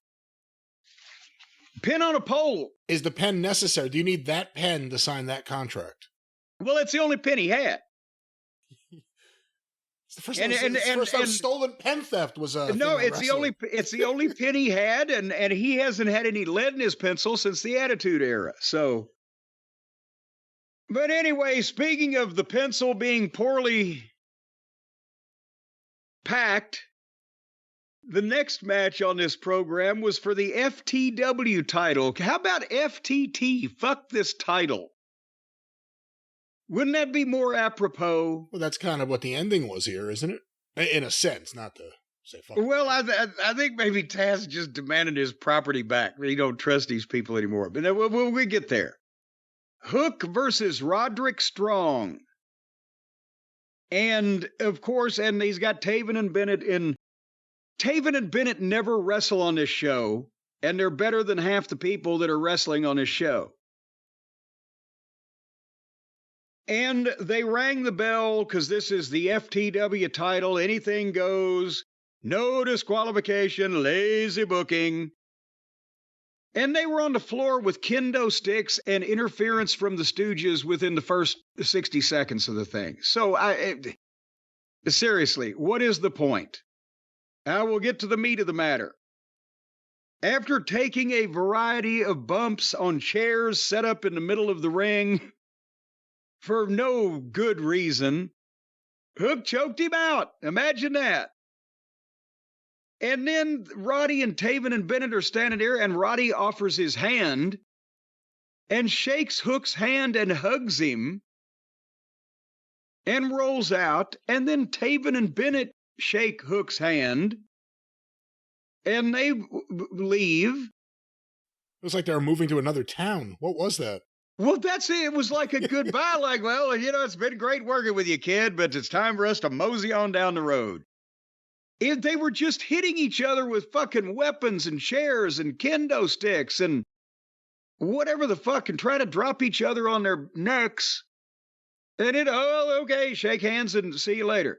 B: Pin on a pole.
C: Is the pen necessary? Do you need that pen to sign that contract?
B: Well, it's the only pen he had.
C: It's the first time stolen pen theft was a
B: no. It's the only pen he had, and he hasn't had any lead in his pencil since the Attitude Era. So, but anyway, speaking of the pencil being poorly packed, the next match on this program was for the FTW title. How about FTT? Fuck this title. Wouldn't that be more apropos?
C: Well, that's kind of what the ending was here, isn't it? In a sense, not to say fuck.
B: Well, I think maybe Taz just demanded his property back. He don't trust these people anymore. But we'll get there. Hook versus Roderick Strong. And, of course, and he's got Taven and Bennett in. Taven and Bennett never wrestle on this show, and they're better than half the people that are wrestling on this show. And they rang the bell because this is the FTW title. Anything goes. No disqualification. Lazy booking. And they were on the floor with kendo sticks and interference from the Stooges within the first 60 seconds of the thing. So, seriously, what is the point? I will get to the meat of the matter. After taking a variety of bumps on chairs set up in the middle of the ring, for no good reason, Hook choked him out. Imagine that. And then Roddy and Taven and Bennett are standing there, and Roddy offers his hand and shakes Hook's hand and hugs him and rolls out. And then Taven and Bennett shake Hook's hand and they leave.
C: It was like they were moving to another town. What was that?
B: Well, that's it. It was like a goodbye. Like, well, it's been great working with you, kid, but it's time for us to mosey on down the road. They were just hitting each other with fucking weapons and chairs and kendo sticks and whatever the fuck, and try to drop each other on their necks. And okay, shake hands and see you later.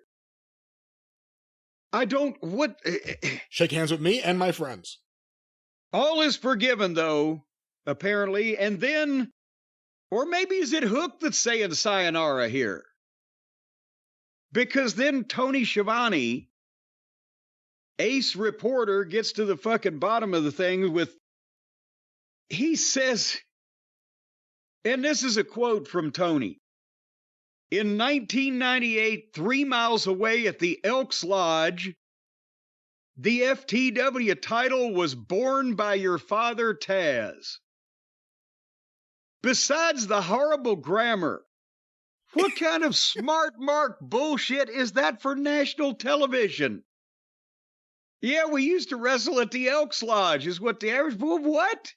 C: Shake hands with me and my friends.
B: All is forgiven, though, apparently. And then, or maybe is it Hook that's saying sayonara here? Because then Tony Schiavone, ace reporter, gets to the fucking bottom of the thing he says, and this is a quote from Tony, in 1998, 3 miles away at the Elks Lodge, the FTW title was born by your father, Taz. Besides the horrible grammar, what kind of smart mark bullshit is that for national television? Yeah, we used to wrestle at the Elks Lodge, is what the average... What?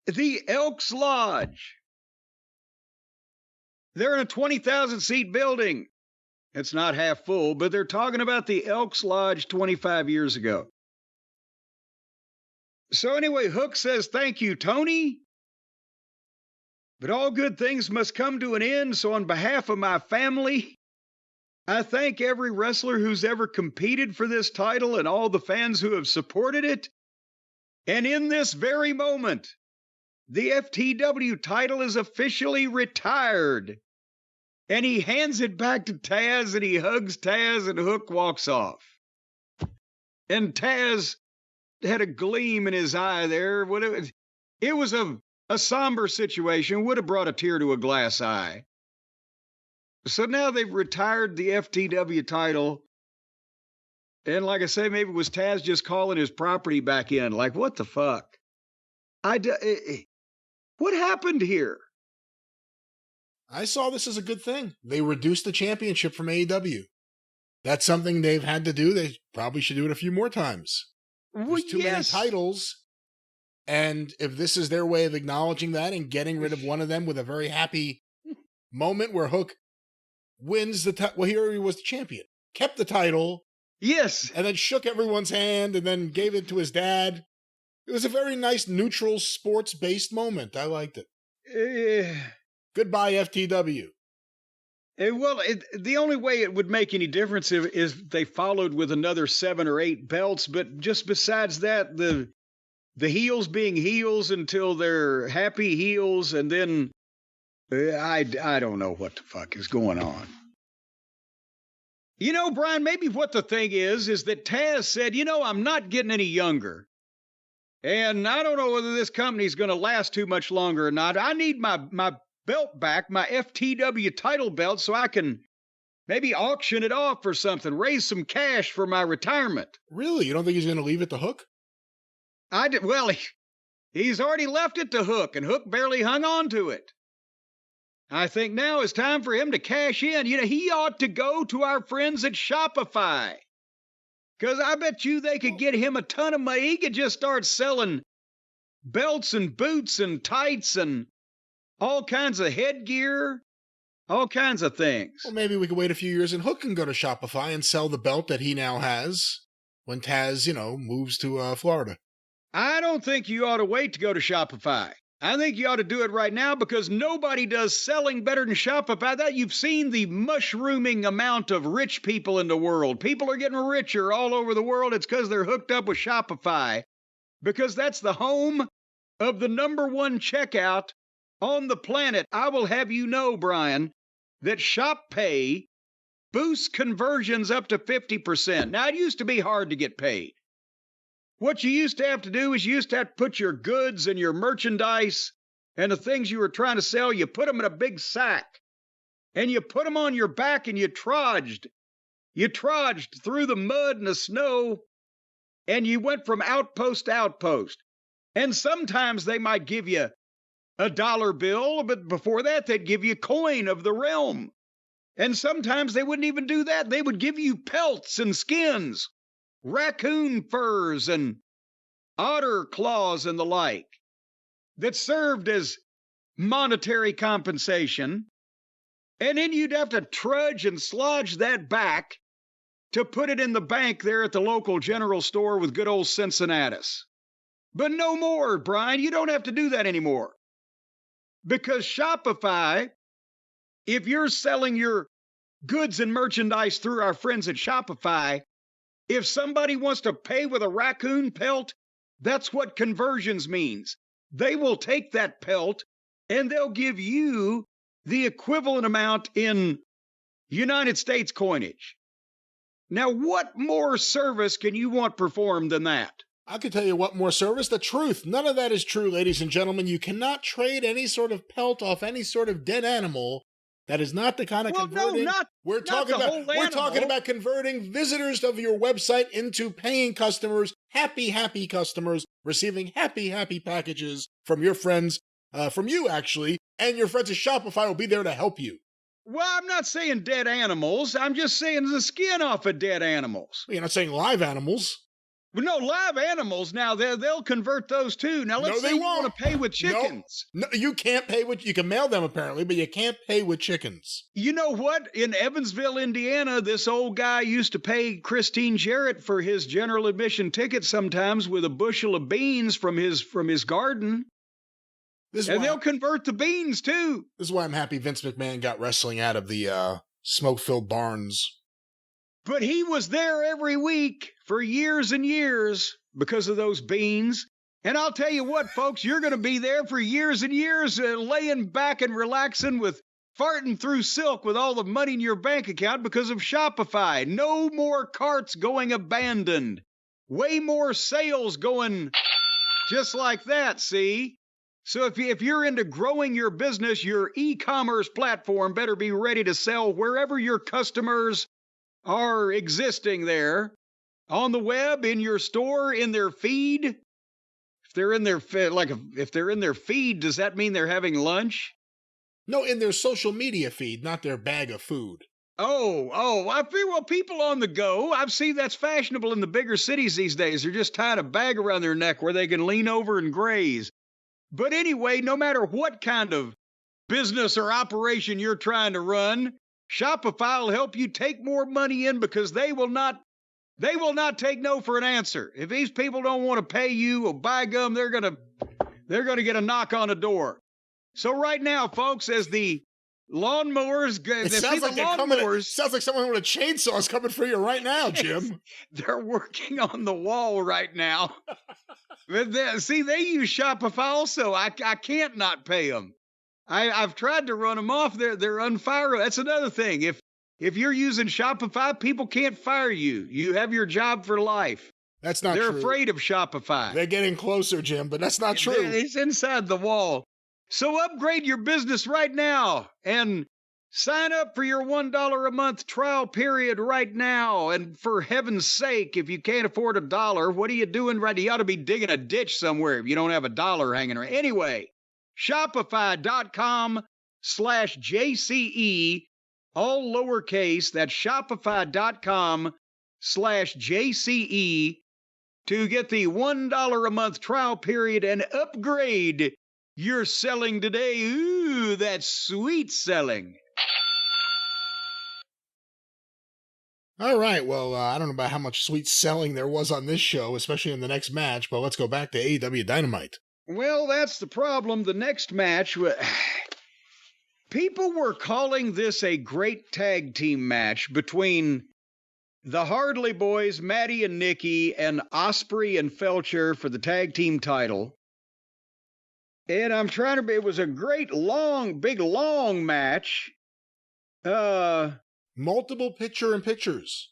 B: The Elks Lodge. They're in a 20,000-seat building. It's not half full, but they're talking about the Elks Lodge 25 years ago. So anyway, Hook says, thank you, Tony. But all good things must come to an end, so on behalf of my family, I thank every wrestler who's ever competed for this title and all the fans who have supported it. And in this very moment, the FTW title is officially retired. And he hands it back to Taz, and he hugs Taz, and Hook walks off. And Taz had a gleam in his eye there. It was a somber situation, would have brought a tear to a glass eye. So now they've retired the FTW title. And like I say, maybe it was Taz just calling his property back in. Like, what the fuck? What happened here?
C: I saw this as a good thing. They reduced the championship from AEW. That's something they've had to do. They probably should do it a few more times. There's too many titles. And if this is their way of acknowledging that and getting rid of one of them with a very happy moment where Hook wins the title. Well, here he was the champion. kept the title.
B: Yes.
C: And then shook everyone's hand and then gave it to his dad. It was a very nice, neutral, sports-based moment. I liked it. Goodbye, FTW.
B: Well, the only way it would make any difference is they followed with another 7 or 8 belts. But just besides that, the heels being heels until they're happy heels, and then I don't know what the fuck is going on. You know, Brian, maybe what the thing is that Taz said, I'm not getting any younger. And I don't know whether this company's going to last too much longer or not. I need my belt back, my FTW title belt, so I can maybe auction it off or something, raise some cash for my retirement.
C: Really? You don't think he's going to leave it to Hook?
B: Well, he's already left it to Hook, and Hook barely hung on to it. I think now is time for him to cash in. He ought to go to our friends at Shopify, because I bet you they could get him a ton of money. He could just start selling belts and boots and tights and all kinds of headgear, all kinds of things.
C: Well, maybe we could wait a few years and Hook can go to Shopify and sell the belt that he now has when Taz, moves to Florida.
B: I don't think you ought to wait to go to Shopify. I think you ought to do it right now, because nobody does selling better than Shopify. That you've seen the mushrooming amount of rich people in the world. People are getting richer all over the world. It's because they're hooked up with Shopify, because that's the home of the #1 checkout on the planet. I will have you know, Brian, that Shop Pay boosts conversions up to 50%. Now, it used to be hard to get paid. What you used to have to do is you used to have to put your goods and your merchandise and the things you were trying to sell, you put them in a big sack, and you put them on your back, and you trudged. You trudged through the mud and the snow, and you went from outpost to outpost. And sometimes they might give you a dollar bill, but before that, they'd give you coin of the realm. And sometimes they wouldn't even do that. They would give you pelts and skins, raccoon furs and otter claws and the like, that served as monetary compensation. And then you'd have to trudge and slodge that back to put it in the bank there at the local general store with good old Cincinnatus. But no more, Brian. You don't have to do that anymore. Because Shopify, if you're selling your goods and merchandise through our friends at Shopify, if somebody wants to pay with a raccoon pelt, that's what conversions means. They will take that pelt and they'll give you the equivalent amount in United States coinage. Now, what more service can you want performed than that?
C: I can tell you what more service. The truth. None of that is true, ladies and gentlemen. You cannot trade any sort of pelt off any sort of dead animal. That is not the kind of converting. We're talking about converting visitors of your website into paying customers, happy customers, receiving happy packages from your friends, from you actually, and your friends at Shopify will be there to help you.
B: Well, I'm not saying dead animals. I'm just saying the skin off of dead animals.
C: You're not saying live animals.
B: Well, no, live animals, now they'll convert those too. Now, let's say you want to pay with chickens.
C: No, you can't pay with, you can mail them apparently, but you can't pay with chickens.
B: You know what? In Evansville, Indiana, this old guy used to pay Christine Jarrett for his general admission ticket sometimes with a bushel of beans from his garden. They'll convert the beans too.
C: This is why I'm happy Vince McMahon got wrestling out of the smoke-filled barns.
B: But he was there every week for years and years because of those beans. And I'll tell you what, folks, you're going to be there for years and years laying back and relaxing with farting through silk with all the money in your bank account because of Shopify. No more carts going abandoned. Way more sales going just like that, see? So if you're into growing your business, your e-commerce platform better be ready to sell wherever your customers are existing there, on the web, in your store, in their feed. If they're in their feed, does that mean they're having lunch?
C: No, in their social media feed, not their bag of food.
B: Oh, I feel, well, people on the go, I've seen that's fashionable in the bigger cities these days. They're just tying a bag around their neck where they can lean over and graze. But anyway, no matter what kind of business or operation you're trying to run,
A: Shopify will help you take more money in because they will not take no for an answer. If these people don't want to pay you, well, by gum, they're gonna get a knock on the door. So right now, folks, as the lawnmowers,
C: sounds like someone with a chainsaw is coming for you right now, Jim.
A: They're working on the wall right now. See, they use Shopify also. I can't not pay them. I've tried to run them off. They're unfireable. That's another thing. If you're using Shopify, people can't fire you. You have your job for life.
C: That's not true.
A: They're afraid of Shopify.
C: They're getting closer, Jim, but that's not true.
A: It's inside the wall. So upgrade your business right now and sign up for your $1 a month trial period right now. And for heaven's sake, if you can't afford $1, what are you doing right now? You ought to be digging a ditch somewhere if you don't have $1 hanging around. Anyway, Shopify.com/JCE, all lowercase. That's Shopify.com/JCE to get the $1 a month trial period and upgrade your selling today. Ooh, that's sweet selling.
C: All right, well, I don't know about how much sweet selling there was on this show, especially in the next match, but let's go back to AEW Dynamite.
A: Well, that's the problem. The next match, people were calling this a great tag team match between the Hardley Boys, Maddie and Nikki, and Osprey and Felcher for the tag team title. And it was a great, big, long match.
C: Multiple picture-in-pictures.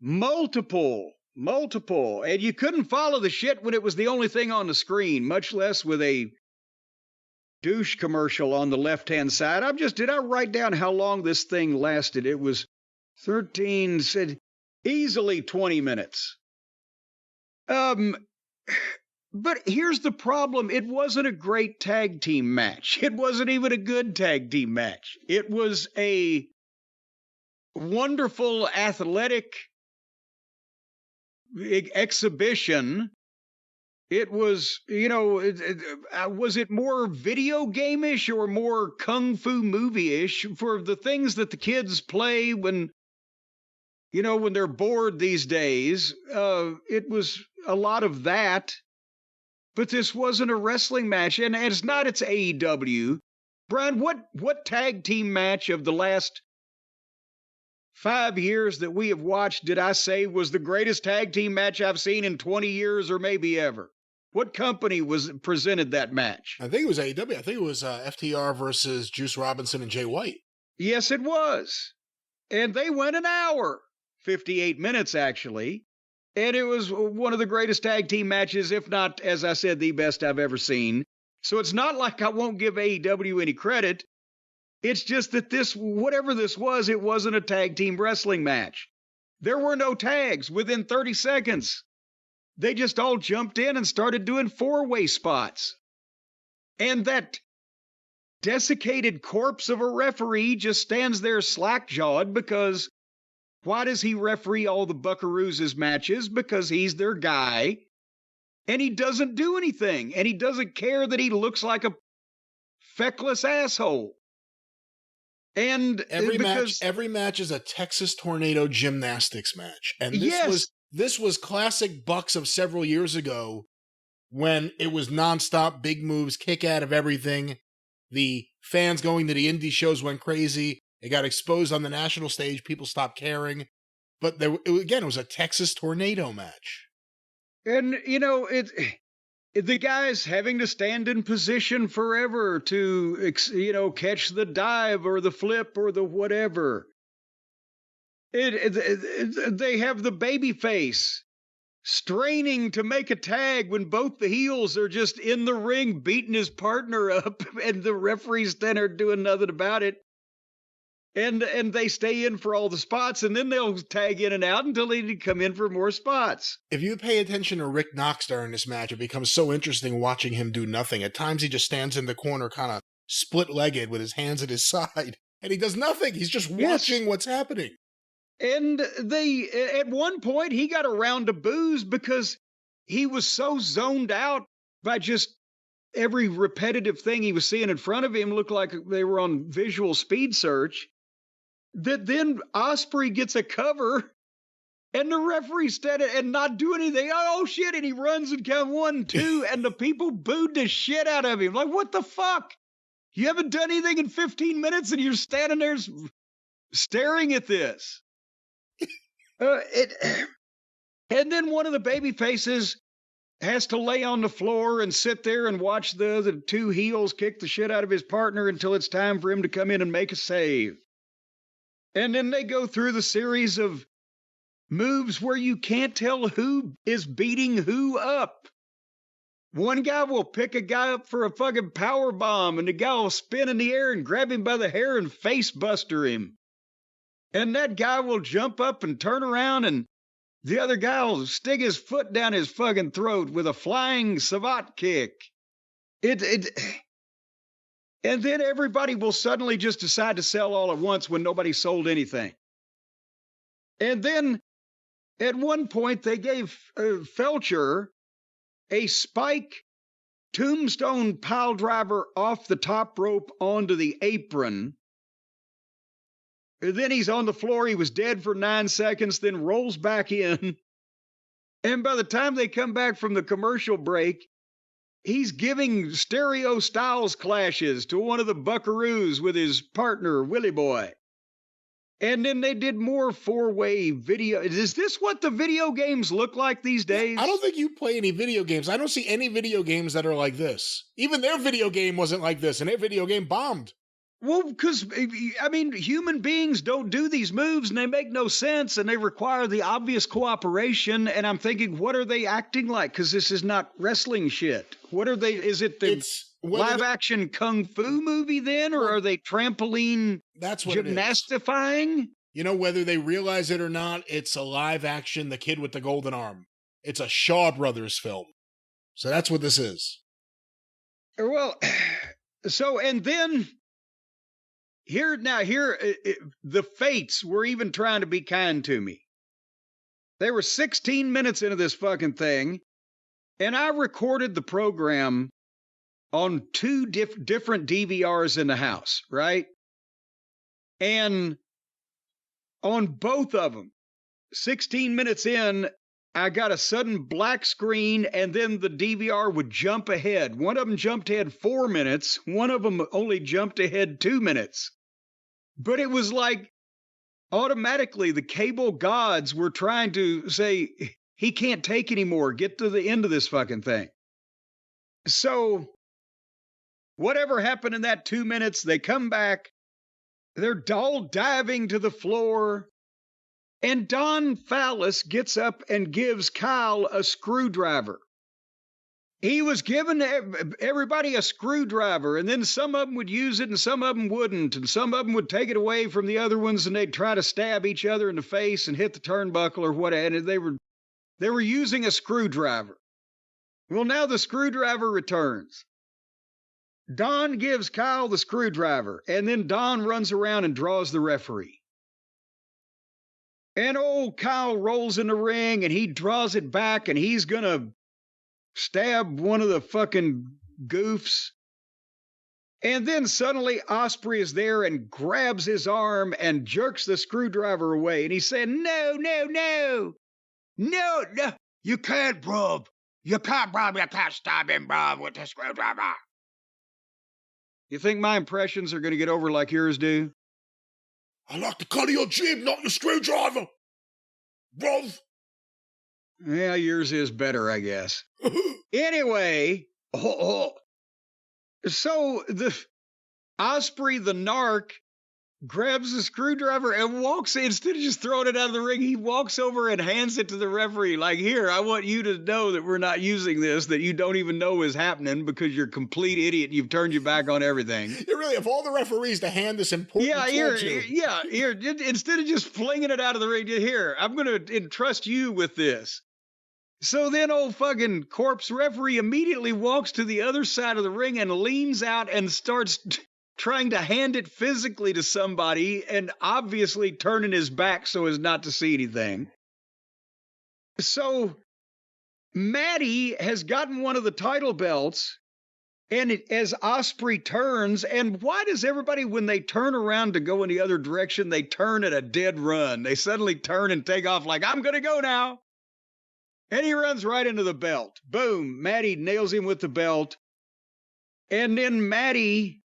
A: Multiple. And you couldn't follow the shit when it was the only thing on the screen, much less with a douche commercial on the left-hand side. Did I write down how long this thing lasted? It was 13, said easily 20 minutes. But here's the problem. It wasn't a great tag team match. It wasn't even a good tag team match. It was a wonderful athletic exhibition. It was, was it more video game-ish or more kung fu movie-ish for the things that the kids play when they're bored these days? It was a lot of that. But this wasn't a wrestling match, and it's AEW. Brian, what tag team match of the last 5 years that we have watched did I say was the greatest tag team match I've seen in 20 years or maybe ever? What company presented that match?
C: I think it was AEW. I think it was FTR versus Juice Robinson and Jay White.
A: Yes, it was. And they went an hour, 58 minutes actually. And it was one of the greatest tag team matches, if not, as I said, the best I've ever seen. So it's not like I won't give AEW any credit. It's just that whatever this was, it wasn't a tag team wrestling match. There were no tags within 30 seconds. They just all jumped in and started doing four-way spots. And that desiccated corpse of a referee just stands there slack-jawed because why does he referee all the Buckaroos' matches? Because he's their guy. And he doesn't do anything. And he doesn't care that he looks like a feckless asshole. And
C: every match is a Texas Tornado gymnastics match. And this was classic Bucks of several years ago when it was nonstop big moves, kick out of everything. The fans going to the indie shows went crazy. It got exposed on the national stage. People stopped caring. But it was a Texas Tornado match.
A: And, the guys having to stand in position forever to, catch the dive or the flip or the whatever. They have the baby face straining to make a tag when both the heels are just in the ring beating his partner up and the referee's standing there doing nothing about it. And they stay in for all the spots, and then they'll tag in and out until they come in for more spots.
C: If you pay attention to Rick Knox during this match, it becomes so interesting watching him do nothing. At times, he just stands in the corner kind of split-legged with his hands at his side, and he does nothing. He's just watching what's happening.
A: And at one point, he got a round of boos because he was so zoned out by just every repetitive thing he was seeing in front of him. Looked like they were on visual speed search. that then Osprey gets a cover and the referee standing and not do anything. Oh, shit. And he runs and count 1, 2, and the people booed the shit out of him. Like, what the fuck? You haven't done anything in 15 minutes and you're standing there staring at this. And then one of the baby faces has to lay on the floor and sit there and watch the two heels kick the shit out of his partner until it's time for him to come in and make a save. And then they go through the series of moves where you can't tell who is beating who up. One guy will pick a guy up for a fucking power bomb, and the guy will spin in the air and grab him by the hair and face buster him. And that guy will jump up and turn around, and the other guy will stick his foot down his fucking throat with a flying savate kick. And then everybody will suddenly just decide to sell all at once when nobody sold anything. And then at one point they gave Felcher a spike tombstone pile driver off the top rope onto the apron. And then he's on the floor. He was dead for 9 seconds, then rolls back in. And by the time they come back from the commercial break, he's giving stereo styles clashes to one of the buckaroos with his partner, Willie Boy. And then they did more four-way video. Is this what the video games look like these days?
C: I don't think you play any video games. I don't see any video games that are like this. Even their video game wasn't like this, and their video game bombed.
A: Well, because, I mean, human beings don't do these moves, and they make no sense, and they require the obvious cooperation, and I'm thinking, what are they acting like? Because this is not wrestling shit. What are they, is it the live-action kung fu movie then, or are they trampoline gymnastifying?
C: You know, whether they realize it or not, it's a live-action The Kid with the Golden Arm. It's a Shaw Brothers film. So that's what this is.
A: Well, so, and then... Here, the fates were even trying to be kind to me. They were 16 minutes into this fucking thing, and I recorded the program on two different DVRs in the house, right? And on both of them, 16 minutes in, I got a sudden black screen, and then the DVR would jump ahead. One of them jumped ahead 4 minutes. One of them only jumped ahead 2 minutes. But it was like automatically the cable gods were trying to say, he can't take anymore. Get to the end of this fucking thing. So whatever happened in that 2 minutes, they come back. They're all diving to the floor. And Don Fallis gets up and gives Kyle a screwdriver. He was giving everybody a screwdriver, and then some of them would use it and some of them wouldn't, and some of them would take it away from the other ones, and they'd try to stab each other in the face and hit the turnbuckle or whatever. And they were using a screwdriver. Well, now the screwdriver returns. Don gives Kyle the screwdriver, and then Don runs around and draws the referee. And old Kyle rolls in the ring, and he draws it back, and he's going to stab one of the fucking goofs. And then suddenly Osprey is there and grabs his arm and jerks the screwdriver away. And he said, no, you can't, bruv. You can't stab him, bruv, with the screwdriver. You think my impressions are going to get over like yours do?
C: I like the cut of your jib, not your screwdriver, bruv.
A: Yeah, yours is better, I guess. Anyway, so the Osprey, the narc, grabs the screwdriver and walks, instead of just throwing it out of the ring, he walks over and hands it to the referee. Like, here, I want you to know that we're not using this, that you don't even know is happening because you're a complete idiot and you've turned your back on everything.
C: You really have all the referees to hand this important
A: here, instead of just flinging it out of the ring, here, I'm going to entrust you with this. So then old fucking corpse referee immediately walks to the other side of the ring and leans out and starts trying to hand it physically to somebody and obviously turning his back so as not to see anything. So Maddie has gotten one of the title belts And as Osprey turns, and why does everybody, when they turn around to go in the other direction, they turn at a dead run? They suddenly turn and take off like, I'm going to go now. And he runs right into the belt. Boom. Matty nails him with the belt. And then Matty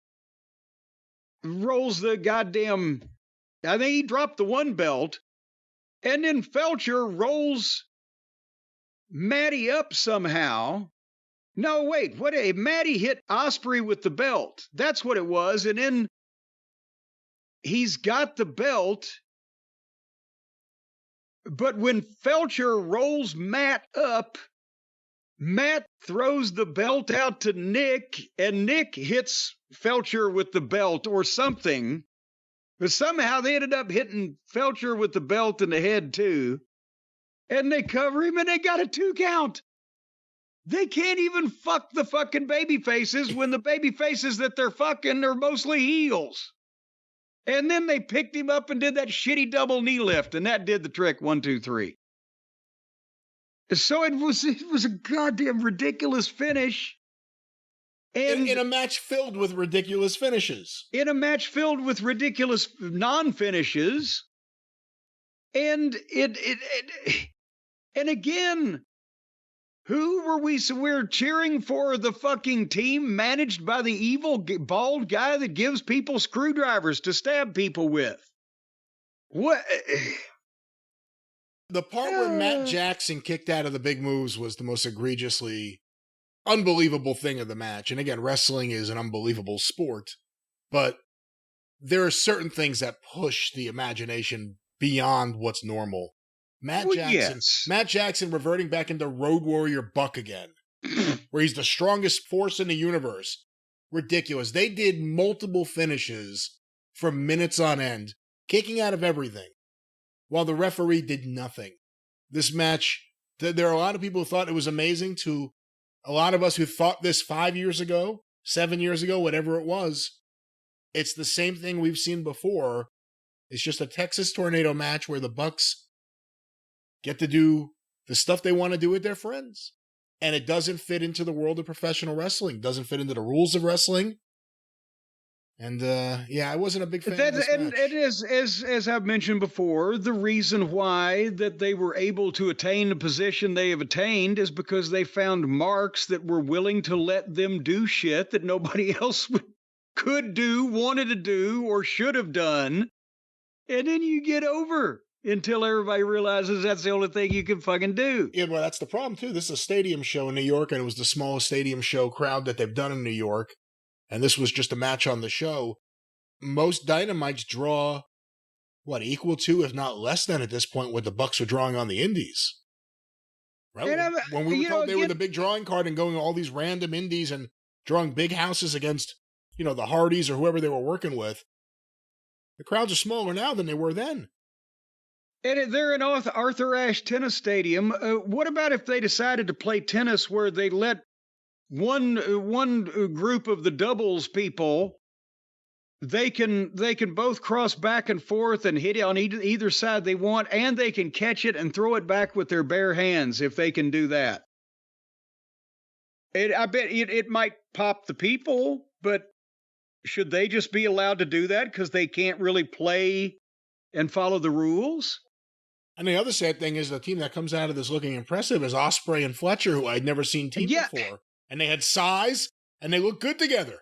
A: rolls the goddamn, I think he dropped the one belt. And then Felcher rolls Matty up somehow. No, wait, Matty hit Osprey with the belt. That's what it was. And then he's got the belt. But when Felcher rolls Matt up, Matt throws the belt out to Nick, and Nick hits Felcher with the belt or something. But somehow they ended up hitting Felcher with the belt in the head, too. And they cover him, and they got a 2 count. They can't even fuck the fucking baby faces when the baby faces that they're fucking are mostly heels. And then they picked him up and did that shitty double knee lift, and that did the trick. 1, 2, 3. So it was a goddamn ridiculous finish. And
C: in a match filled with ridiculous finishes.
A: In a match filled with ridiculous non-finishes. And and again, who were we? So we're cheering for the fucking team managed by the evil bald guy that gives people screwdrivers to stab people with. What?
C: The part where Matt Jackson kicked out of the big moves was the most egregiously unbelievable thing of the match. And again, wrestling is an unbelievable sport, but there are certain things that push the imagination beyond what's normal. Matt Jackson reverting back into Road Warrior Buck again, where he's the strongest force in the universe. Ridiculous. They did multiple finishes for minutes on end, kicking out of everything, while the referee did nothing. This match, there are a lot of people who thought it was amazing, to a lot of us who thought this 5 years ago, 7 years ago, whatever it was. It's the same thing we've seen before. It's just a Texas Tornado match where the Bucks get to do the stuff they want to do with their friends. And it doesn't fit into the world of professional wrestling. Doesn't fit into the rules of wrestling. And, I wasn't a big fan of this match.
A: It is, as I've mentioned before, the reason why that they were able to attain the position they have attained is because they found marks that were willing to let them do shit that nobody else could do, wanted to do, or should have done. And then you get over until everybody realizes that's the only thing you can fucking do.
C: Yeah, well, that's the problem, too. This is a stadium show in New York, and it was the smallest stadium show crowd that they've done in New York. And this was just a match on the show. Most Dynamites draw, equal to, if not less than at this point, what the Bucks are drawing on the Indies. Right? When we were told they were the big drawing card and going to all these random Indies and drawing big houses against, the Hardys or whoever they were working with, the crowds are smaller now than they were then.
A: And they're in Arthur Ashe Tennis Stadium. What about if they decided to play tennis where they let one group of the doubles people, they can both cross back and forth and hit it on either side they want, and they can catch it and throw it back with their bare hands if they can do that. I bet it might pop the people, but should they just be allowed to do that because they can't really play and follow the rules?
C: And the other sad thing is the team that comes out of this looking impressive is Osprey and Fletcher, who I'd never seen team before. And they had size, and they look good together.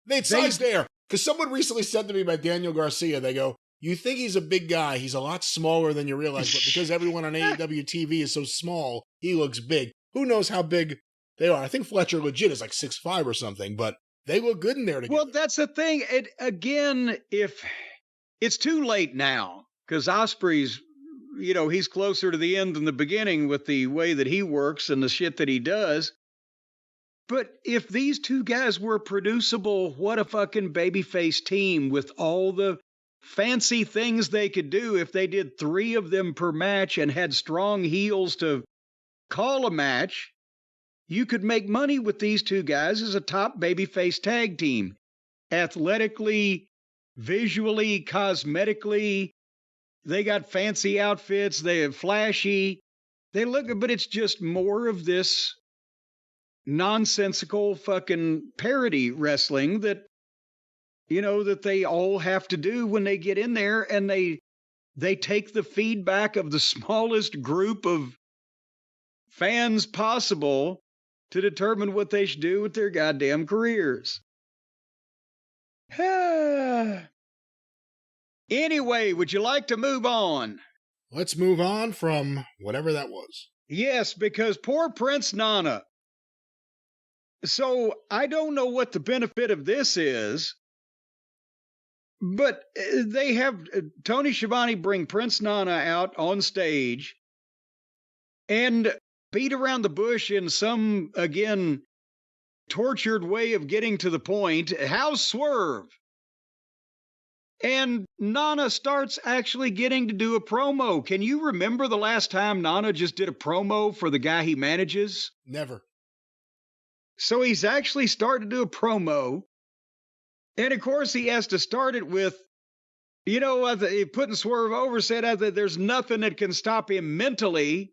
C: They had size there. Because someone recently said to me about Daniel Garcia, they go, you think he's a big guy. He's a lot smaller than you realize. But because everyone on AEW TV is so small, he looks big. Who knows how big they are? I think Fletcher legit is like 6'5" or something, but they look good in there together.
A: Well, that's the thing. If it's too late now, because Osprey's, he's closer to the end than the beginning with the way that he works and the shit that he does. But if these two guys were producible, what a fucking babyface team with all the fancy things they could do if they did 3 of them per match and had strong heels to call a match. You could make money with these two guys as a top babyface tag team. Athletically, visually, cosmetically, they got fancy outfits, they're flashy, they look good, but it's just more of this nonsensical fucking parody wrestling that, that they all have to do when they get in there, and they take the feedback of the smallest group of fans possible to determine what they should do with their goddamn careers. Anyway, would you like to move on?
C: Let's move on from whatever that was.
A: Yes, because poor Prince Nana. So I don't know what the benefit of this is, but they have Tony Schiavone bring Prince Nana out on stage and beat around the bush in some, again, tortured way of getting to the point. How's Swerve? And Nana starts actually getting to do a promo. Can you remember the last time Nana just did a promo for the guy he manages?
C: Never.
A: So he's actually starting to do a promo. And of course, he has to start it with, putting Swerve over, said that there's nothing that can stop him mentally,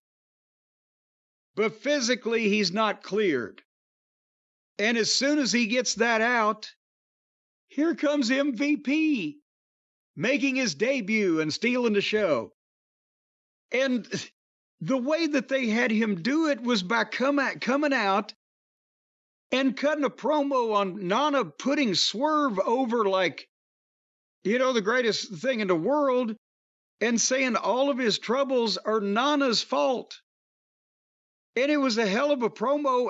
A: but physically he's not cleared. And as soon as he gets that out, here comes MVP, making his debut and stealing the show. And the way that they had him do it was by coming out and cutting a promo on Nana putting Swerve over like, the greatest thing in the world, and saying all of his troubles are Nana's fault. And it was a hell of a promo,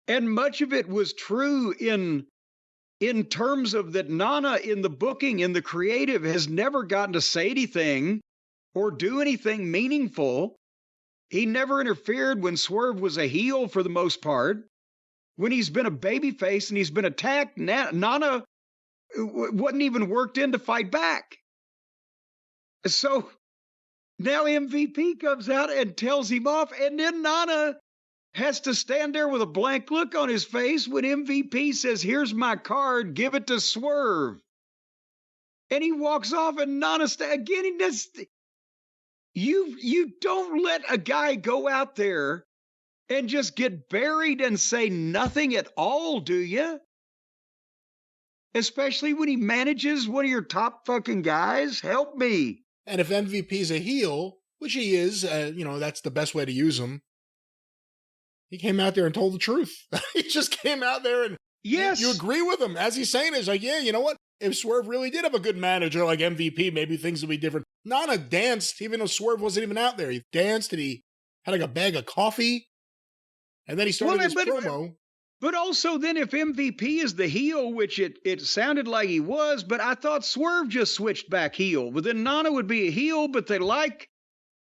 A: and much of it was true in terms of that Nana in the booking, in the creative, has never gotten to say anything or do anything meaningful. He never interfered when Swerve was a heel for the most part. When he's been a babyface and he's been attacked, Nana wasn't even worked in to fight back. So now MVP comes out and tells him off, and then Nana has to stand there with a blank look on his face when MVP says, "Here's my card, give it to Swerve." And he walks off, and Nana again, he does. You don't let a guy go out there and just get buried and say nothing at all, do you? Especially when he manages one of your top fucking guys. Help me.
C: And if MVP's a heel, which he is, that's the best way to use him. He came out there and told the truth. He just came out there and
A: yes,
C: you agree with him. As he's saying, it's like, yeah, you know what? If Swerve really did have a good manager like MVP, maybe things would be different. Nana danced, even though Swerve wasn't even out there. He danced and he had like a bag of coffee. And then he started his promo.
A: But also then if MVP is the heel, which it sounded like he was, but I thought Swerve just switched back heel. But then Nana would be a heel, but they like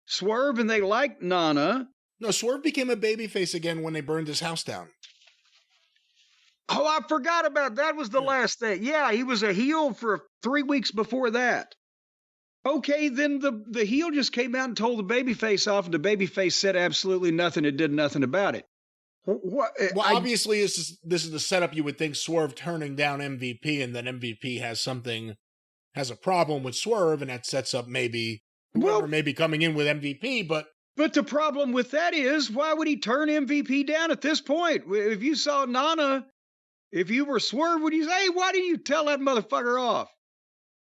A: Swerve and they like Nana.
C: No, Swerve became a babyface again when they burned his house down.
A: Oh, I forgot about that. Was the last thing. Yeah, he was a heel for 3 weeks before that. Okay, then the heel just came out and told the babyface off, and the babyface said absolutely nothing and did nothing about it.
C: What? Well, obviously, this is the setup you would think Swerve turning down MVP, and then MVP has a problem with Swerve, and that sets up maybe coming in with MVP, But
A: the problem with that is, why would he turn MVP down at this point? If you saw Nana, if you were Swerve, would you say, hey, why didn't you tell that motherfucker off?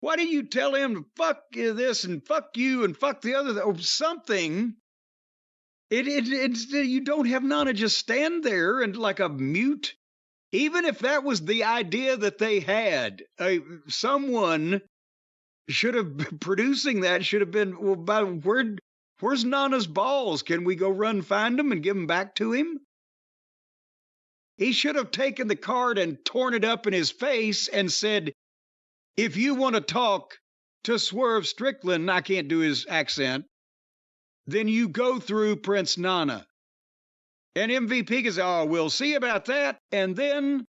A: Why didn't you tell him to fuck this and fuck you and fuck the other or something? You don't have Nana just stand there and like a mute. Even if that was the idea that they had, someone should have been producing that. Should have been, well, where's Nana's balls? Can we go run find them and give them back to him? He should have taken the card and torn it up in his face and said, if you want to talk to Swerve Strickland, I can't do his accent, then you go through Prince Nana. And MVP goes, oh, we'll see about that. And then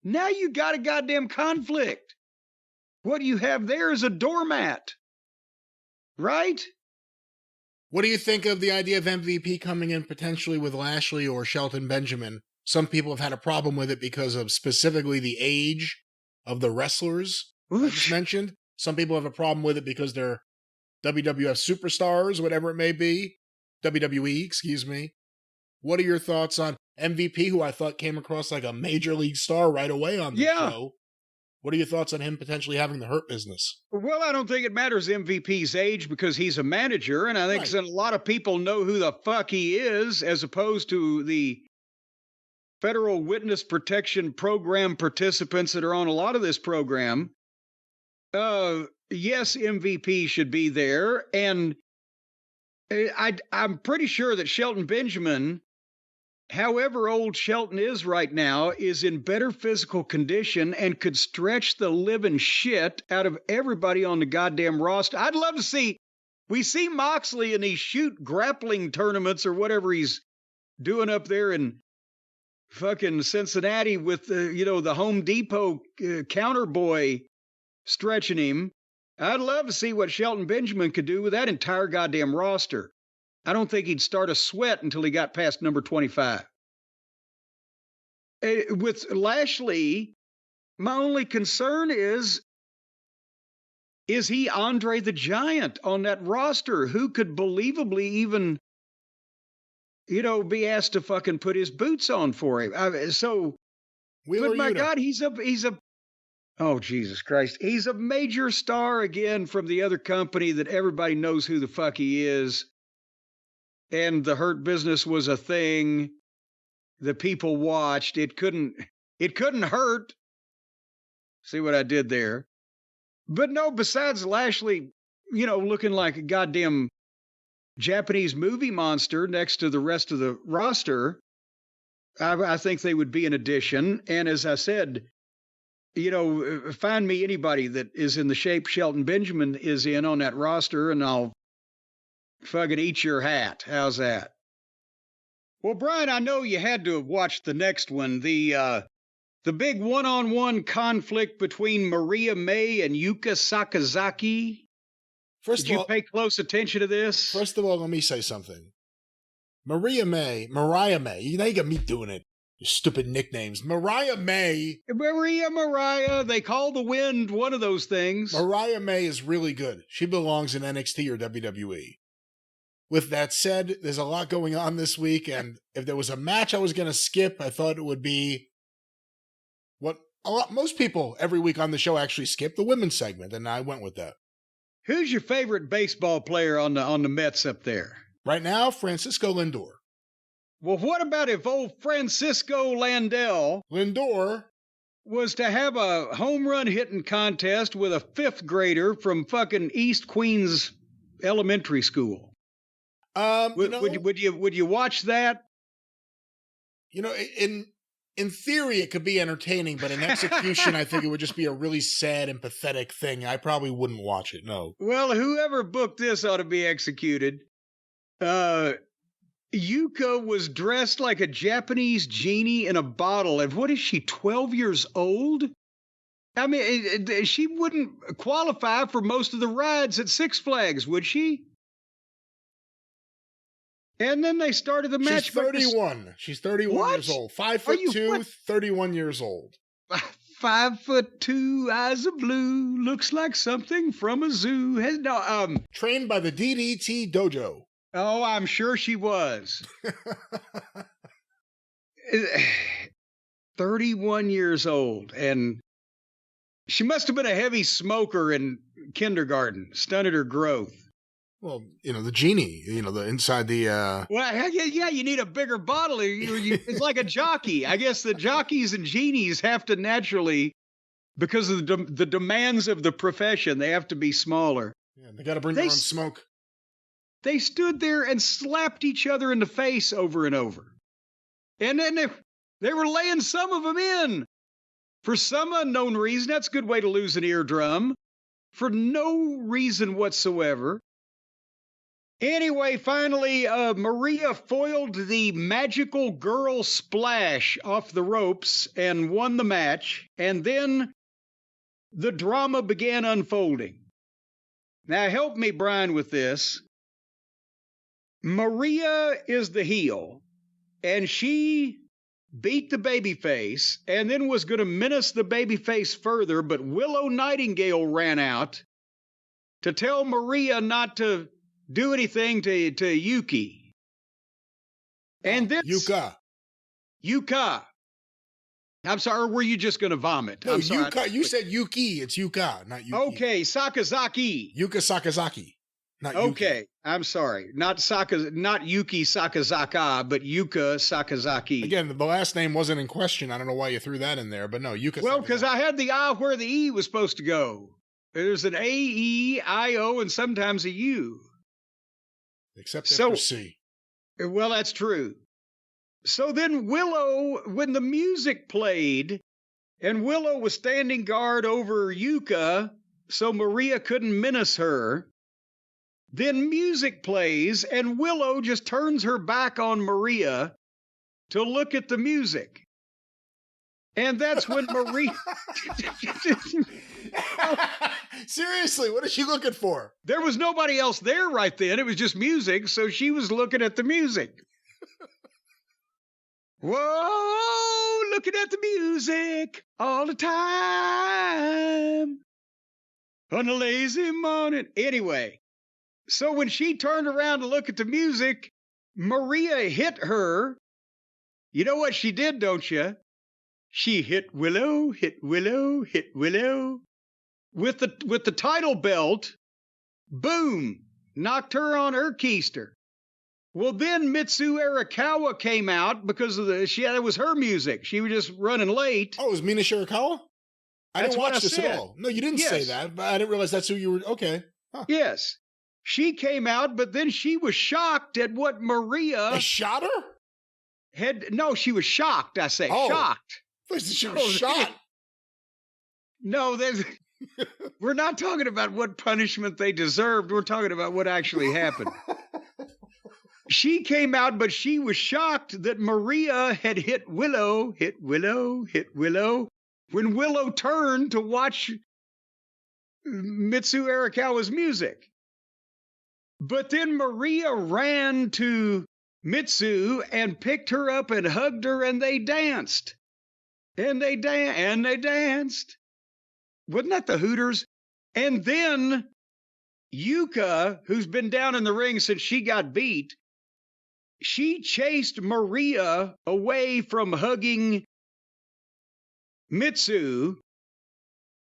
A: now you got a goddamn conflict. What you have there is a doormat. Right?
C: What do you think of the idea of MVP coming in potentially with Lashley or Shelton Benjamin? Some people have had a problem with it because of specifically the age of the wrestlers I just mentioned. Some people have a problem with it because they're WWF superstars, whatever it may be. WWE, excuse me. What are your thoughts on... MVP, who I thought came across like a major league star right away on the show. What are your thoughts on him potentially having the Hurt Business?
B: Well, I don't think it matters MVP's age because he's a manager, and I think a lot of people know who the fuck he is, as opposed to the Federal Witness Protection Program participants that are on a lot of this program. Yes, MVP should be there, and I'm pretty sure that Shelton Benjamin, however old Shelton is right now, is in better physical condition and could stretch the living shit out of everybody on the goddamn roster. I'd love to see, we see Moxley in these shoot grappling tournaments or whatever he's doing up there in fucking Cincinnati with the Home Depot counter boy stretching him. I'd love to see what Shelton Benjamin could do with that entire goddamn roster. I don't think he'd start a sweat until he got past number 25. With Lashley, my only concern is he Andre the Giant on that roster? Who could believably even, be asked to fucking put his boots on for him? But my God, he's a, oh, Jesus Christ. He's a major star again from the other company that everybody knows who the fuck he is. And the Hurt Business was a thing that people watched. It couldn't hurt. See what I did there? But no, besides Lashley, looking like a goddamn Japanese movie monster next to the rest of the roster, I think they would be an addition. And as I said, find me anybody that is in the shape Shelton Benjamin is in on that roster, and I'll fucking eat your hat. How's that? Well, Brian, I know you had to have watched the next one, the big one-on-one conflict between Maria May and Yuka Sakazaki. Did you pay close attention to this?
C: First of all, let me say something. Mariah May, you got me doing it. Your stupid nicknames. Mariah May.
B: Mariah. They call the wind one of those things.
C: Mariah May is really good. She belongs in NXT or WWE. With that said, there's a lot going on this week, and if there was a match I was going to skip, I thought it would be what most people every week on the show actually skip, the women's segment, and I went with that.
B: Who's your favorite baseball player on the Mets up there?
C: Right now, Francisco Lindor.
B: Well, what about if old Francisco Lindor was to have a home run hitting contest with a fifth grader from fucking East Queens Elementary School? Would you watch that?
C: In theory, it could be entertaining, but in execution, I think it would just be a really sad and pathetic thing. I probably wouldn't watch it, no.
B: Well, whoever booked this ought to be executed. Yuka was dressed like a Japanese genie in a bottle. And what is she, 12 years old? I mean, she wouldn't qualify for most of the rides at Six Flags, would she? And then they started the match.
C: She's 31. She's 31 years old. 5'2", 31 years old.
B: 5'2", eyes of blue, looks like something from a zoo.
C: Trained by the DDT Dojo.
B: Oh, I'm sure she was. 31 years old, and she must have been a heavy smoker in kindergarten, stunted her growth.
C: Well, the genie, the inside the...
B: Well, yeah, you need a bigger bottle. It's like a jockey. I guess the jockeys and genies have to naturally, because of the demands of the profession, they have to be smaller.
C: Yeah, they got to bring their own smoke.
B: They stood there and slapped each other in the face over and over. And then they were laying some of them in. For some unknown reason, that's a good way to lose an eardrum. For no reason whatsoever. Anyway, finally, Maria foiled the magical girl splash off the ropes and won the match. And then the drama began unfolding. Now, help me, Brian, with this. Maria is the heel, and she beat the babyface and then was going to menace the babyface further, but Willow Nightingale ran out to tell Maria not to do anything to Yuki. And this,
C: Yuka.
A: Yuka. I'm sorry, or were you just going to vomit?
C: No,
A: I'm sorry.
C: Yuka. You said Yuki. It's Yuka, not Yuki.
A: Okay, Sakazaki.
C: Yuka Sakazaki, not Yuki.
A: Okay, I'm sorry. Not Yuki Sakazaka, but Yuka Sakazaki.
C: Again, the last name wasn't in question. I don't know why you threw that in there, but no, Yuka.
A: Well, because I had the I where the E was supposed to go. There's an A, E, I, O, and sometimes a U.
C: Except after C.
A: Well, that's true. So then Willow, when the music played, and Willow was standing guard over Yuka, so Maria couldn't menace her, then music plays, and Willow just turns her back on Maria to look at the music. And that's when Maria...
C: Seriously, what is she looking for?
A: There was nobody else there right then. It was just music, so she was looking at the music. Whoa, looking at the music all the time on a lazy morning. Anyway, so when she turned around to look at the music, Maria hit her. You know what she did, don't you? She hit Willow, hit Willow, hit Willow with the title belt. Boom, knocked her on her keister. Well, then Mitsu Arakawa came out because of that was her music. She was just running late.
C: Oh, it was Mina Shirakawa? I didn't watch this at all. No, you didn't say that, but I didn't realize that's who you were. Okay. Huh.
A: Yes. She came out, but then she was shocked at what Maria...
C: They shot her?
A: No, she was shocked, I say.
C: Oh.
A: Shocked.
C: She was shot.
A: No, we're not talking about what punishment they deserved. We're talking about what actually happened. She came out, but she was shocked that Maria had hit Willow, hit Willow, hit Willow, when Willow turned to watch Mitsu Arakawa's music. But then Maria ran to Mitsu and picked her up and hugged her, and they danced. And they danced. Wasn't that the Hooters? And then Yuka, who's been down in the ring since she got beat, she chased Maria away from hugging Mitsu,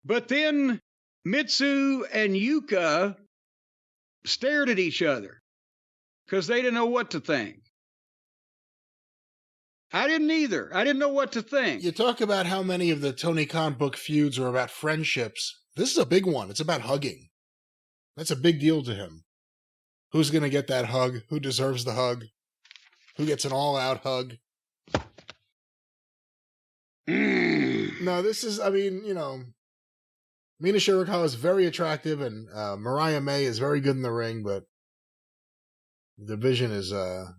A: but then Mitsu and Yuka stared at each other because they didn't know what to think. I didn't either. I didn't know what to think.
C: You talk about how many of the Tony Khan book feuds are about friendships. This is a big one. It's about hugging. That's a big deal to him. Who's going to get that hug? Who deserves the hug? Who gets an all-out hug? No, this is, I mean, you know, Mina Shirakawa is very attractive, and Mariah May is very good in the ring, but the division is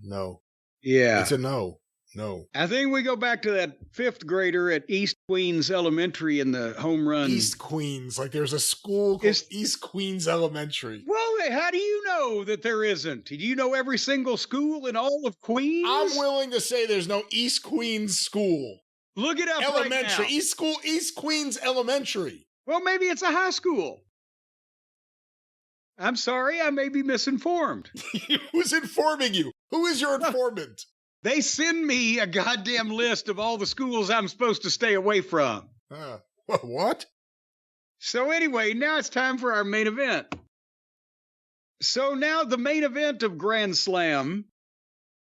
C: no.
A: Yeah.
C: It's a no. No.
A: I think we go back to that fifth grader at East Queens Elementary in the home run.
C: East Queens. Like there's a school called East Queens Elementary.
A: Well, how do you know that there isn't? Do you know every single school in all of Queens?
C: I'm willing to say there's no East Queens school.
A: Look it up
C: Elementary.
A: right now.
C: East Queens Elementary.
A: Well, maybe it's a high school. I'm sorry, I may be misinformed.
C: Who's informing you? Who is your informant?
A: They send me a goddamn list of all the schools I'm supposed to stay away from.
C: What?
A: So anyway, now it's time for our main event. So now the main event of Grand Slam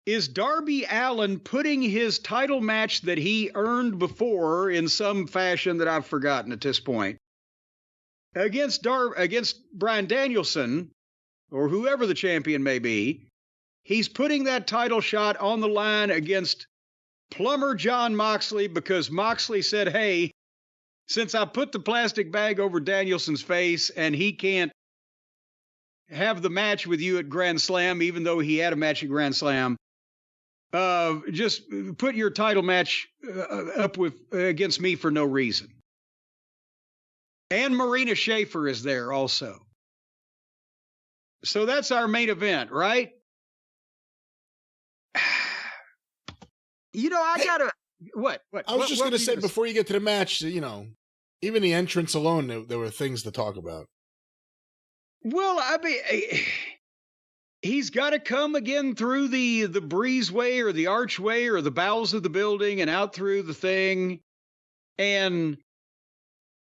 A: is Darby Allin putting his title match that he earned before in some fashion that I've forgotten at this point against Bryan Danielson, or whoever the champion may be. He's putting that title shot on the line against Plumber John Moxley because Moxley said, hey, since I put the plastic bag over Danielson's face and he can't have the match with you at Grand Slam, even though he had a match at Grand Slam, just put your title match up against me for no reason. And Marina Shafir is there also. So that's our main event, right? You know, What?
C: I was just going to say, before you get to the match, you know, even the entrance alone, there were things to talk about.
A: Well, I mean,
B: he's got to come again through the breezeway or the archway or the bowels of the building and out through the thing. And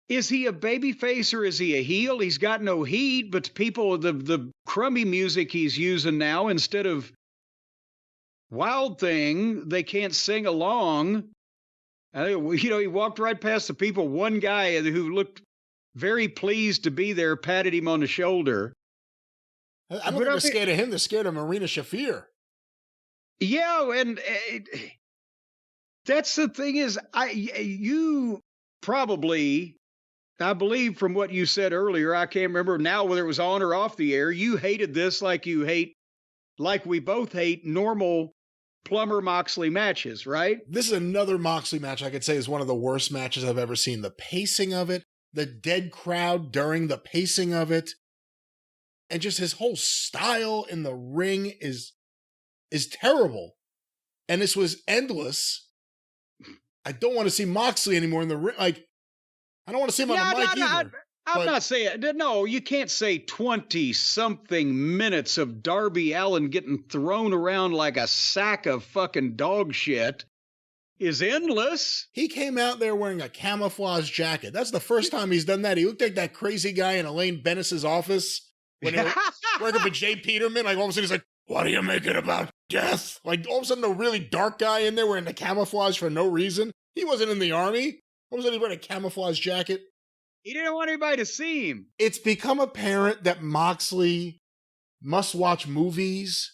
B: is he a babyface or is he a heel? He's got no heat, but people, the crummy music he's using now, instead of Wild Thing, they can't sing along. He walked right past the people. One guy who looked very pleased to be there patted him on the shoulder.
C: I don't think they're scared of him. They're scared of Marina Shafir.
B: Yeah, and that's the thing is, you probably, I believe from what you said earlier, I can't remember now whether it was on or off the air, you hated this like we both hate normal Plummer Moxley matches, right?
C: This is another Moxley match I could say is one of the worst matches I've ever seen. The pacing of it, the dead crowd during the pacing of it, and just his whole style in the ring is terrible. And this was endless. I don't want to see Moxley anymore in the ring. Like, I don't want to see him on the mic either.
B: I'm not saying, no, you can't say 20-something minutes of Darby Allin getting thrown around like a sack of fucking dog shit is endless.
C: He came out there wearing a camouflage jacket. That's the first time he's done that. He looked like that crazy guy in Elaine Bennis's office when he was working for Jay Peterman. Like, all of a sudden he's like, what are you making about death? Like, all of a sudden a really dark guy in there wearing the camouflage for no reason. He wasn't in the army. All of a sudden he's wearing a camouflage jacket.
B: He didn't want anybody to see him.
C: It's become apparent that Moxley must watch movies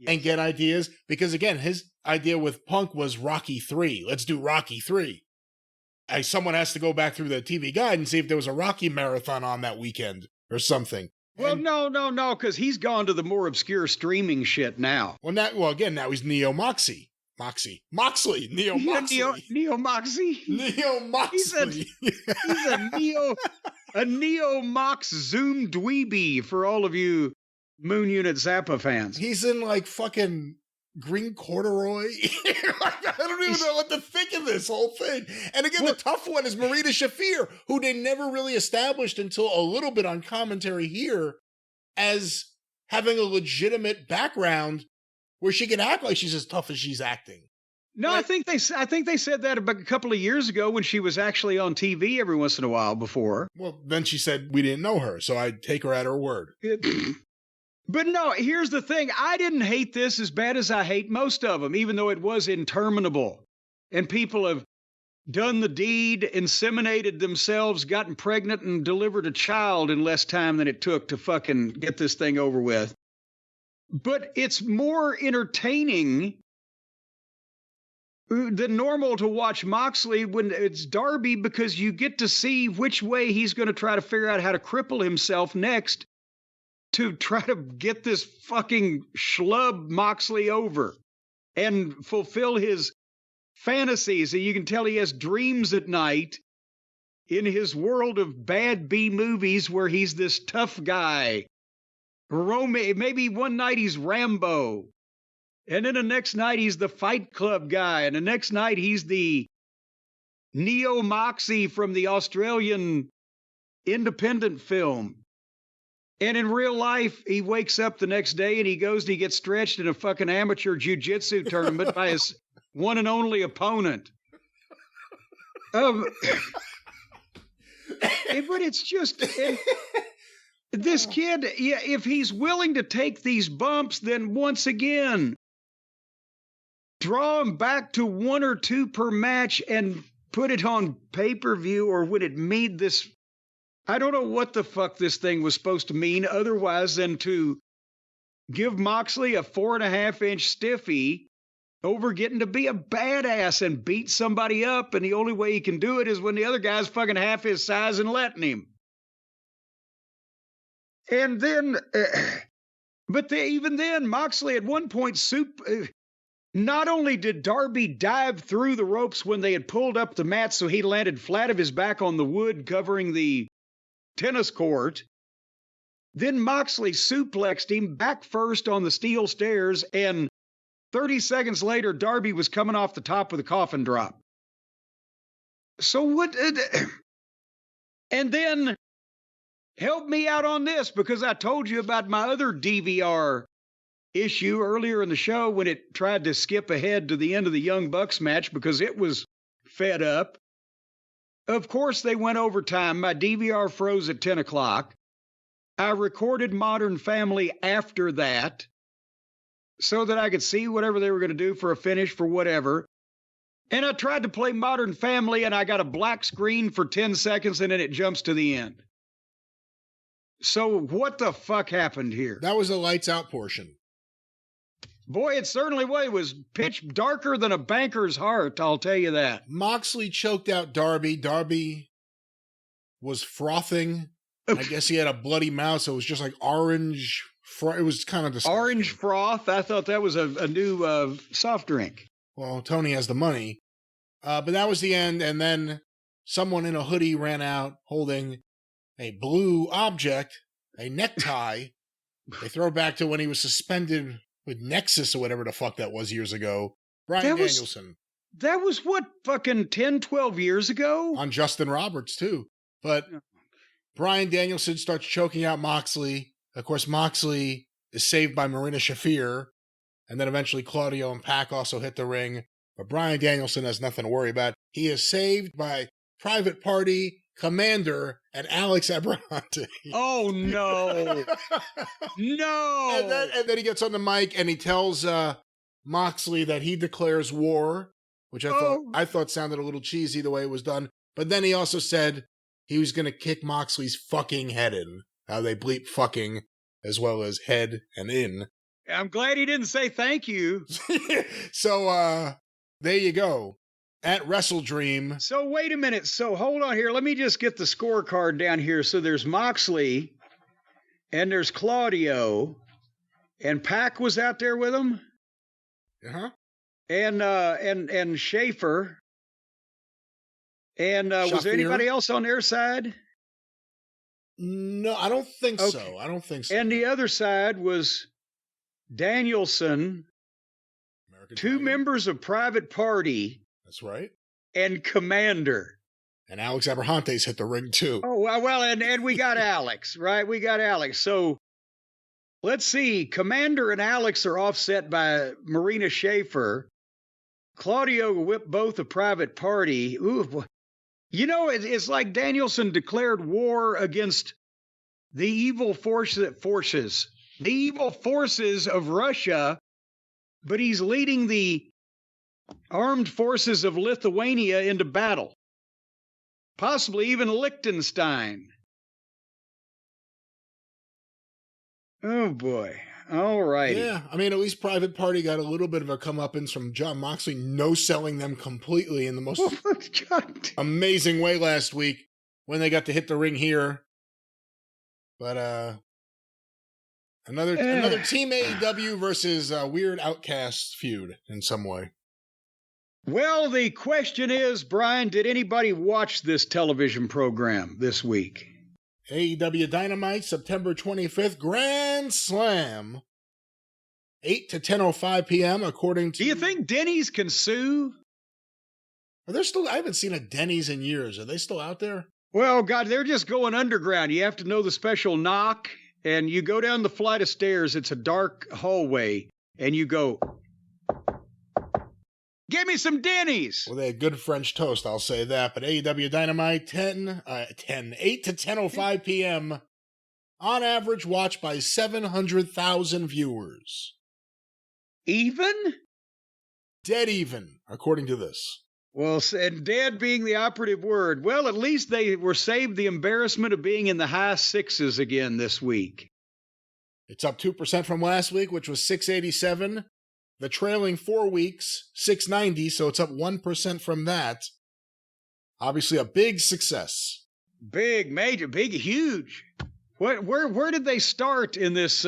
C: and get ideas. Because, again, his idea with Punk was Rocky 3. Let's do Rocky 3. Someone has to go back through the TV guide and see if there was a Rocky marathon on that weekend or something.
B: Well, no, because he's gone to the more obscure streaming shit now.
C: Again, now he's Neo Moxley. Moxley. Neo Moxley.
B: Neo Moxley.
C: Neo Moxley.
B: He's a Neo Mox Zoom dweeby for all of you Moon Unit Zappa fans.
C: He's in like fucking green corduroy. I don't even know what to think of this whole thing. And again, the tough one is Marina Shafir, who they never really established until a little bit on commentary here as having a legitimate background where she can act like she's as tough as she's acting.
B: No, I think they said that about a couple of years ago when she was actually on TV every once in a while before.
C: Well, then she said we didn't know her, so I take her at her word.
B: But no, here's the thing. I didn't hate this as bad as I hate most of them, even though it was interminable. And people have done the deed, inseminated themselves, gotten pregnant, and delivered a child in less time than it took to fucking get this thing over with. But it's more entertaining than normal to watch Moxley when it's Darby, because you get to see which way he's going to try to figure out how to cripple himself next to try to get this fucking schlub Moxley over and fulfill his fantasies. And you can tell he has dreams at night in his world of bad B movies where he's this tough guy. Maybe one night he's Rambo, and then the next night he's the Fight Club guy, and the next night he's the Neo Moxie from the Australian independent film. And in real life, he wakes up the next day and he goes and he gets stretched in a fucking amateur jiu-jitsu tournament by his one and only opponent. But it's just... This kid, if he's willing to take these bumps, then once again, draw him back to 1 or 2 per match and put it on pay-per-view, or would it mean this? I don't know what the fuck this thing was supposed to mean otherwise than to give Moxley a 4.5-inch stiffy over getting to be a badass and beat somebody up. And the only way he can do it is when the other guy's fucking half his size and letting him. And then, even then, Moxley at one point, not only did Darby dive through the ropes when they had pulled up the mat so he landed flat of his back on the wood covering the tennis court, then Moxley suplexed him back first on the steel stairs, and 30 seconds later, Darby was coming off the top with a coffin drop. So what? And then... help me out on this, because I told you about my other DVR issue earlier in the show when it tried to skip ahead to the end of the Young Bucks match because it was fed up. Of course, they went overtime. My DVR froze at 10 o'clock. I recorded Modern Family after that so that I could see whatever they were going to do for a finish for whatever. And I tried to play Modern Family, and I got a black screen for 10 seconds, and then it jumps to the end. So what the fuck happened here?
C: That was the lights out portion.
B: Boy, it certainly was. It was pitch darker than a banker's heart, I'll tell you that.
C: Moxley choked out Darby. Darby was frothing. I guess he had a bloody mouth, so it was just like orange. It was kind of disgusting.
B: Orange froth? I thought that was a new soft drink.
C: Well, Tony has the money. But that was the end, and then someone in a hoodie ran out holding a blue object, a necktie. They throw back to when he was suspended with Nexus or whatever the fuck that was years ago. Bryan Danielson.
B: That was what, fucking 10, 12 years ago?
C: On Justin Roberts, too. But Bryan Danielson starts choking out Moxley. Of course, Moxley is saved by Marina Shafir. And then eventually Claudio and Pac also hit the ring. But Bryan Danielson has nothing to worry about. He is saved by Private Party, Commander, and Alex Abrahantes.
B: Oh, no. No.
C: And then he gets on the mic and he tells Moxley that he declares war, which I thought sounded a little cheesy the way it was done. But then he also said he was going to kick Moxley's fucking head in. How they bleep fucking as well as head and in.
B: I'm glad he didn't say thank you.
C: So, there you go. At Wrestle Dream.
B: So wait a minute. So hold on here. Let me just get the scorecard down here. So there's Moxley, and there's Claudio, and Pac was out there with him.
C: Uh-huh.
B: And Schaefer. And was there anybody else on their side?
C: No, I don't think so. I don't think so.
B: And the other side was Danielson, two members of Private Party.
C: That's right.
B: And Commander.
C: And Alex Abrahantes hit the ring, too.
B: Oh, well, and we got Alex, right? We got Alex. So, let's see. Commander and Alex are offset by Marina Shafir. Claudio whipped both a Private Party. Ooh, you know, it's like Danielson declared war against the evil forces of Russia, but he's leading the armed forces of Lithuania into battle. Possibly even Liechtenstein. Oh, boy. All righty.
C: Yeah, I mean, at least Private Party got a little bit of a comeuppance from Jon Moxley no-selling them completely in the most amazing way last week when they got to hit the ring here. But, another Team AEW versus Weird Outcast feud in some way.
B: Well, the question is, Brian, did anybody watch this television program this week?
C: AEW Dynamite, September 25th, Grand Slam. 8 to 10:05 p.m. according to...
B: Do you think Denny's can sue?
C: Are there still... I haven't seen a Denny's in years. Are they still out there?
B: Well, God, they're just going underground. You have to know the special knock, and you go down the flight of stairs. It's a dark hallway, and you go... Give me some Denny's.
C: Well, they had good French toast, I'll say that. But AEW Dynamite, 8 to 10:05 p.m. On average, watched by 700,000 viewers.
B: Even?
C: Dead even, according to this.
B: Well, and dead being the operative word. Well, at least they were saved the embarrassment of being in the high sixes again this week.
C: It's up 2% from last week, which was 687. The trailing 4 weeks, 690, so it's up 1% from that. Obviously a big success.
B: Big, major, big, huge. Where did they start in this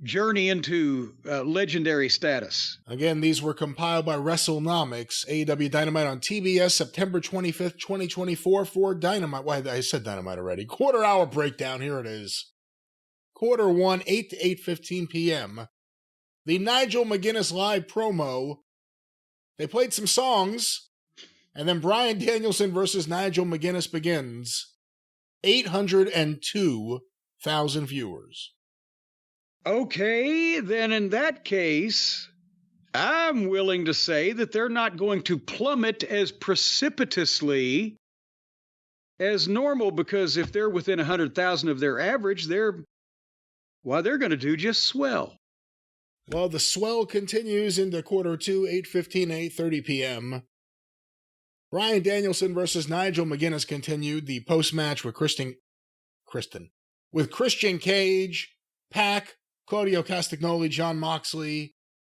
B: journey into legendary status?
C: Again, these were compiled by WrestleNomics. AEW Dynamite on TBS, September 25th, 2024 for Dynamite. Why, I said Dynamite already. Quarter hour breakdown, here it is. Quarter 1, 8 to 8:15 p.m. The Nigel McGuinness live promo. They played some songs, and then Bryan Danielson versus Nigel McGuinness begins. 802,000 viewers.
B: Okay, then in that case, I'm willing to say that they're not going to plummet as precipitously as normal, because if they're within 100,000 of their average, they're going to do just swell.
C: Well, the swell continues into quarter two, 8:15 to 8:30 p.m. Bryan Danielson versus Nigel McGuinness continued. The post-match with Christian Cage, Pac, Claudio Castagnoli, Jon Moxley.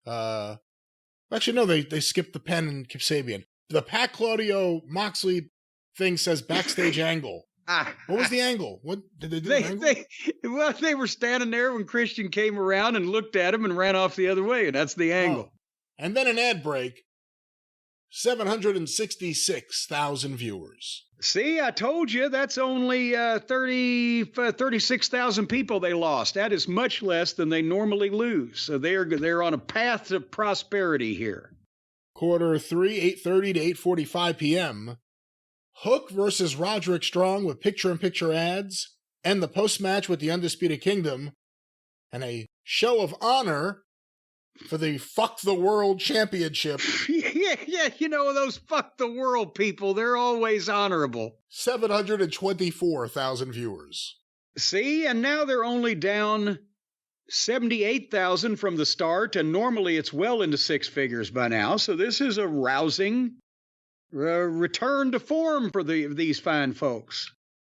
C: Actually, no, they skipped the Penn and Kip Sabian. The Pac Claudio Moxley thing says backstage angle. What was the angle? What did they do?
B: They were standing there when Christian came around and looked at him and ran off the other way, and that's the angle.
C: Oh. And then an ad break. 766,000 viewers.
B: See, I told you that's only 36,000 people they lost. That is much less than they normally lose. So they're on a path to prosperity here.
C: Quarter three, 8:30 to 8:45 p.m. Hook versus Roderick Strong with picture-in-picture ads, and the post-match with the Undisputed Kingdom, and a show of honor for the Fuck the World Championship.
B: Yeah, you know, those Fuck the World people, they're always honorable.
C: 724,000 viewers.
B: See, and now they're only down 78,000 from the start, and normally it's well into six figures by now, so this is a rousing return to form for these fine folks.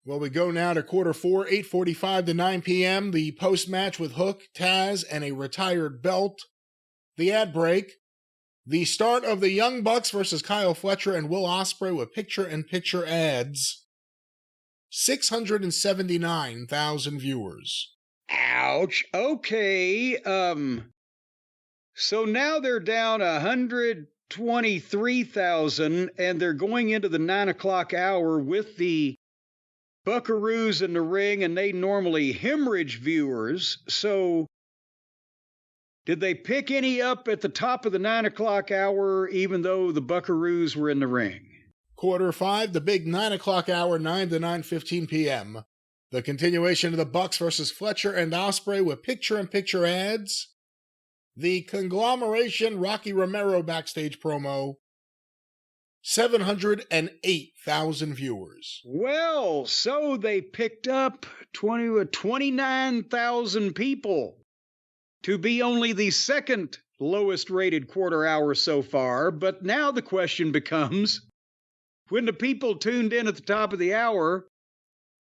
C: Well, we go now to quarter four, 8:45 to 9 p.m. The post-match with Hook, Taz, and a retired belt. The ad break. The start of the Young Bucks versus Kyle Fletcher and Will Ospreay with picture-in-picture ads. 679,000 viewers.
B: Ouch. Okay. So now they're down 123,000, and they're going into the 9 o'clock hour with the Buckaroos in the ring, and they normally hemorrhage viewers. So did they pick any up at the top of the 9 o'clock hour, even though the Buckaroos were in the ring?
C: Quarter five, the big 9 o'clock hour, 9 to 9:15 p.m. The continuation of the Bucks versus Fletcher and Ospreay with picture-in-picture ads. The conglomeration Rocky Romero backstage promo. 708,000 viewers.
B: Well, so they picked up 29,000 people to be only the second lowest rated quarter hour so far. But now the question becomes, when the people tuned in at the top of the hour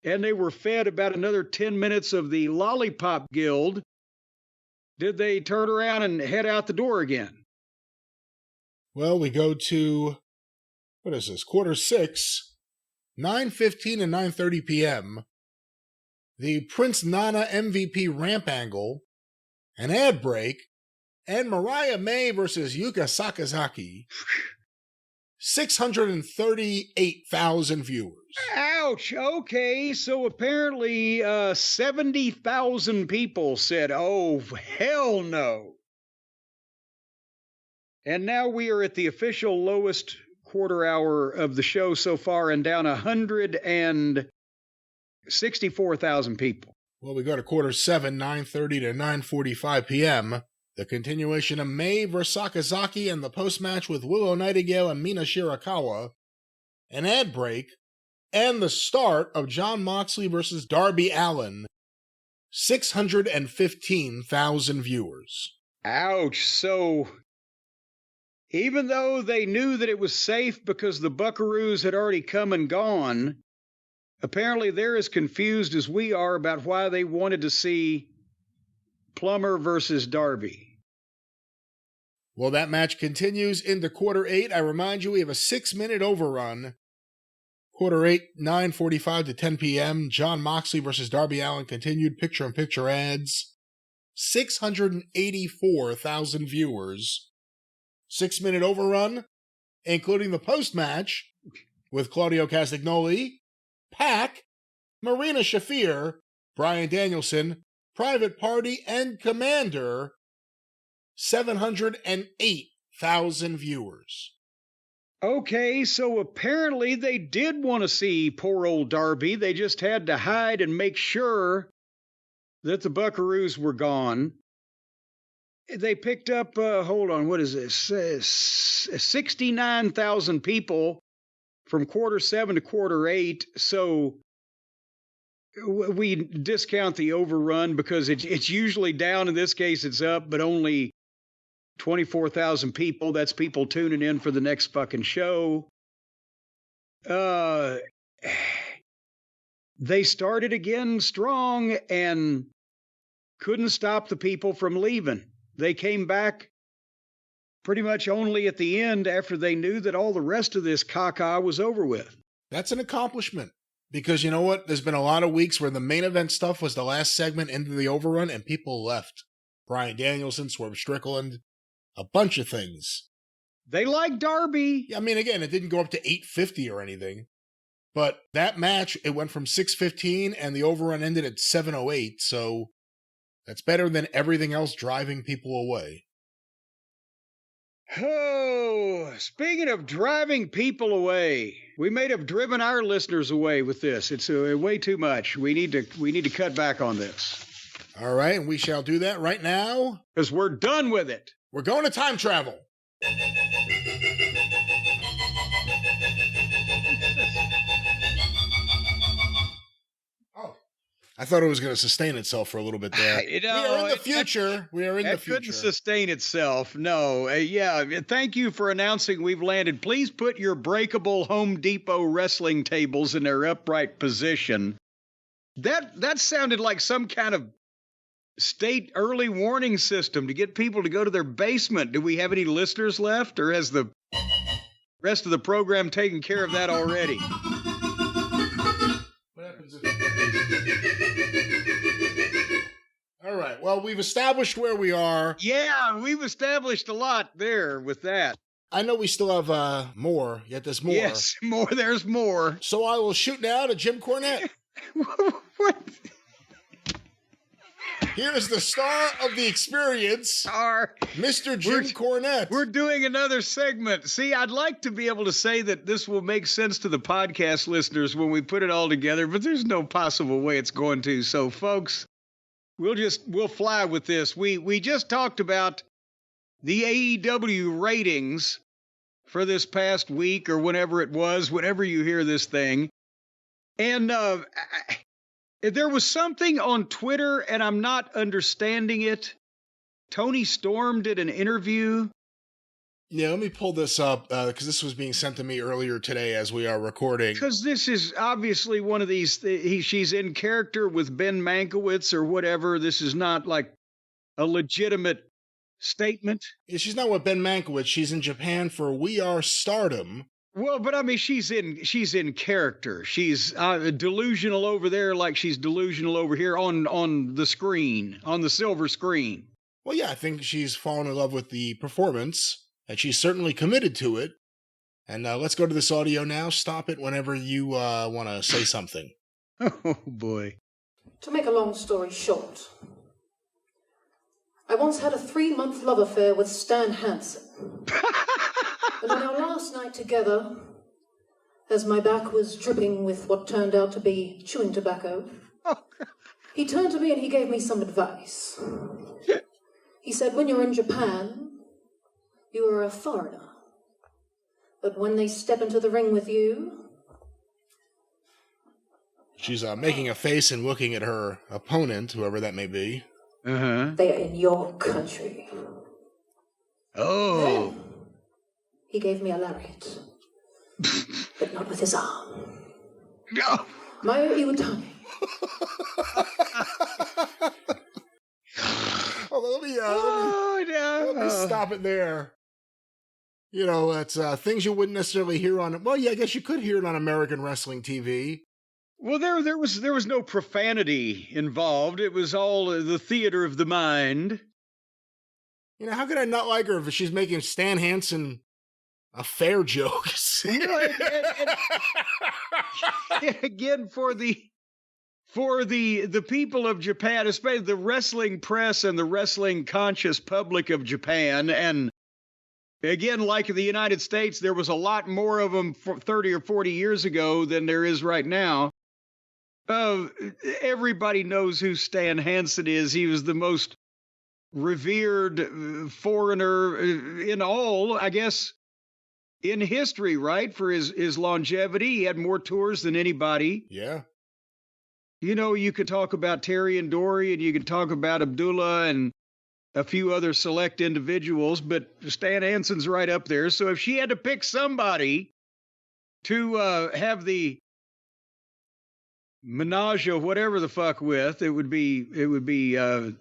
B: and they were fed about another 10 minutes of the Lollipop Guild, did they turn around and head out the door again?
C: Well, we go to, what is this, quarter six, 9:15 and 9:30 p.m. The Prince Nana MVP ramp angle, an ad break, and Mariah May versus Yuka Sakazaki. 638,000 viewers.
B: Ouch. Okay, so apparently 70,000 people said, oh, hell no. And now we are at the official lowest quarter hour of the show so far, and down 164,000 people.
C: Well, we go to quarter seven, 9:30 to 9:45 p.m. The continuation of May versus Sakazaki and the post-match with Willow Nightingale and Mina Shirakawa, an ad break, and the start of Jon Moxley versus Darby Allin. 615,000 viewers.
B: Ouch. So even though they knew that it was safe because the Buckaroos had already come and gone, apparently they're as confused as we are about why they wanted to see Plummer versus Darby.
C: Well, that match continues into quarter eight. I remind you, we have a 6-minute overrun. Quarter eight, 9:45 to 10 p.m. Jon Moxley versus Darby Allin continued. Picture-in-picture ads. 684,000 viewers. 6-minute overrun, including the post-match with Claudio Castagnoli, Pac, Marina Shafir, Bryan Danielson, Private Party, and Commander. 708,000 viewers.
B: Okay, so apparently they did want to see poor old Darby. They just had to hide and make sure that the Buckaroos were gone. They picked up, hold on, what is this? 69,000 people from quarter 7 to quarter 8. So we discount the overrun because it's usually down. In this case, it's up, but only 24,000 people. That's people tuning in for the next fucking show. They started again strong and couldn't stop the people from leaving. They came back pretty much only at the end after they knew that all the rest of this caca was over with.
C: That's an accomplishment. Because you know what? There's been a lot of weeks where the main event stuff was the last segment into the overrun and people left. Bryan Danielson, Swerve Strickland, a bunch of things.
B: They like Darby.
C: I mean, again, it didn't go up to 850 or anything. But that match, it went from 615 and the overrun ended at 708. So that's better than everything else driving people away.
B: Oh, speaking of driving people away, we may have driven our listeners away with this. It's way too much. We need to cut back on this.
C: All right, and we shall do that right now.
B: Because we're done with it.
C: We're going to time travel. I thought it was going to sustain itself for a little bit there. We are in the future.
B: It couldn't sustain itself. No. Yeah. Thank you for announcing we've landed. Please put your breakable Home Depot wrestling tables in their upright position. That sounded like some kind of state early warning system to get people to go to their basement. Do we have any listeners left, or has the rest of the program taken care of that already?
C: What happens if... All right. Well, we've established where we are.
B: Yeah, we've established a lot there with that.
C: I know we still have more, yet there's more.
B: Yes, more. There's more.
C: So I will shoot now to Jim Cornette.
B: What?
C: Here is the star of the experience, Mr. Jim Cornette.
B: We're doing another segment. See, I'd like to be able to say that this will make sense to the podcast listeners when we put it all together, but there's no possible way it's going to. So, folks, we'll fly with this. We just talked about the AEW ratings for this past week or whenever it was, whenever you hear this thing. And there was something on Twitter, and I'm not understanding it. Toni Storm did an interview.
C: Yeah, let me pull this up because this was being sent to me earlier today as we are recording.
B: Because this is obviously one of these, she's in character with Ben Mankiewicz or whatever. This is not like a legitimate statement.
C: Yeah, she's not with Ben Mankiewicz. She's in Japan for We Are Stardom.
B: Well, but I mean, she's in character. She's delusional over there like she's delusional over here on the screen, on the silver screen.
C: Well, yeah, I think she's fallen in love with the performance, and she's certainly committed to it. And let's go to this audio now. Stop it whenever you want to say something.
B: Oh, boy.
D: To make a long story short, I once had a 3-month love affair with Stan Hansen. But on our last night together, as my back was dripping with what turned out to be chewing tobacco, he turned to me and he gave me some advice. He said, when you're in Japan, you are a foreigner. But when they step into the ring with you...
C: She's making a face and looking at her opponent, whoever that may be.
B: Uh-huh.
D: They are in your country.
B: Oh.
D: Then, he gave me a lariat, but not with his arm.
B: No.
D: Maya Iwatani.
C: Let me stop it there. You know, it's things you wouldn't necessarily hear on. Well, yeah, I guess you could hear it on American wrestling TV.
B: Well, there was no profanity involved. It was all the theater of the mind.
C: You know, how could I not like her if she's making Stan Hansen a fair joke?
B: Again, for the people of Japan, especially the wrestling press and the wrestling conscious public of Japan, and again, like the United States, there was a lot more of them 30 or 40 years ago than there is right now. Everybody knows who Stan Hansen is. He was the most revered foreigner in all, I guess, in history, right? For his longevity. He had more tours than anybody.
C: Yeah.
B: You know, you could talk about Terry and Dory, and you could talk about Abdullah and a few other select individuals, but Stan Hansen's right up there. So if she had to pick somebody to have the menage or whatever the fuck with, it would be the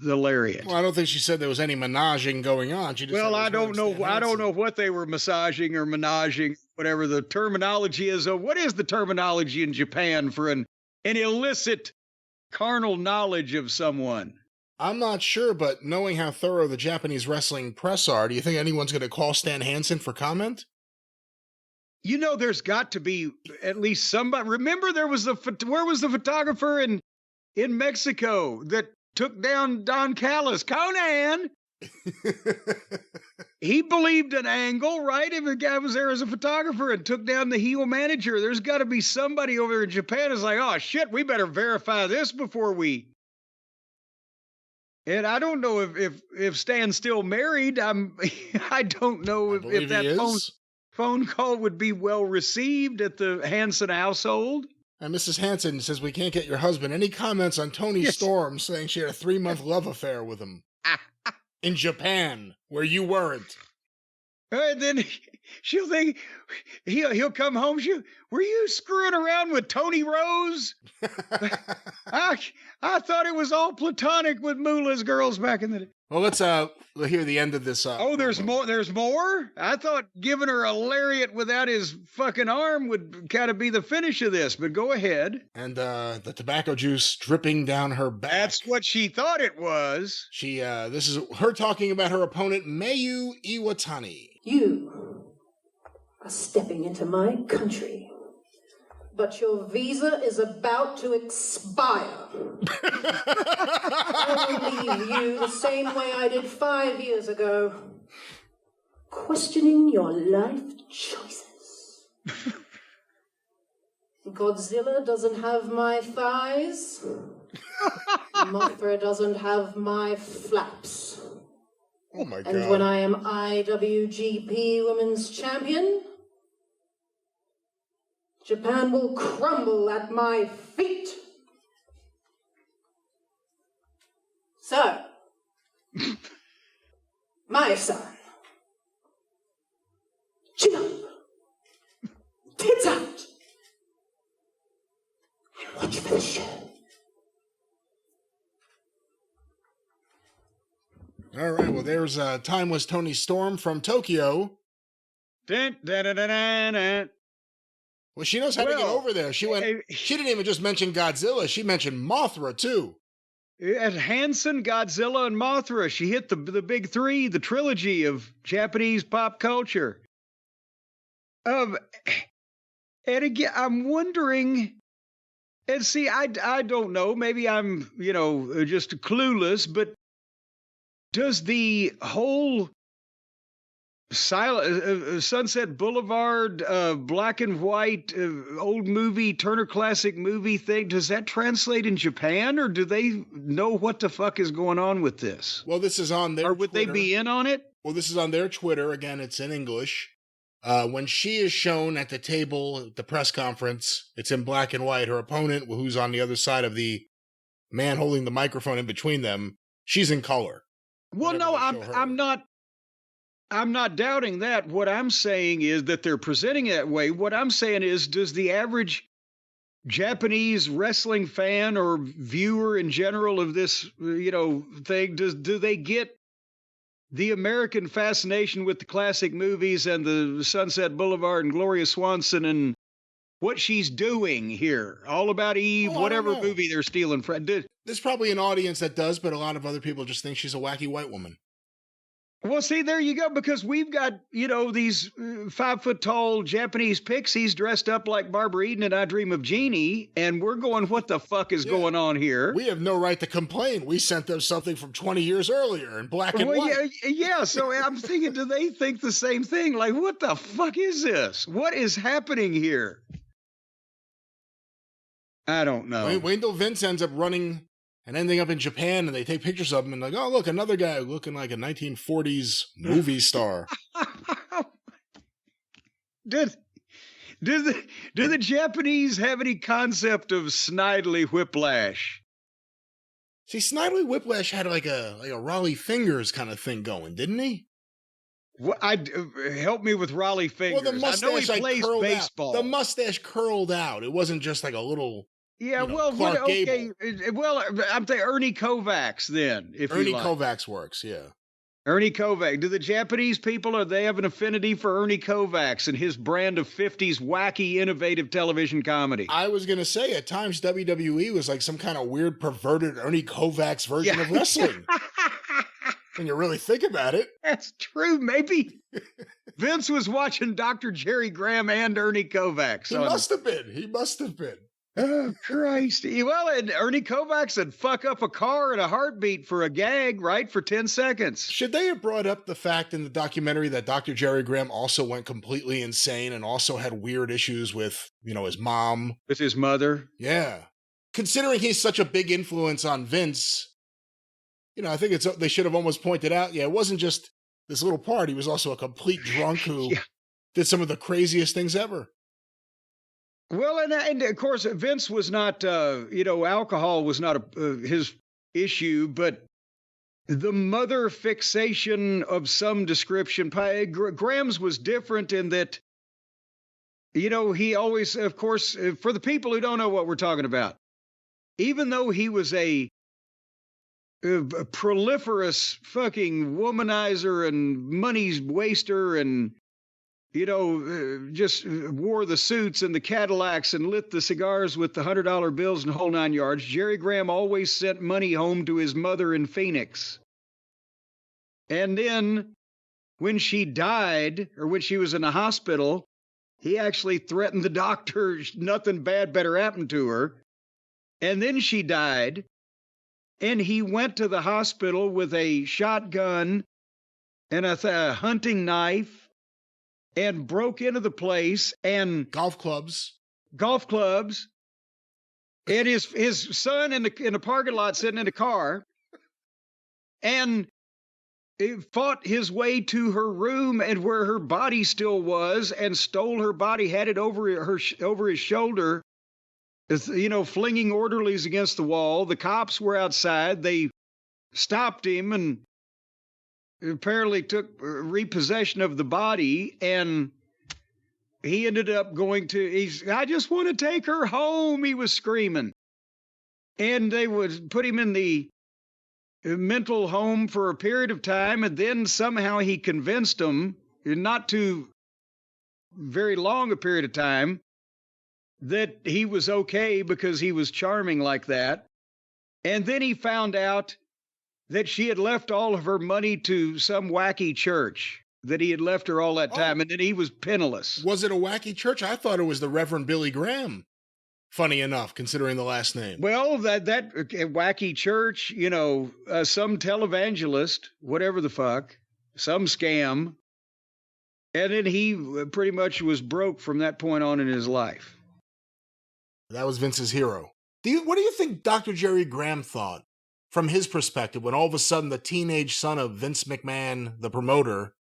B: Lariat.
C: Well, I don't think she said there was any menaging going on. She just
B: I don't know what they were massaging or menaging, whatever the terminology is. What is the terminology in Japan for an illicit carnal knowledge of someone?
C: I'm not sure, but knowing how thorough the Japanese wrestling press are, do you think anyone's going to call Stan Hansen for comment?
B: You know, there's got to be at least somebody. Remember, where was the photographer in Mexico that took down Don Callis? Conan. He believed an angle, right? If a guy was there as a photographer and took down the heel manager, there's got to be somebody over there in Japan who's like, oh shit, we better verify this before we. And I don't know if Stan's still married. I don't know if that phone call would be well received at the Hansen household.
C: And Mrs. Hansen says, we can't get your husband any comments on Toni Storm saying she had a 3-month love affair with him in Japan, where you weren't.
B: And then she'll think he'll come home. Were you screwing around with Tony Rose? I thought it was all platonic with Moolah's girls back in the day.
C: Well, let's hear the end of this.
B: There's more. There's more. I thought giving her a lariat without his fucking arm would kind of be the finish of this. But go ahead.
C: And the tobacco juice dripping down her back.
B: That's what she thought it was.
C: This is her talking about her opponent, Mayu Iwatani.
D: You are stepping into my country, but your visa is about to expire. I will leave you the same way I did 5 years ago, questioning your life choices. Godzilla doesn't have my thighs. Mothra doesn't have my flaps.
C: Oh my God.
D: And when I am IWGP Women's Champion, Japan will crumble at my feet. So, my son, chin up, tits out, and watch for the show.
C: All right, well, there's Time Was Toni Storm from Tokyo.
B: Dun, dun, dun, dun, dun, dun.
C: Well, she knows how to get over there. She didn't even just mention Godzilla. She mentioned Mothra, too.
B: At Hansen, Godzilla, and Mothra, she hit the big three, the trilogy of Japanese pop culture. And again, I'm wondering, and see, I don't know, maybe I'm, just clueless, but does the whole Sunset Boulevard, black and white, old movie, Turner Classic movie thing, does that translate in Japan, or do they know what the fuck is going on with this?
C: Well, this is on their
B: Or would
C: Twitter.
B: they be in on it?
C: Well, this is on their Twitter. Again, it's in English. When she is shown at the table at the press conference, it's in black and white. Her opponent, who's on the other side of the man holding the microphone in between them, she's in color.
B: Well, no, I'm not doubting that. What I'm saying is that they're presenting it that way. What I'm saying is, does the average Japanese wrestling fan or viewer in general of this, thing, do they get the American fascination with the classic movies and the Sunset Boulevard and Gloria Swanson and what she's doing here? All About Eve, whatever movie they're stealing from.
C: There's probably an audience that does, but a lot of other people just think she's a wacky white woman.
B: Well, see, there you go, because we've got, these 5-foot-tall Japanese pixies dressed up like Barbara Eden and I Dream of Jeannie, and we're going, what the fuck is going on here?
C: We have no right to complain. We sent them something from 20 years earlier in black and white.
B: Yeah, so I'm thinking, do they think the same thing? Like, what the fuck is this? What is happening here?
A: I don't know.
C: Wait until Vince ends up running and ending up in Japan, and they take pictures of him and like, oh, look, another guy looking like a 1940s movie star.
A: Do the Japanese have any concept of Snidely Whiplash?
C: See, Snidely Whiplash had like a Raleigh Fingers kind of thing going, didn't he?
A: What, help me with Raleigh Fingers.
C: Well, the mustache
A: I know he plays baseball.
C: Out. The mustache curled out. It wasn't just like a little.
A: Yeah,
C: Clark Gable.
A: Well, I'm thinking Ernie Kovacs then. If
C: Ernie
A: you like.
C: Kovacs works, yeah.
A: Ernie Kovacs. Do the Japanese people, they have an affinity for Ernie Kovacs and his brand of 50s wacky, innovative television comedy?
C: I was going to say, at times, WWE was like some kind of weird, perverted Ernie Kovacs version of wrestling. When you really think about it.
A: That's true. Maybe Vince was watching Dr. Jerry Graham and Ernie Kovacs.
C: He must have been.
A: Oh, Christ. Well, and Ernie Kovacs would fuck up a car in a heartbeat for a gag, right? For 10 seconds.
C: Should they have brought up the fact in the documentary that Dr. Jerry Graham also went completely insane and also had weird issues with, his mom?
A: With his mother?
C: Yeah. Considering he's such a big influence on Vince, I think they should have almost pointed out, it wasn't just this little part. He was also a complete drunk who did some of the craziest things ever.
A: Well, and of course, Vince was not, alcohol was not his issue, but the mother fixation of some description. Graham's was different in that, he always, of course, for the people who don't know what we're talking about, even though he was a proliferous fucking womanizer and money waster and just wore the suits and the Cadillacs and lit the cigars with the $100 bills and the whole 9 yards. Jerry Graham always sent money home to his mother in Phoenix. And then when she died, or when she was in the hospital, he actually threatened the doctor nothing bad better happened to her. And then she died, and he went to the hospital with a shotgun and a hunting knife, and broke into the place and
C: golf clubs,
A: and his son in the parking lot sitting in the car, and he fought his way to her room and where her body still was, and stole her body, had it over his shoulder, flinging orderlies against the wall. The cops were outside. They stopped him and apparently took repossession of the body, and he ended up going to, I just want to take her home, he was screaming. And they would put him in the mental home for a period of time, and then somehow he convinced them, not too very long a period of time, that he was okay because he was charming like that. And then he found out that she had left all of her money to some wacky church, that he had left her all that time, and then he was penniless.
C: Was it a wacky church? I thought it was the Reverend Billy Graham. Funny enough, considering the last name.
A: Well, that wacky church, some televangelist, whatever the fuck, some scam, and then he pretty much was broke from that point on in his life.
C: That was Vince's hero. What do you think Dr. Jerry Graham thought? From his perspective, when all of a sudden the teenage son of Vince McMahon, the promoter,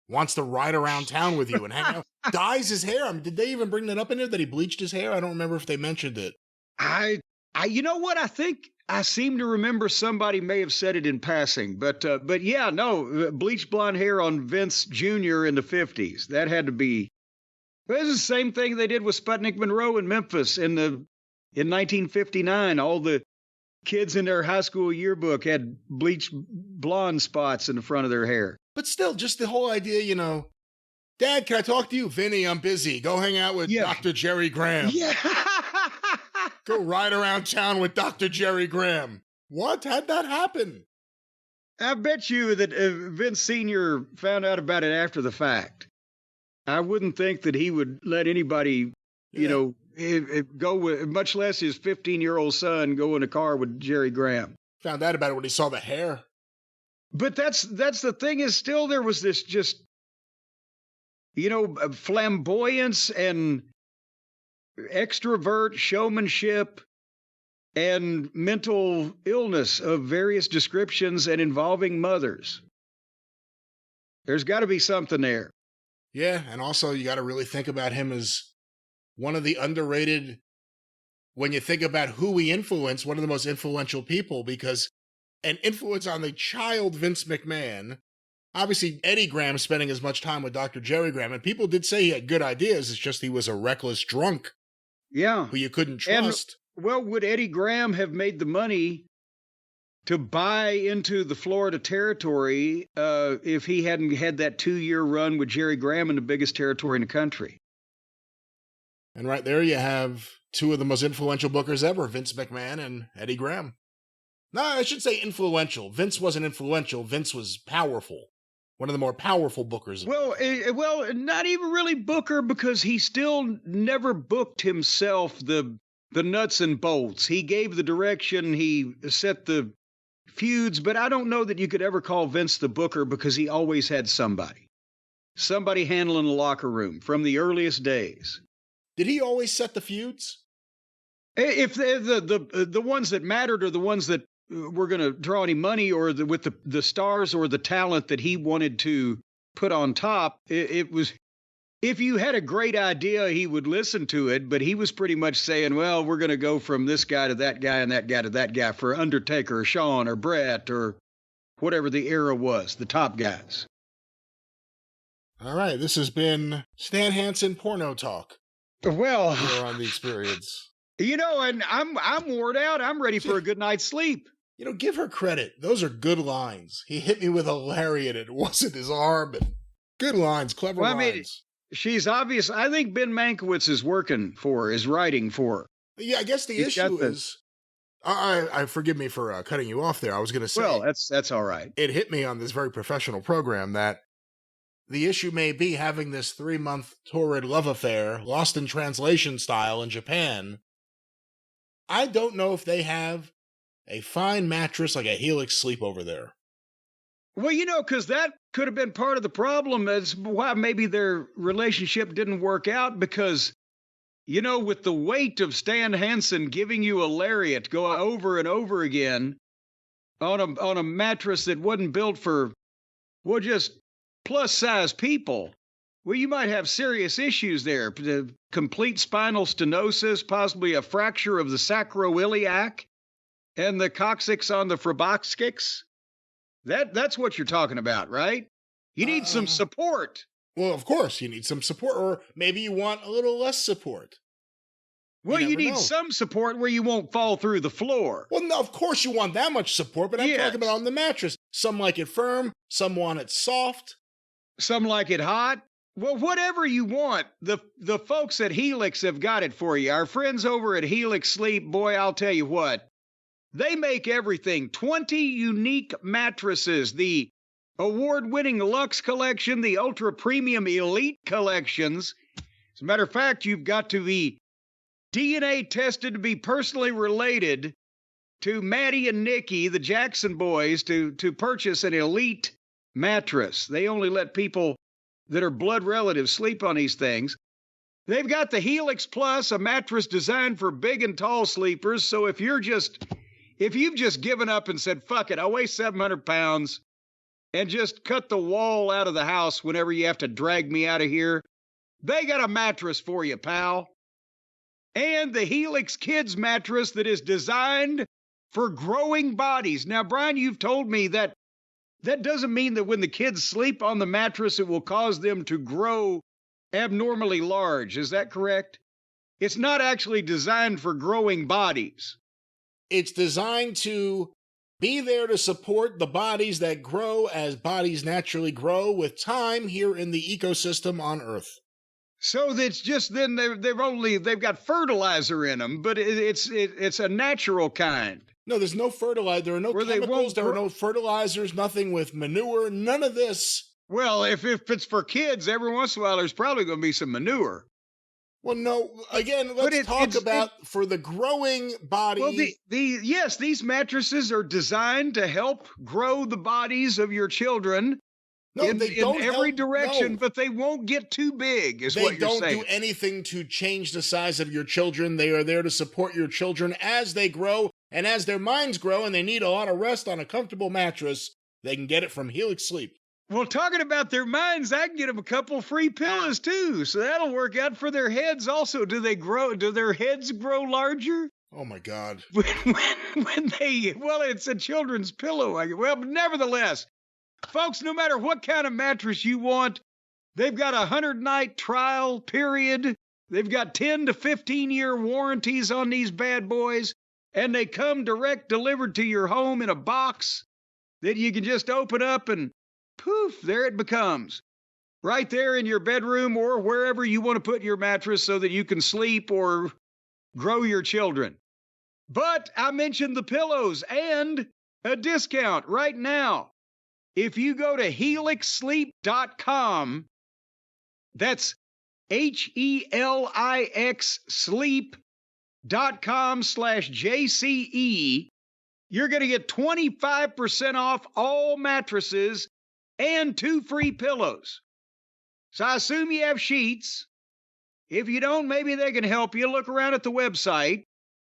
C: wants to ride around town with you and hang out, dyes his hair. I mean, did they even bring that up in there, that he bleached his hair? I don't remember if they mentioned it.
A: You know what? I think I seem to remember somebody may have said it in passing, but yeah, no, bleached blonde hair on Vince Jr. in the 50s. That had to be. It was the same thing they did with Sputnik Monroe in Memphis in 1959. All the kids in their high school yearbook had bleached blonde spots in the front of their hair.
C: But still, just the whole idea, Dad, can I talk to you? Vinny, I'm busy. Go hang out with Dr. Jerry Graham.
A: Yeah.
C: Go ride around town with Dr. Jerry Graham. What? How'd that happen?
A: I bet you that Vince Sr. found out about it after the fact. I wouldn't think that he would let anybody, go with, much less his 15-year-old son, go in a car with Jerry Graham.
C: Found out about it when he saw the hair.
A: But that's the thing, is still there was this just, flamboyance and
B: extrovert, showmanship, and mental illness of various descriptions and involving mothers. There's got to be something there.
C: Yeah, and also you got to really think about him as one of the underrated, when you think about who he influenced, one of the most influential people, because an influence on the child Vince McMahon, obviously Eddie Graham spending as much time with Dr. Jerry Graham, and people did say he had good ideas, it's just he was a reckless drunk.
B: Yeah.
C: Who you couldn't trust.
B: And, well, would Eddie Graham have made the money to buy into the Florida territory if he hadn't had that 2-year run with Jerry Graham in the biggest territory in the country?
C: And right there you have two of the most influential bookers ever, Vince McMahon and Eddie Graham. No, I should say influential. Vince wasn't influential. Vince was powerful. One of the more powerful bookers.
B: Well, not even really booker, because he still never booked himself the nuts and bolts. He gave the direction, he set the feuds, but I don't know that you could ever call Vince the booker, because he always had somebody handling the locker room from the earliest days.
C: Did he always set the feuds?
B: If the ones that mattered are the ones that were going to draw any money, or with the stars or the talent that he wanted to put on top, it was, if you had a great idea, he would listen to it, but he was pretty much saying, well, we're going to go from this guy to that guy and that guy to that guy for Undertaker or Shawn or Brett or whatever the era was, the top guys.
C: All right, this has been Stan Hansen Porno Talk.
B: Well,
C: here on The Experience.
B: You know, and I'm worn out. I'm ready for a good night's sleep.
C: You know, give her credit. Those are good lines. He hit me with a lariat. It wasn't his arm. And good lines, clever lines. I mean,
B: she's obvious. I think Ben Mankiewicz is working for her, is writing for her.
C: Yeah, I guess the issue is, I forgive me for cutting you off there. I was going to say,
B: well, that's all right.
C: It hit me on this very professional program that the issue may be having this 3-month torrid love affair, lost in translation style in Japan. I don't know if they have a fine mattress like a Helix Sleep over there.
B: Well, you know, because that could have been part of the problem as why maybe their relationship didn't work out, because, you know, with the weight of Stan Hansen giving you a lariat going over and over again on a mattress that wasn't built for, well, just plus-size people, well, you might have serious issues there. Complete spinal stenosis, possibly a fracture of the sacroiliac and the coccyx on the phrebaxis. That's what you're talking about, right? You need some support.
C: Well, of course, you need some support, or maybe you want a little less support.
B: Well, you need some support where you won't fall through the floor.
C: Well, no, of course you want that much support, but I'm talking about on the mattress. Some like it firm, some want it soft.
B: Some like it hot. Well, whatever you want, the folks at Helix have got it for you. Our friends over at Helix Sleep, boy, I'll tell you what. They make everything. 20 unique mattresses. The award-winning Luxe Collection, the Ultra Premium Elite Collections. As a matter of fact, you've got to be DNA tested to be personally related to Maddie and Nikki, the Jackson boys, to purchase an elite mattress. They only let people that are blood relatives sleep on these things. They've got the Helix Plus, a mattress designed for big and tall sleepers. So if you've just given up and said, fuck it, I'll weigh 700 pounds and just cut the wall out of the house whenever you have to drag me out of here, they got a mattress for you, pal. And the Helix Kids mattress that is designed for growing bodies. Now, Brian, you've told me that doesn't mean that when the kids sleep on the mattress, it will cause them to grow abnormally large. Is that correct? It's not actually designed for growing bodies.
C: It's designed to be there to support the bodies that grow as bodies naturally grow with time here in the ecosystem on Earth.
B: So that's just then they've got fertilizer in them, but it's a natural kind.
C: No, there's no fertilizer. There are no chemicals. There are no fertilizers, nothing with manure, none of this.
B: Well, if it's for kids, every once in a while, there's probably going to be some manure.
C: Well, no, again, let's talk about for the growing body.
B: Well, yes, these mattresses are designed to help grow the bodies of your children
C: No,
B: in every direction, but they won't get too big, is what you're saying.
C: They don't do anything to change the size of your children. They are there to support your children as they grow, and as their minds grow and they need a lot of rest on a comfortable mattress, they can get it from Helix Sleep.
B: Well, talking about their minds, I can get them a couple free pillows, too, so that'll work out for their heads also. Do their heads grow larger?
C: Oh, my God.
B: It's a children's pillow. Well, nevertheless, folks, no matter what kind of mattress you want, they've got a 100-night trial period. They've got 10 to 15-year warranties on these bad boys, and they come direct delivered to your home in a box that you can just open up and poof, there it becomes. Right there in your bedroom or wherever you want to put your mattress so that you can sleep or grow your children. But I mentioned the pillows and a discount right now. If you go to helixsleep.com, that's HELIX sleep.com/JCE, you're going to get 25% off all mattresses and 2 free pillows. So I assume you have sheets. If you don't, maybe they can help you. Look around at the website.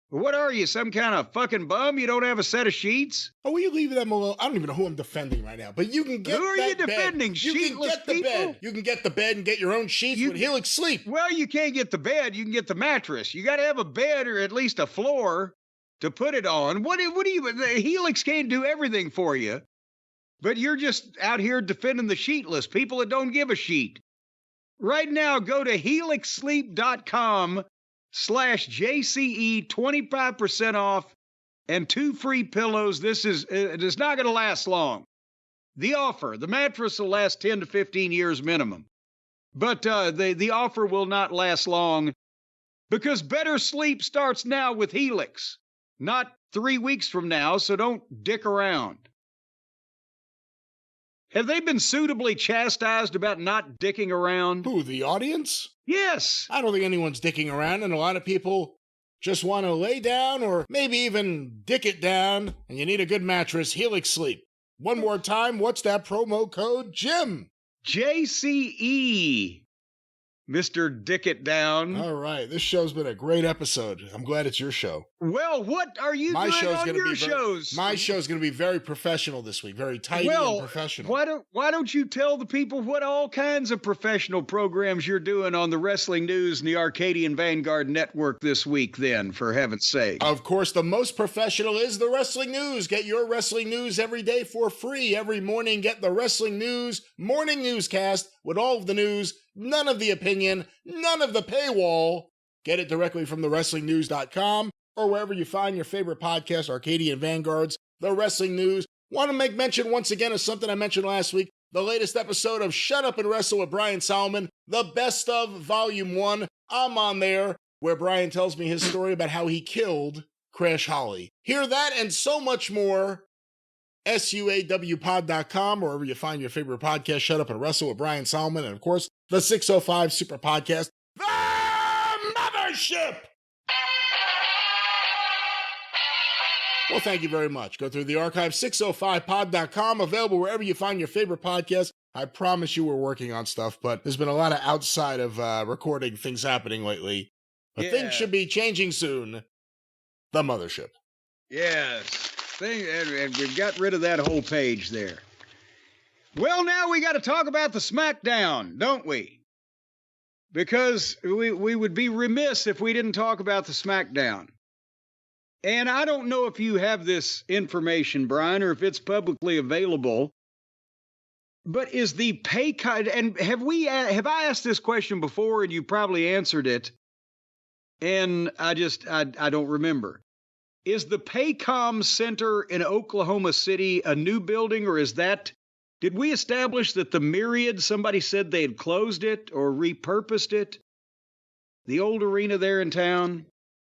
B: What are you, some kind of fucking bum? You don't have a set of sheets?
C: Oh, will you leave them alone? I don't even know who I'm defending right now, but you can get
B: Who are you defending?
C: You can get the bed. You can get the bed and get your own sheets with Helix Sleep.
B: Well, you can't get the bed. You can get the mattress. You got to have a bed or at least a floor to put it on. What do you, the Helix can't do everything for you. But you're just out here defending the sheetless, people that don't give a sheet. Right now, go to helixsleep.com/JCE, 25% off and 2 free pillows. It is not going to last long. The offer, the mattress will last 10 to 15 years minimum. But the offer will not last long because better sleep starts now with Helix, not 3 weeks from now, so don't dick around. Have they been suitably chastised about not dicking around?
C: Who, the audience?
B: Yes.
C: I don't think anyone's dicking around, and a lot of people just want to lay down or maybe even dick it down, and you need a good mattress, Helix Sleep. One more time, what's that promo code, Jim?
B: JCE, Mr. Dick It Down.
C: All right, this show's been a great episode. I'm glad it's your show.
B: Well, what are you doing on your shows?
C: My show's going to be very professional this week, very tidy and professional.
B: Why don't you tell the people what all kinds of professional programs you're doing on the Wrestling News and the Arcadian Vanguard Network this week then, for heaven's sake?
C: Of course, the most professional is the Wrestling News. Get your wrestling news every day for free. Every morning, get the Wrestling News morning newscast with all of the news, none of the opinion, none of the paywall. Get it directly from thewrestlingnews.com or wherever you find your favorite podcast, Arcadian Vanguards, The Wrestling News. Want to make mention once again of something I mentioned last week, the latest episode of Shut Up and Wrestle with Brian Solomon, the best of Volume 1. I'm on there, where Brian tells me his story about how he killed Crash Holly. Hear that and so much more. SUAWpod.com, or wherever you find your favorite podcast, Shut Up and Wrestle with Brian Solomon, and of course, the 605 Superpodcast, The Mothership! Well, thank you very much. Go through the archive, 605pod.com, available wherever you find your favorite podcast. I promise you we're working on stuff, but there's been a lot of outside of recording things happening lately. But things should be changing soon. The Mothership.
B: Yes. And we've got rid of that whole page there. Well, now we got to talk about the Smackdown, don't we? Because we would be remiss if we didn't talk about the Smackdown. And I don't know if you have this information, Brian, or if it's publicly available. But is the pay cut, and have I asked this question before and you probably answered it, and I don't remember. Is the Paycom Center in Oklahoma City a new building, or did we establish that the Myriad, somebody said they had closed it or repurposed it? The old arena there in town?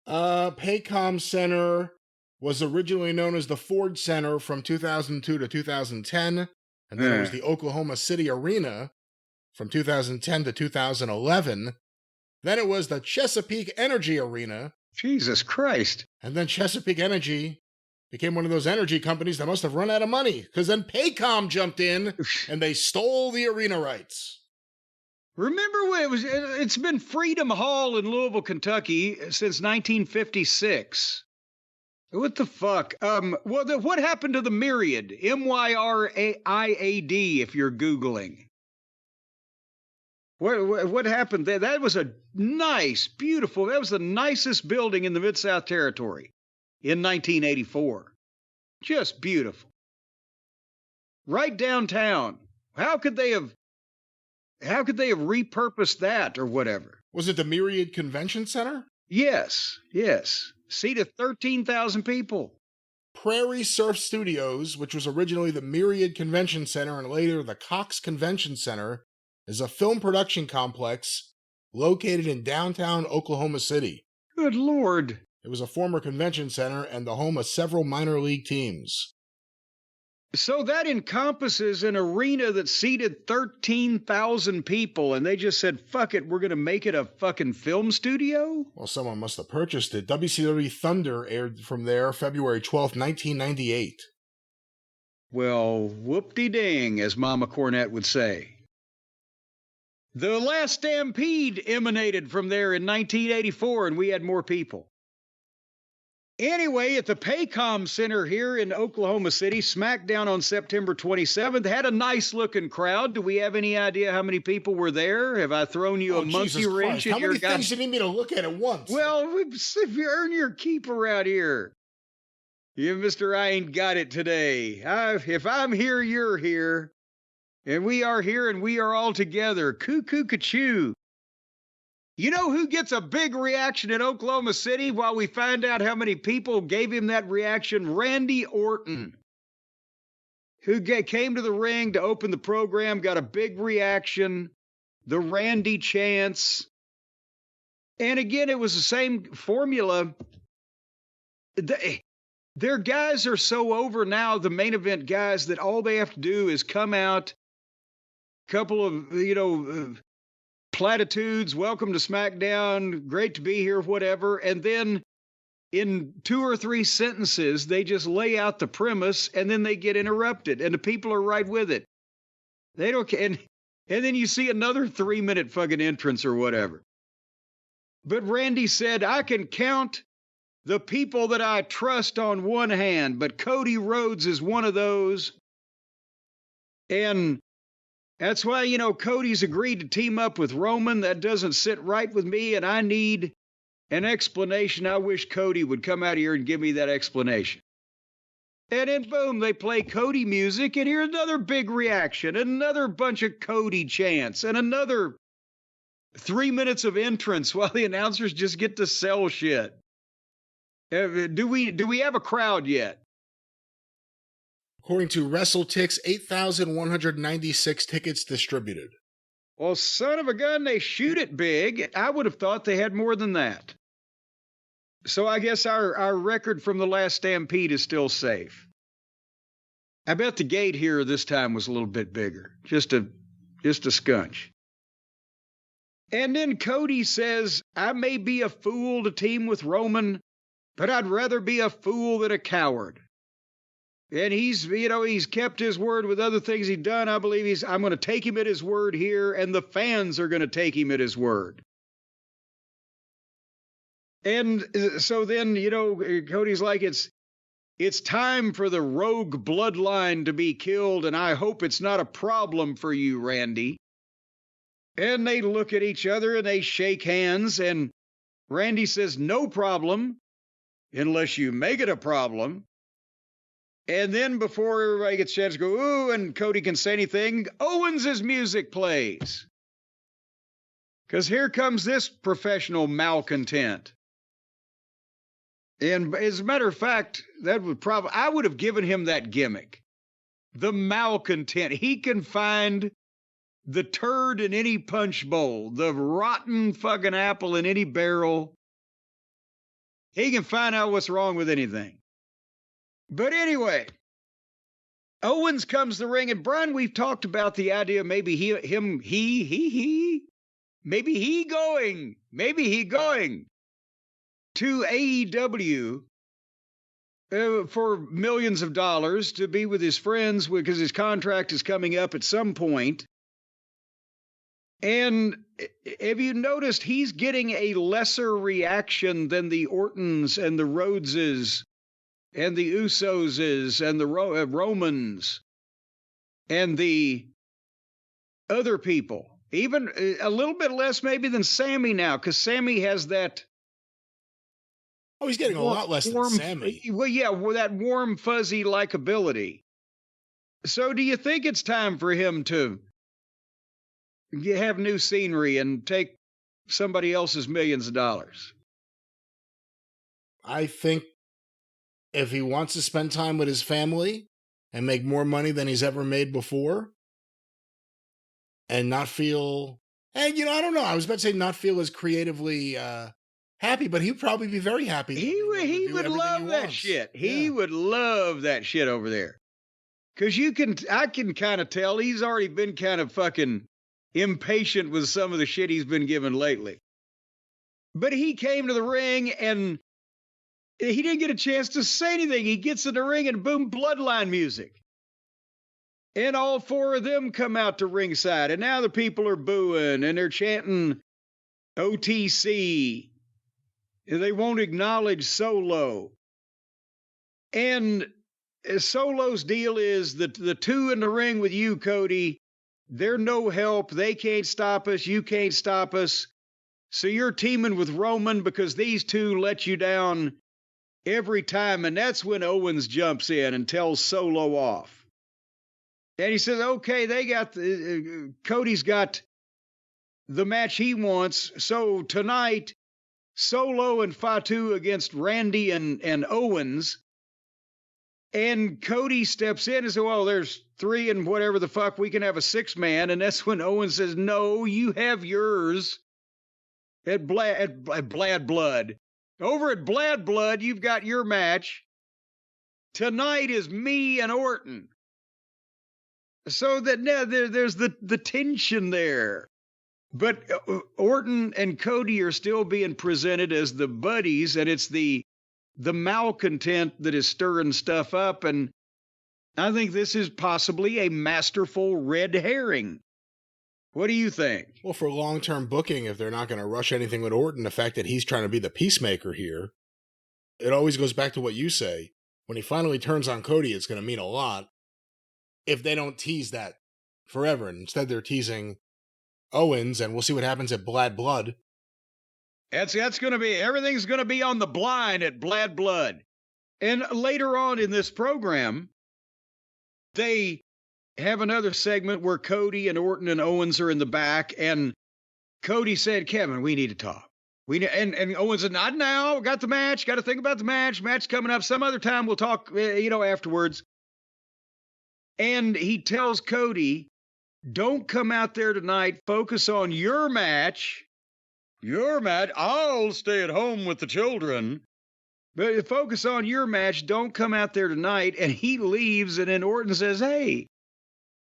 C: Paycom Center was originally known as the Ford Center from 2002 to 2010, and then it was the Oklahoma City Arena from 2010 to 2011. Then it was the Chesapeake Energy Arena.
B: Jesus Christ.
C: And then Chesapeake Energy became one of those energy companies that must have run out of money, because then Paycom jumped in and they stole the arena rights.
B: Remember when it's been Freedom Hall in Louisville, Kentucky since 1956. What the fuck? What happened to the Myriad? MYRIAD, if you're Googling. What happened there? That was a nice, beautiful, that was the nicest building in the Mid-South Territory in 1984. Just beautiful. Right downtown. How could they have repurposed that or whatever?
C: Was it the Myriad Convention Center?
B: Yes. Seated 13,000 people.
C: Prairie Surf Studios, which was originally the Myriad Convention Center and later the Cox Convention Center, is a film production complex located in downtown Oklahoma City.
B: Good Lord.
C: It was a former convention center and the home of several minor league teams.
B: So that encompasses an arena that seated 13,000 people, and they just said, fuck it, we're going to make it a fucking film studio?
C: Well, someone must have purchased it. WCW Thunder aired from there February 12th, 1998.
B: Well, whoop-de-ding, as Mama Cornette would say. The last Stampede emanated from there in 1984, and we had more people. Anyway, at the Paycom Center here in Oklahoma City, Smackdown on September 27th had a nice-looking crowd. Do we have any idea how many people were there? Have I thrown you a monkey wrench?
C: How many things do you need me to look at once?
B: Well, if you earn your keep around here. You, Mr. I ain't got it today. If I'm here, you're here. And we are here, and we are all together. Coo-coo-ca-choo. You know who gets a big reaction in Oklahoma City while we find out how many people gave him that reaction? Randy Orton, who came to the ring to open the program, got a big reaction, the Randy chants. And again, it was the same formula. Their guys are so over now, the main event guys, that all they have to do is come out, couple of, platitudes, welcome to SmackDown, great to be here, whatever. And then in 2 or 3 sentences, they just lay out the premise and then they get interrupted and the people are right with it. They don't care. And then you see another 3-minute fucking entrance or whatever. But Randy said, I can count the people that I trust on one hand, but Cody Rhodes is one of those. And that's why, Cody's agreed to team up with Roman. That doesn't sit right with me, and I need an explanation. I wish Cody would come out here and give me that explanation. And then, boom, they play Cody music, and here's another big reaction, another bunch of Cody chants, and another 3 minutes of entrance while the announcers just get to sell shit. Do we have a crowd yet?
C: According to WrestleTix, 8,196 tickets distributed.
B: Well, son of a gun, they shoot it big. I would have thought they had more than that. So I guess our record from the last Stampede is still safe. I bet the gate here this time was a little bit bigger. Just a scunch. And then Cody says, I may be a fool to team with Roman, but I'd rather be a fool than a coward. And he's kept his word with other things he's done. I believe I'm going to take him at his word here, and the fans are going to take him at his word. And so then, Cody's like, it's time for the rogue bloodline to be killed, and I hope it's not a problem for you, Randy. And they look at each other, and they shake hands, and Randy says, no problem, unless you make it a problem. And then before everybody gets a chance to go, ooh, and Cody can say anything, Owens' music plays. Because here comes this professional malcontent. And as a matter of fact, I would have given him that gimmick. The malcontent. He can find the turd in any punch bowl, the rotten fucking apple in any barrel. He can find out what's wrong with anything. But anyway, Owens comes to the ring, and Brian, we've talked about the idea maybe he going to AEW for millions of dollars to be with his friends because his contract is coming up at some point. And have you noticed he's getting a lesser reaction than the Ortons and the Rhodeses and the Usos and the Romans and the other people? Even a little bit less maybe than Sammy now, because Sammy has that.
C: Oh, he's getting a lot less than Sammy.
B: Well, yeah, that warm, fuzzy likability. So do you think it's time for him to have new scenery and take somebody else's millions of dollars?
C: I think if he wants to spend time with his family and make more money than he's ever made before and not feel, and I don't know, I was about to say not feel as creatively happy, but he'd probably be very happy.
B: He would love that shit. He would love that shit over there. Because I can kind of tell he's already been kind of fucking impatient with some of the shit he's been given lately. But he came to the ring and he didn't get a chance to say anything. He gets in the ring and boom, bloodline music. And all four of them come out to ringside. And now the people are booing and they're chanting OTC. They won't acknowledge Solo. And Solo's deal is that the two in the ring with you, Cody, they're no help. They can't stop us. You can't stop us. So you're teaming with Roman because these two let you down every time. And that's when Owens jumps in and tells Solo off. And he says, okay, Cody's got the match he wants. So tonight, Solo and Fatu against Randy and Owens. And Cody steps in and says, well, there's 3 and whatever the fuck, we can have a 6-man. And that's when Owens says, no, you have yours at Blad Blood. Over at Blad Blood, you've got your match. Tonight is me and Orton. So that now there's the tension there. But Orton and Cody are still being presented as the buddies, and it's the malcontent that is stirring stuff up, and I think this is possibly a masterful red herring. What do you think?
C: Well, for long-term booking, if they're not going to rush anything with Orton, the fact that he's trying to be the peacemaker here, it always goes back to what you say. When he finally turns on Cody, it's going to mean a lot. If they don't tease that forever, and instead they're teasing Owens, and we'll see what happens at Blad Blood.
B: That's going to be, everything's going to be on the blind at Blad Blood. And later on in this program, they have another segment where Cody and Orton and Owens are in the back, and Cody said, Kevin, we need to talk. And Owens said, not now, got the match, got to think about the match coming up, some other time we'll talk, afterwards. And he tells Cody, don't come out there tonight, focus on your match. Your match, I'll stay at home with the children. But focus on your match, don't come out there tonight. And he leaves, and then Orton says, hey,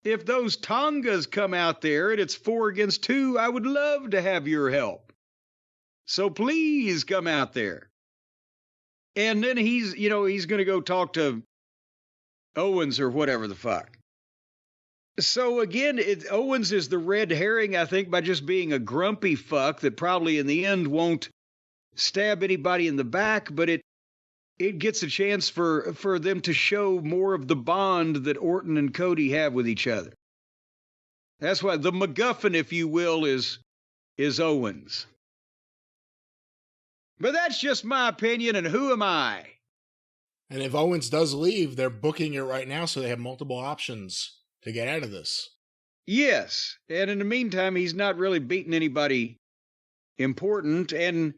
B: if those Tongas come out there and it's 4 against 2, I would love to have your help. So please come out there. And then he's going to go talk to Owens or whatever the fuck. So again, Owens is the red herring, I think, by just being a grumpy fuck that probably in the end won't stab anybody in the back, but it gets a chance for them to show more of the bond that Orton and Cody have with each other. That's why the MacGuffin, if you will, is Owens. But that's just my opinion, and who am I?
C: And if Owens does leave, they're booking it right now, so they have multiple options to get out of this.
B: Yes, and in the meantime, he's not really beating anybody important. And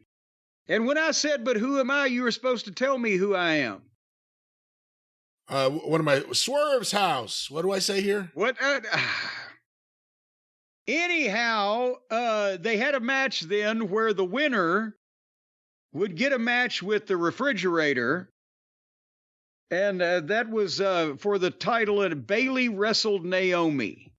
B: when I said, but who am I, you were supposed to tell me who I am.
C: What am I? Swerve's house. What do I say here?
B: What? Anyhow, they had a match then where the winner would get a match with the refrigerator. And that was for the title, and Bayley wrestled Naomi.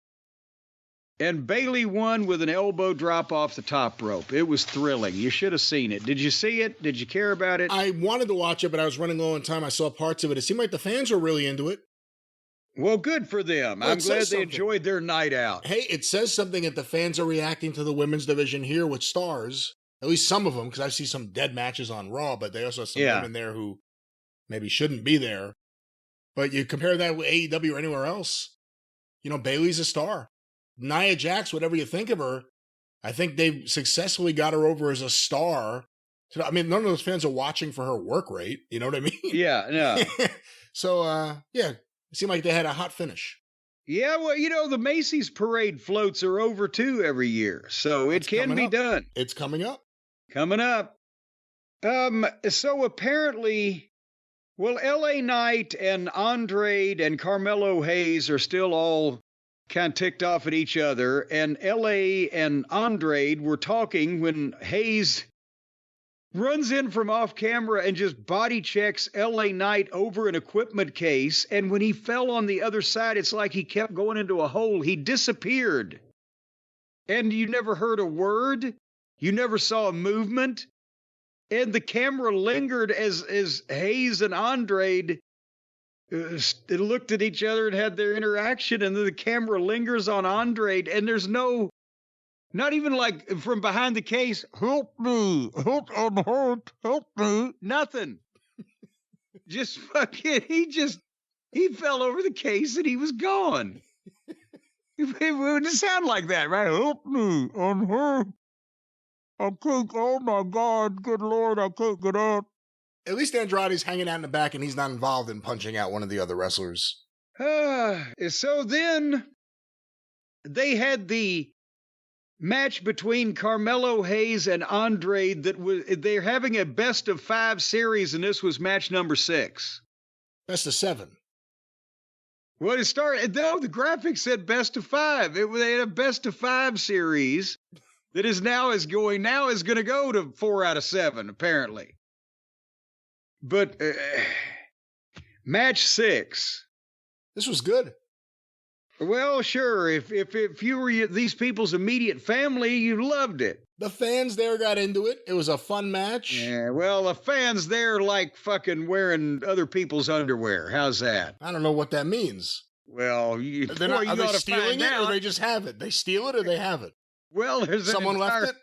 B: And Bayley won with an elbow drop off the top rope. It was thrilling. You should have seen it. Did you see it? Did you care about it?
C: I wanted to watch it, but I was running low on time. I saw parts of it. It seemed like the fans were really into it.
B: Well, good for them.
C: Well,
B: I'm glad they enjoyed their night out.
C: Hey, it says something that the fans are reacting to the women's division here with stars. At least some of them, because I see some dead matches on Raw, but they also have some women there who maybe shouldn't be there. But you compare that with AEW or anywhere else, you know, Bayley's a star. Nia Jax, whatever you think of her, I think they've successfully got her over as a star. I mean, none of those fans are watching for her work rate. You know what I mean?
B: Yeah, no.
C: So, yeah, it seemed like they had a hot finish.
B: Yeah, well, you know, the Macy's parade floats are over, too, every year. So it can be done.
C: It's coming up.
B: Coming up. So apparently, well, LA Knight and Andrade and Carmelo Hayes are still all kind of ticked off at each other. And LA and Andrade were talking when Hayes runs in from off camera and just body checks LA Knight over an equipment case. And when he fell on the other side, it's like he kept going into a hole. He disappeared. And you never heard a word. You never saw a movement. And the camera lingered as Hayes and Andrade looked at each other and had their interaction. And then the camera lingers on Andrade. And there's not even like from behind the case, help me, I'm hurt, help me. Nothing. Just fucking, he fell over the case and he was gone. It would sound like that, right? Help me, I'm hurt. I can't, oh my God, good Lord, I can't get up.
C: At least Andrade's hanging out in the back and he's not involved in punching out one of the other wrestlers.
B: So then they had the match between Carmelo Hayes and Andrade they're having a best of 5 series, and this was match number 6.
C: Best of 7.
B: Well, it started, no, the graphics said best of 5. They had a best of 5 series that is going to go to 4 out of 7, apparently. But match 6.
C: This was good.
B: Well, sure. If you were these people's immediate family, you loved it.
C: The fans there got into it. It was a fun match.
B: Yeah, well, the fans there like fucking wearing other people's underwear. How's that?
C: I don't know what that means.
B: Well,
C: are they stealing it or they just have it? They steal it or they have it?
B: Well,
C: someone left it.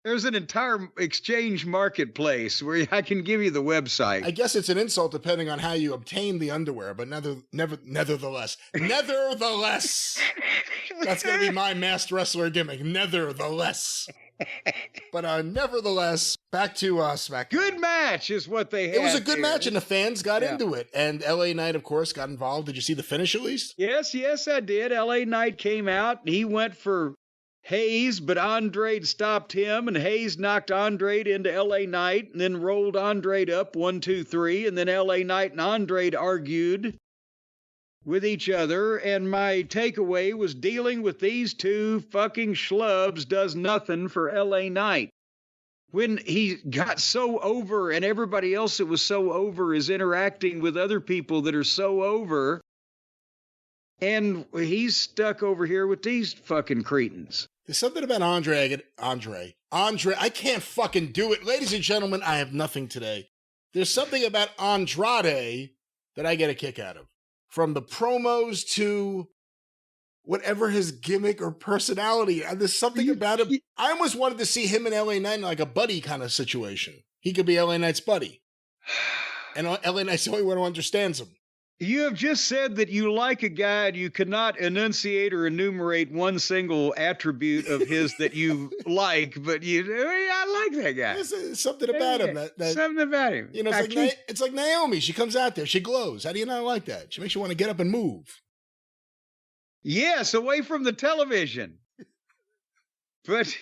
B: There's an entire exchange marketplace where I can give you the website.
C: I guess it's an insult depending on how you obtain the underwear, but nevertheless. That's going to be my masked wrestler gimmick. Nevertheless. But nevertheless, back to SmackDown.
B: Good match is what they had.
C: It was a good match, and the fans got into it. And LA Knight, of course, got involved. Did you see the finish at least?
B: Yes, I did. LA Knight came out. He went for Hayes, but Andrade stopped him, and Hayes knocked Andrade into LA Knight, and then rolled Andrade up 1, 2, 3, and then LA Knight and Andrade argued with each other, and my takeaway was dealing with these two fucking schlubs does nothing for LA Knight. When he got so over, and everybody else that was so over is interacting with other people that are so over, and he's stuck over here with these fucking cretins.
C: There's something about Andre. I can't fucking do it. Ladies and gentlemen, I have nothing today. There's something about Andrade that I get a kick out of. From the promos to whatever his gimmick or personality. There's something about him. I almost wanted to see him and LA Knight in like a buddy kind of situation. He could be LA Knight's buddy. And LA Knight's the only one who understands him.
B: You have just said that you like a guy and you cannot enunciate or enumerate one single attribute of his that you like, but I like that guy.
C: There's something about him.
B: Something about him.
C: You know, it's like Naomi. She comes out there. She glows. How do you not like that? She makes you want to get up and move.
B: Yes, away from the television. But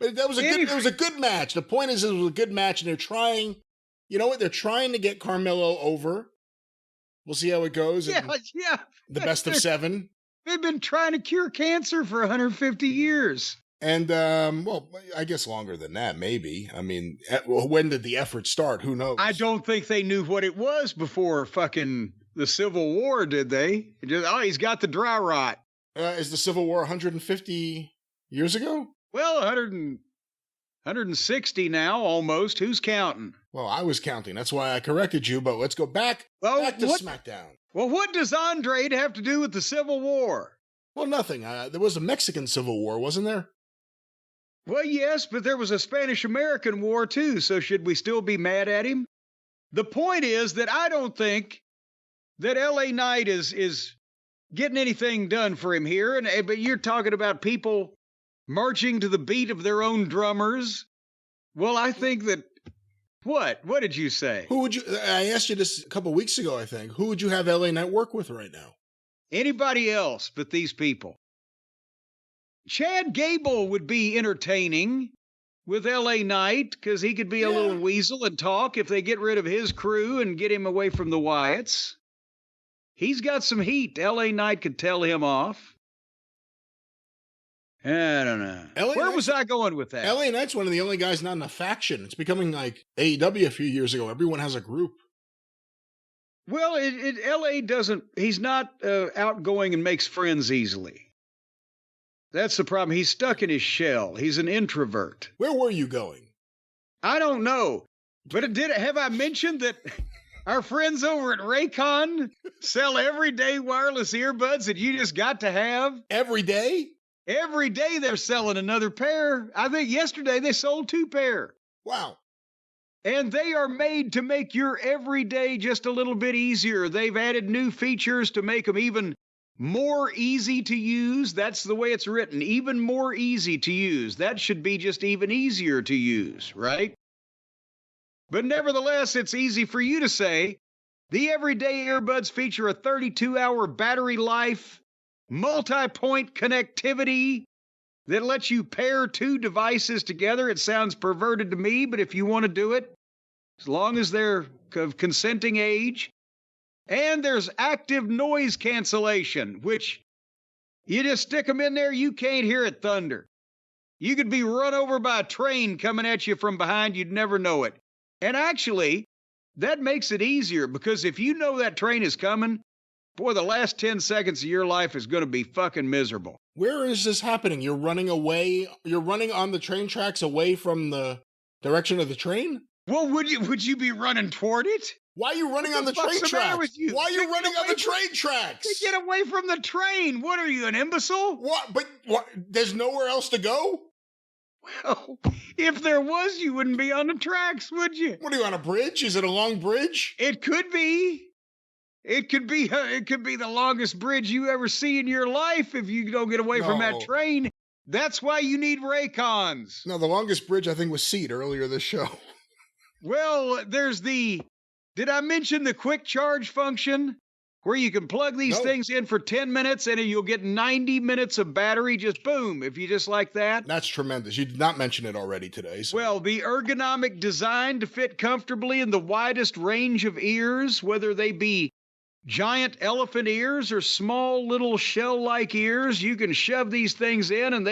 C: that was it was a good match. The point is, it was a good match, and they're trying. You know what? They're trying to get Carmelo over. We'll see how it goes.
B: Yeah.
C: The best of 7.
B: They've been trying to cure cancer for 150 years.
C: And, well, I guess longer than that, maybe. I mean, when did the effort start? Who knows?
B: I don't think they knew what it was before fucking the Civil War, did they? He's got the dry rot.
C: Is the Civil War 150 years ago?
B: Well, 160 now, almost. Who's counting?
C: Well, I was counting. That's why I corrected you, but let's go back to SmackDown.
B: Well, what does Andre have to do with the Civil War?
C: Well, nothing. There was a Mexican Civil War, wasn't there?
B: Well, yes, but there was a Spanish-American War, too, so should we still be mad at him? The point is that I don't think that LA Knight is getting anything done for him here, but you're talking about people marching to the beat of their own drummers. Well, I think that... What? What did you say?
C: Who would you... I asked you this a couple weeks ago, I think. Who would you have LA Knight work with right now?
B: Anybody else but these people. Chad Gable would be entertaining with LA Knight because he could be a little weasel and talk if they get rid of his crew and get him away from the Wyatts. He's got some heat. LA Knight could tell him off. I don't know. Where was I going with that?
C: LA Knight's one of the only guys not in a faction. It's becoming like AEW a few years ago. Everyone has a group.
B: Well, LA doesn't, he's not outgoing and makes friends easily. That's the problem. He's stuck in his shell. He's an introvert.
C: Where were you going?
B: I don't know. But have I mentioned that our friends over at Raycon sell everyday wireless earbuds that you just got to have?
C: Every day?
B: Every day they're selling another pair. I think yesterday they sold 2 pair.
C: Wow.
B: And they are made to make your everyday just a little bit easier. They've added new features to make them even more easy to use. That's the way it's written. Even more easy to use. That should be just even easier to use, right? But nevertheless, it's easy for you to say, the everyday earbuds feature a 32-hour battery life, multi-point connectivity that lets you pair 2 devices together. It sounds perverted to me, but if you want to do it, as long as they're of consenting age. And there's active noise cancellation, which you just stick them in there, you can't hear it thunder. You could be run over by a train coming at you from behind, you'd never know it. And actually, that makes it easier, because if you know that train is coming, boy, the last 10 seconds of your life is going to be fucking miserable.
C: Where is this happening? You're running away? You're running on the train tracks away from the direction of the train?
B: Well, would you be running toward it?
C: Why are you running on the train tracks? Why are you running on the train tracks?
B: To get away from the train. What are you, an imbecile?
C: What? But what? There's nowhere else to go?
B: Well, if there was, you wouldn't be on the tracks, would you?
C: What are you, on a bridge? Is it a long bridge?
B: It could be. It could be the longest bridge you ever see in your life if you don't get away from that train. That's why you need Raycons.
C: No, the longest bridge, I think, was Seat earlier this show.
B: Well, there's did I mention the quick charge function? Where you can plug these things in for 10 minutes and you'll get 90 minutes of battery, just boom, if you just like that.
C: That's tremendous. You did not mention it already today. So.
B: Well, the ergonomic design to fit comfortably in the widest range of ears, whether they be giant elephant ears or small little shell-like ears, you can shove these things in and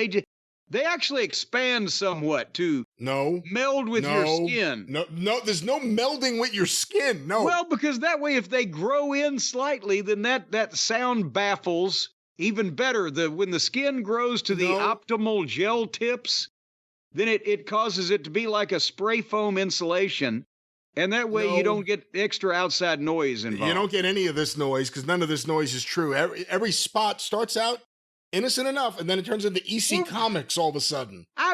B: they actually expand somewhat to meld with your skin.
C: No, there's no melding with your skin. No.
B: Well, because that way, if they grow in slightly, then that sound baffles even better. When the skin grows to the optimal gel tips, then it causes it to be like a spray foam insulation. And that way you don't get extra outside noise involved.
C: You don't get any of this noise because none of this noise is true. Every spot starts out innocent enough, and then it turns into EC Comics all of a sudden.
B: I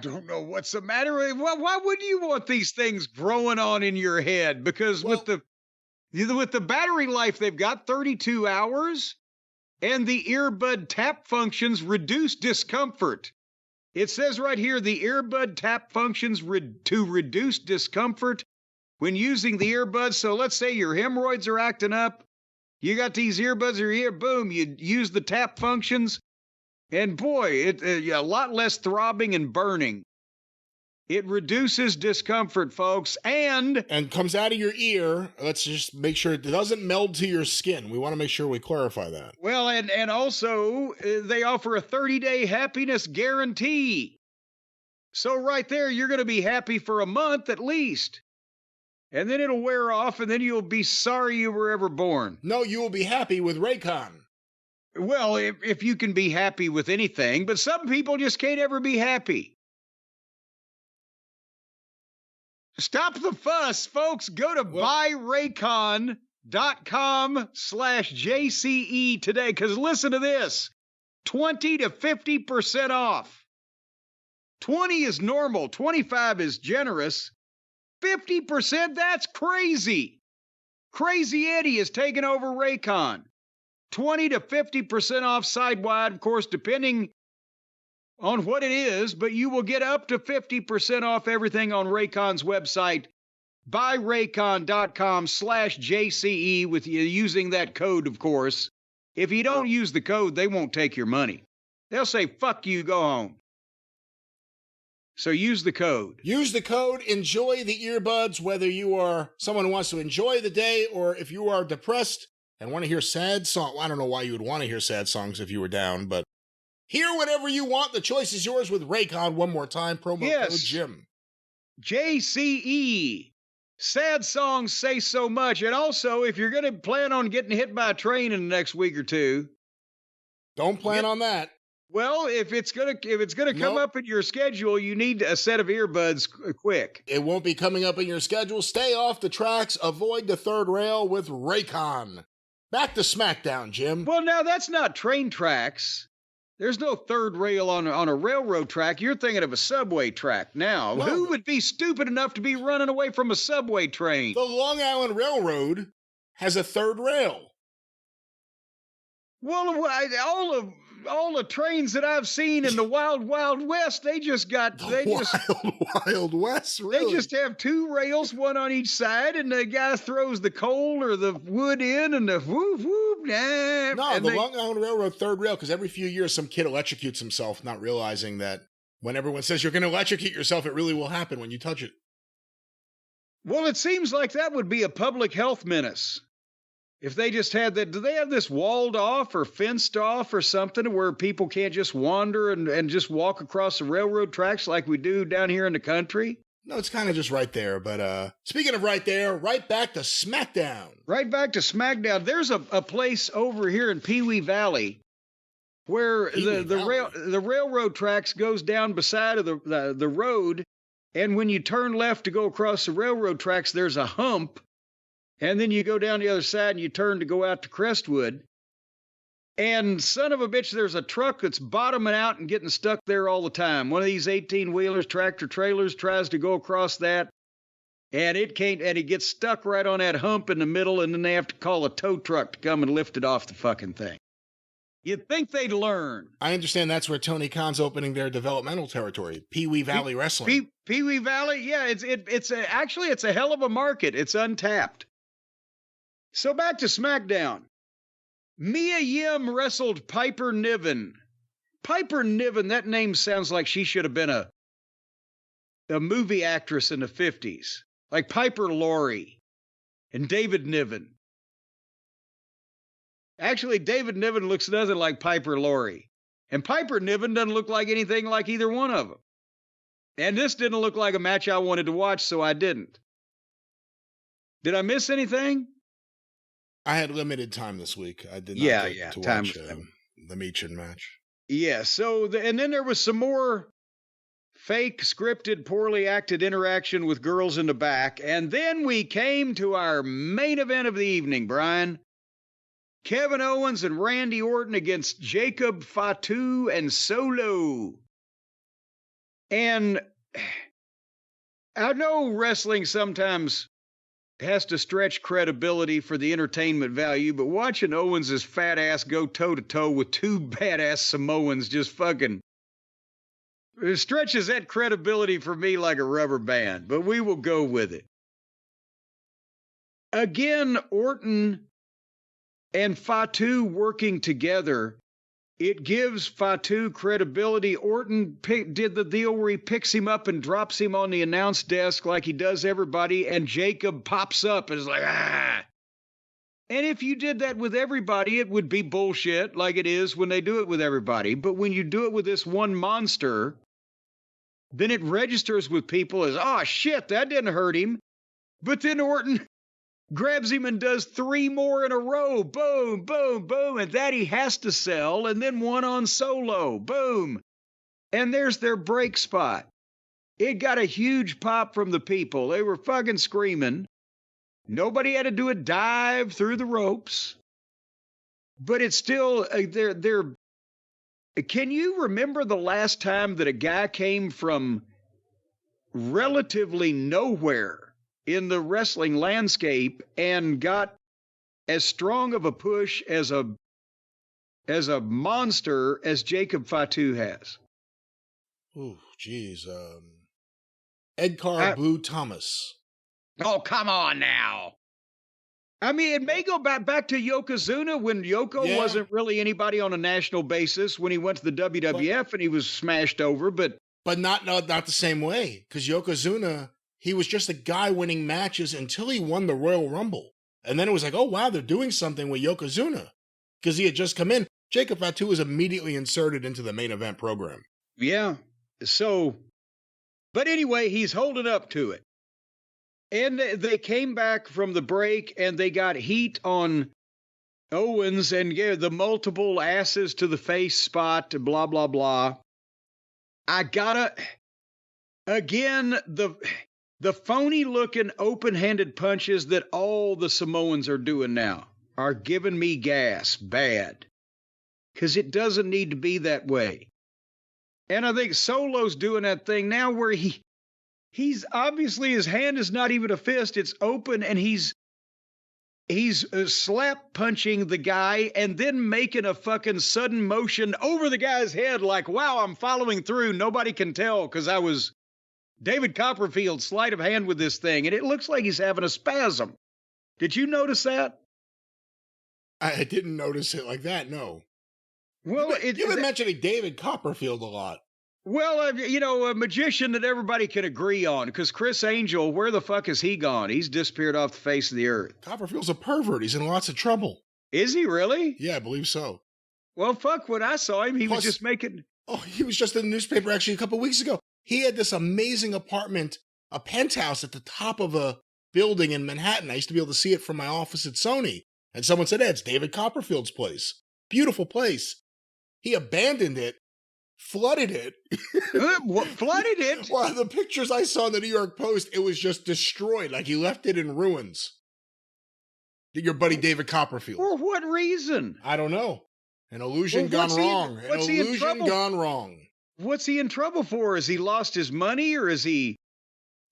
B: don't know what's the matter. Why would you want these things growing on in your head? Because with the battery life, they've got 32 hours, and the earbud tap functions reduce discomfort. It says right here, the earbud tap functions to reduce discomfort when using the earbuds. So let's say your hemorrhoids are acting up. You got these earbuds in your ear, boom, you use the tap functions, and boy, a lot less throbbing and burning. It reduces discomfort, folks, and
C: comes out of your ear. Let's just make sure it doesn't meld to your skin. We want to make sure we clarify that.
B: Well, and also, they offer a 30-day happiness guarantee. So right there, you're going to be happy for a month at least. And then it'll wear off, and then you'll be sorry you were ever born.
C: No, you will be happy with Raycon.
B: Well, if you can be happy with anything, but some people just can't ever be happy. Stop the fuss, folks. Go to buyraycon.com/JCE today, because listen to this. 20 to 50% off. 20 is normal. 25 is generous. 50%, that's crazy. Crazy Eddie is taking over Raycon. 20 to 50% off side-wide, of course, depending on what it is, but you will get up to 50% off everything on Raycon's website, buyraycon.com/JCE, with you using that code, of course. If you don't use the code, they won't take your money. They'll say, fuck you, go home. So use the code.
C: Use the code, enjoy the earbuds, whether you are someone who wants to enjoy the day or if you are depressed and want to hear sad songs. Well, I don't know why you would want to hear sad songs if you were down, but hear whatever you want. The choice is yours with Raycon. One more time, promo code Jim.
B: JCE. Sad songs say so much. And also, if you're going to plan on getting hit by a train in the next week or two,
C: don't plan on that.
B: Well, if it's gonna come up in your schedule, you need a set of earbuds quick.
C: It won't be coming up in your schedule. Stay off the tracks. Avoid the third rail with Raycon. Back to SmackDown, Jim.
B: Well, now that's not train tracks. There's no third rail on a railroad track. You're thinking of a subway track now.
C: No.
B: Who would be stupid enough to be running away from a subway train?
C: The Long Island Railroad has a third rail.
B: Well, all the trains that I've seen in the Wild Wild West, Wild
C: West, really?
B: They just have two rails, one on each side, and the guy throws the coal or the wood in, and the whoop whoop.
C: No, the Long Island Railroad third rail, because every few years some kid electrocutes himself, not realizing that when everyone says you're going to electrocute yourself, it really will happen when you touch it.
B: Well, it seems like that would be a public health menace. If they just had that, do they have this walled off or fenced off or something where people can't just wander and just walk across the railroad tracks like we do down here in the country?
C: No, it's kind of just right there. But speaking of right there, right back to SmackDown.
B: Right back to SmackDown. There's a place over here in Pee Wee Valley where the railroad tracks goes down beside of the road, and when you turn left to go across the railroad tracks, there's a hump. And then you go down the other side and you turn to go out to Crestwood. And son of a bitch, there's a truck that's bottoming out and getting stuck there all the time. One of these 18-wheelers, tractor trailers, tries to go across that. And it can't, and it gets stuck right on that hump in the middle, and then they have to call a tow truck to come and lift it off the fucking thing. You'd think they'd learn.
C: I understand that's where Tony Khan's opening their developmental territory, Pee Wee Valley Wrestling.
B: Pee Wee Valley, yeah, it's a hell of a market. It's untapped. So back to SmackDown. Mia Yim wrestled Piper Niven. Piper Niven, that name sounds like she should have been a movie actress in the 50s. Like Piper Laurie and David Niven. Actually, David Niven looks nothing like Piper Laurie. And Piper Niven doesn't look like anything like either one of them. And this didn't look like a match I wanted to watch, so I didn't. Did I miss anything?
C: I had limited time this week. I did not get to watch the Meechin match.
B: Yeah, and then there was some more fake, scripted, poorly acted interaction with girls in the back. And then we came to our main event of the evening, Brian. Kevin Owens and Randy Orton against Jacob Fatu and Solo. And I know wrestling sometimes has to stretch credibility for the entertainment value, but watching Owens' fat ass go toe-to-toe with two badass Samoans just fucking it stretches that credibility for me like a rubber band, but we will go with it. Again, Orton and Fatu working together, it gives Fatu credibility. Orton did the deal where he picks him up and drops him on the announce desk like he does everybody, and Jacob pops up and is like, ah. And if you did that with everybody, it would be bullshit like it is when they do it with everybody. But when you do it with this one monster, then it registers with people as, oh, shit, that didn't hurt him. But then Orton grabs him and does 3 more in a row. Boom, boom, boom. And that he has to sell. And then one on Solo. Boom. And there's their break spot. It got a huge pop from the people. They were fucking screaming. Nobody had to do a dive through the ropes. But it's still, they're. Can you remember the last time that a guy came from relatively nowhere in the wrestling landscape and got as strong of a push as a monster as Jacob Fatu has?
C: Ooh, geez. Edgar Blue Thomas.
B: Oh, come on now. I mean, it may go back to Yokozuna when Yoko wasn't really anybody on a national basis when he went to the WWF and he was smashed over, but
C: not the same way, because Yokozuna, he was just a guy winning matches until he won the Royal Rumble. And then it was like, oh, wow, they're doing something with Yokozuna, because he had just come in. Jacob Fatu was immediately inserted into the main event program.
B: Yeah. So, but anyway, he's holding up to it. And they came back from the break and they got heat on Owens and the multiple asses to the face spot, blah, blah, blah. I gotta, again, the phony looking open-handed punches that all the Samoans are doing now are giving me gas bad. Because it doesn't need to be that way. And I think Solo's doing that thing now where he's obviously, his hand is not even a fist, it's open, and he's slap punching the guy and then making a fucking sudden motion over the guy's head like, wow, I'm following through. Nobody can tell because I was David Copperfield sleight of hand with this thing, and it looks like he's having a spasm. Did you notice that?
C: I didn't notice it like that, no.
B: Well,
C: you've been mentioning David Copperfield a lot.
B: Well, a magician that everybody can agree on, because Chris Angel, where the fuck has he gone? He's disappeared off the face of the earth.
C: Copperfield's a pervert. He's in lots of trouble.
B: Is he really?
C: Yeah, I believe so.
B: Well, fuck, when I saw him, he was just making...
C: Oh, he was just in the newspaper actually a couple weeks ago. He had this amazing apartment, a penthouse at the top of a building in Manhattan. I used to be able to see it from my office at Sony. And someone said, hey, it's David Copperfield's place. Beautiful place. He abandoned it. Flooded it.
B: What, flooded it?
C: Well, the pictures I saw in the New York Post, it was just destroyed. Like he left it in ruins. Your buddy David Copperfield.
B: For what reason?
C: I don't know. An illusion gone wrong. An illusion gone wrong.
B: What's he in trouble for? Has he lost his money, or has he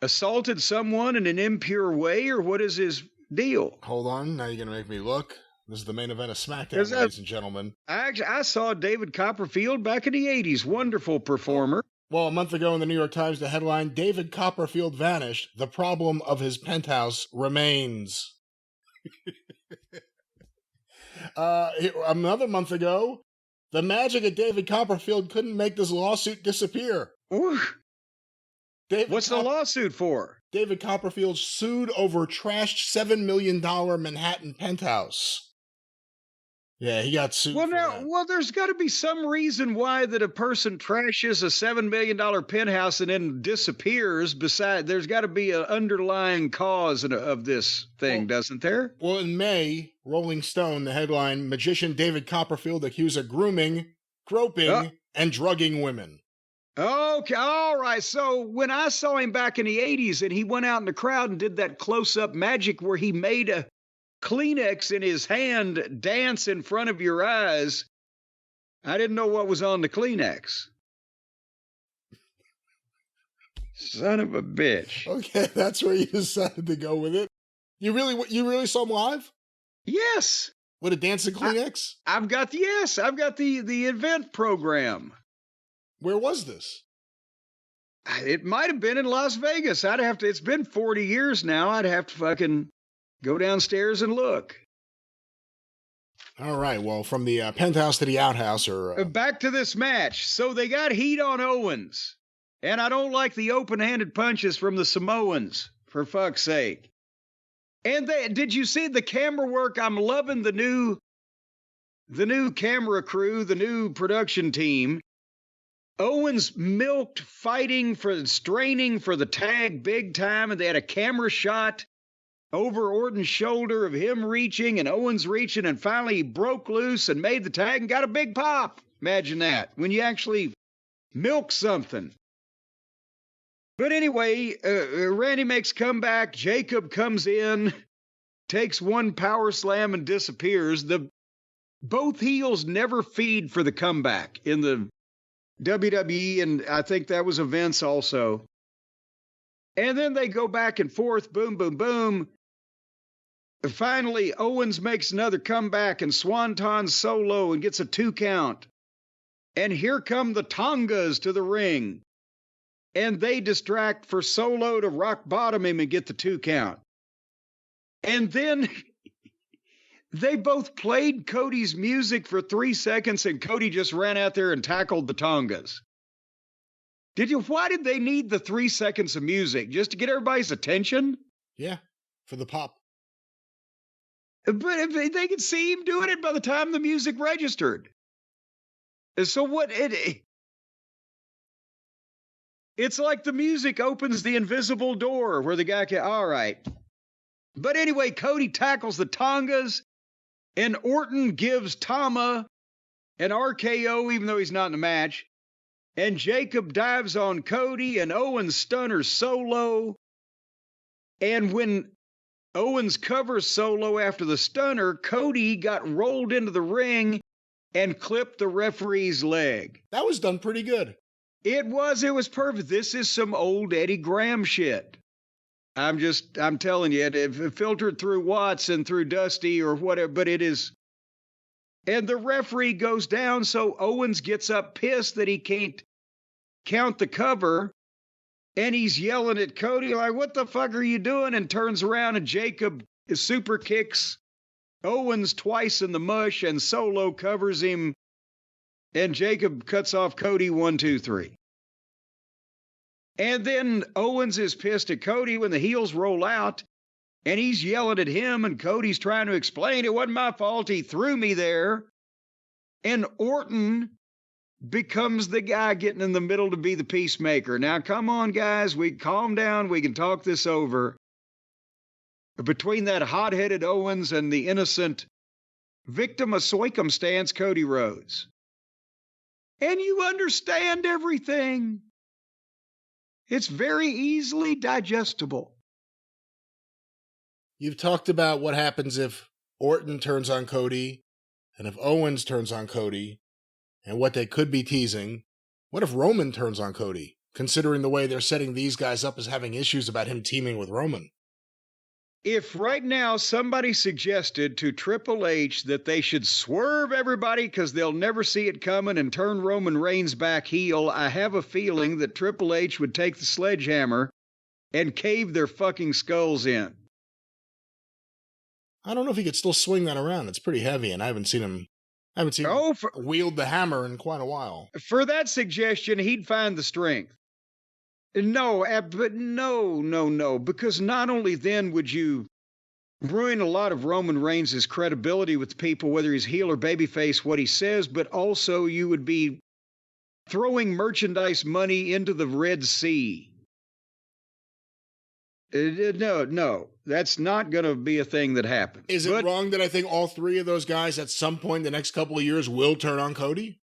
B: assaulted someone in an impure way, or what is his deal?
C: Hold on. Now you're going to make me look. This is the main event of SmackDown, ladies and gentlemen.
B: I saw David Copperfield back in the 80s. Wonderful performer.
C: Well, a month ago in the New York Times, the headline, David Copperfield vanished. The problem of his penthouse remains. Another month ago, the magic of David Copperfield couldn't make this lawsuit disappear.
B: What's the lawsuit for?
C: David Copperfield sued over trashed $7 million Manhattan penthouse. Yeah, he got sued.
B: Well, there's got to be some reason why that a person trashes a $7 million penthouse and then disappears. There's got to be an underlying cause of this thing, doesn't there?
C: Well, in May, Rolling Stone, the headline, magician David Copperfield accused of grooming, groping, and drugging women.
B: Okay, all right. So when I saw him back in the 80s and he went out in the crowd and did that close-up magic where he made a Kleenex in his hand dance in front of your eyes, I didn't know what was on the Kleenex. Son of a bitch.
C: Okay, that's where you decided to go with it. You really saw him live?
B: Yes.
C: With a dancing Kleenex?
B: I've got the event program.
C: Where was this?
B: It might have been in Las Vegas. It's been 40 years now. I'd have to fucking go downstairs and look.
C: All right. Well, from the penthouse to the outhouse, or
B: back to this match. So they got heat on Owens, and I don't like the open-handed punches from the Samoans, for fuck's sake. And did you see the camera work? I'm loving the new camera crew, the new production team. Owens milked straining for the tag big time, and they had a camera shot
A: over Orton's shoulder of him reaching and Owens reaching, and finally he broke loose and made the tag and got a big pop. Imagine that, when you actually milk something. But anyway, Randy makes comeback. Jacob comes in, takes one power slam and disappears. Both heels never feed for the comeback in the WWE, and I think that was a Vince also. And then they go back and forth, boom, boom, boom. Finally, Owens makes another comeback and Swanton solo and gets a 2 count. And here come the Tongas to the ring. And they distract for Solo to rock bottom him and get the 2 count. And then they both played Cody's music for 3 seconds and Cody just ran out there and tackled the Tongas. Why did they need the 3 seconds of music? Just to get everybody's attention?
C: Yeah, for the pop.
A: But if they could see him doing it by the time the music registered. So what it's like the music opens the invisible door where the guy can, all right. But anyway, Cody tackles the Tongas and Orton gives Tama an RKO even though he's not in the match. And Jacob dives on Cody and Owens stunners Solo. And when Owens covers Solo after the stunner, Cody got rolled into the ring and clipped the referee's leg.
C: That was done pretty good.
A: It was perfect. This is some old Eddie Graham shit. I'm telling you, it filtered through Watts and through Dusty or whatever, but it is. And the referee goes down, so Owens gets up pissed that he can't count the cover. And he's yelling at Cody like, what the fuck are you doing? And turns around and Jacob super kicks Owens twice in the mush and Solo covers him. And Jacob cuts off Cody 1, 2, 3. And then Owens is pissed at Cody when the heels roll out. And he's yelling at him and Cody's trying to explain it wasn't my fault. He threw me there. And Orton becomes the guy getting in the middle to be the peacemaker. Now, come on, guys. We calm down. We can talk this over. Between that hot-headed Owens and the innocent victim of circumstance, Cody Rhodes. And you understand everything. It's very easily digestible.
C: You've talked about what happens if Orton turns on Cody and if Owens turns on Cody. And what they could be teasing. What if Roman turns on Cody, considering the way they're setting these guys up as having issues about him teaming with Roman?
A: If right now somebody suggested to Triple H that they should swerve everybody because they'll never see it coming and turn Roman Reigns back heel, I have a feeling that Triple H would take the sledgehammer and cave their fucking skulls in.
C: I don't know if he could still swing that around. It's pretty heavy, and I haven't seen him wield the hammer in quite a while.
A: For that suggestion, he'd find the strength. No, but no, because not only then would you ruin a lot of Roman Reigns' credibility with people, whether he's heel or babyface, what he says, but also you would be throwing merchandise money into the Red Sea. No, that's not going to be a thing that happens.
C: Is it wrong that I think all 3 of those guys at some point in the next couple of years will turn on Cody?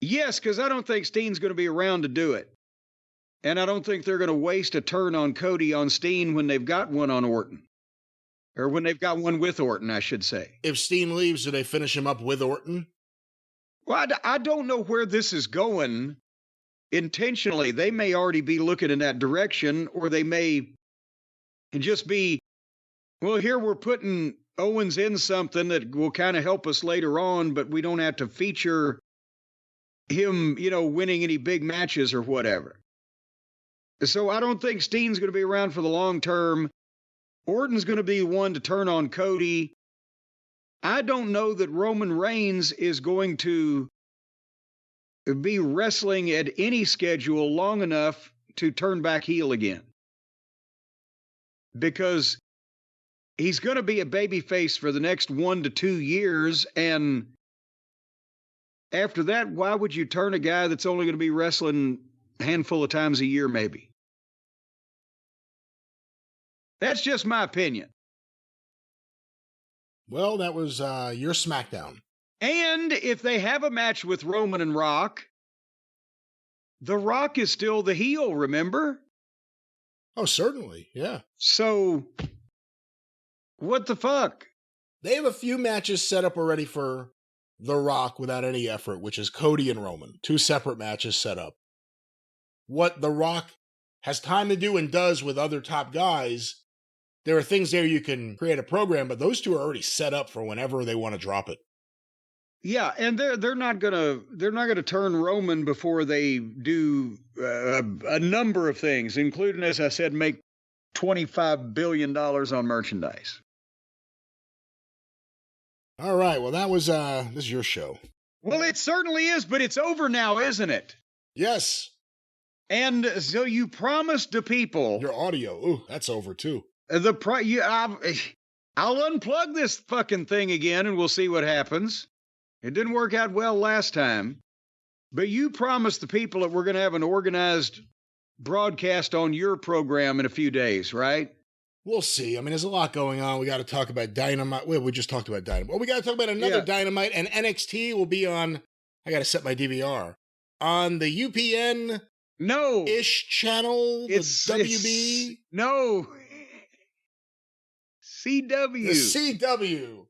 A: Yes, because I don't think Steen's going to be around to do it. And I don't think they're going to waste a turn on Cody on Steen when they've got one on Orton. Or when they've got one with Orton, I should say.
C: If Steen leaves, do they finish him up with Orton?
A: Well, I don't know where this is going. Intentionally, they may already be looking in that direction, or they may just be, well, here we're putting Owens in something that will kind of help us later on, but we don't have to feature him, winning any big matches or whatever. So I don't think Steen's going to be around for the long term. Orton's going to be one to turn on Cody. I don't know that Roman Reigns is going to be wrestling at any schedule long enough to turn back heel again. Because he's going to be a babyface for the next 1 to 2 years, and after that, why would you turn a guy that's only going to be wrestling a handful of times a year, maybe?
B: That's just my opinion.
C: Well, that was your SmackDown.
B: And if they have a match with Roman and Rock, The Rock is still the heel, remember?
C: Oh, certainly, yeah.
B: So, what the fuck?
C: They have a few matches set up already for The Rock without any effort, which is Cody and Roman. 2 separate matches set up. What The Rock has time to do and does with other top guys, there are things there you can create a program, but those 2 are already set up for whenever they want to drop it.
B: Yeah, and they're not gonna turn Roman before they do a number of things, including, as I said, make $25 billion on merchandise.
C: All right, well, that was this is your show.
B: Well, it certainly is, but it's over now, isn't it?
C: Yes.
B: And so you promised the people
C: Your audio. Ooh, that's over too.
B: I'll unplug this fucking thing again, and we'll see what happens. It didn't work out well last time, but you promised the people that we're going to have an organized broadcast on your program in a few days, right?
C: We'll see. I mean, there's a lot going on. We got to talk about Dynamite. Well, we just talked about Dynamite. Well, we got to talk about another Dynamite, and NXT will be on, I got to set my DVR, on the UPN ish channel,
B: it's
C: the WB.
B: No. CW.
C: The CW.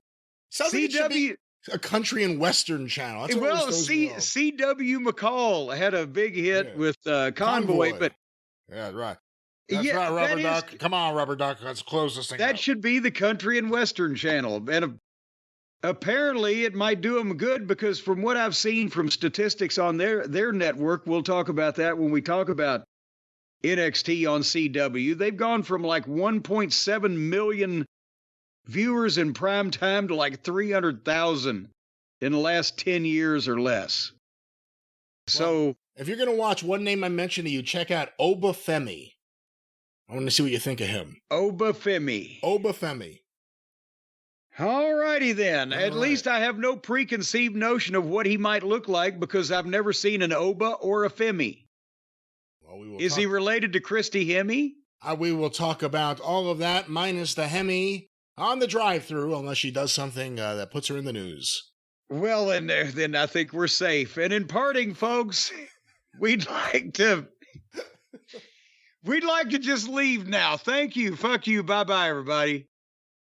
C: Sounds like it should be a country and western channel. That's
B: well, CW McCall had a big hit with Convoy, but
C: yeah, right. That's right, Rubber Duck. Come on, Rubber Duck. Let's close this thing.
B: That should be the country and western channel, and apparently it might do them good because from what I've seen from statistics on their network, we'll talk about that when we talk about NXT on CW. They've gone from like 1.7 million viewers in prime time to like 300,000 in the last 10 years or less. So,
C: if you're going to watch one name I mentioned to you, check out Obafemi. I want to see what you think of him.
B: Obafemi. All righty then. At least I have no preconceived notion of what he might look like because I've never seen an Oba or a Femi. Well, Is he related to Christy Hemme?
C: We will talk about all of that minus the Hemme on the drive-thru, unless she does something that puts her in the news.
B: Well, then I think we're safe. And in parting, folks, we'd like to just leave now. Thank you. Fuck you. Bye-bye, everybody.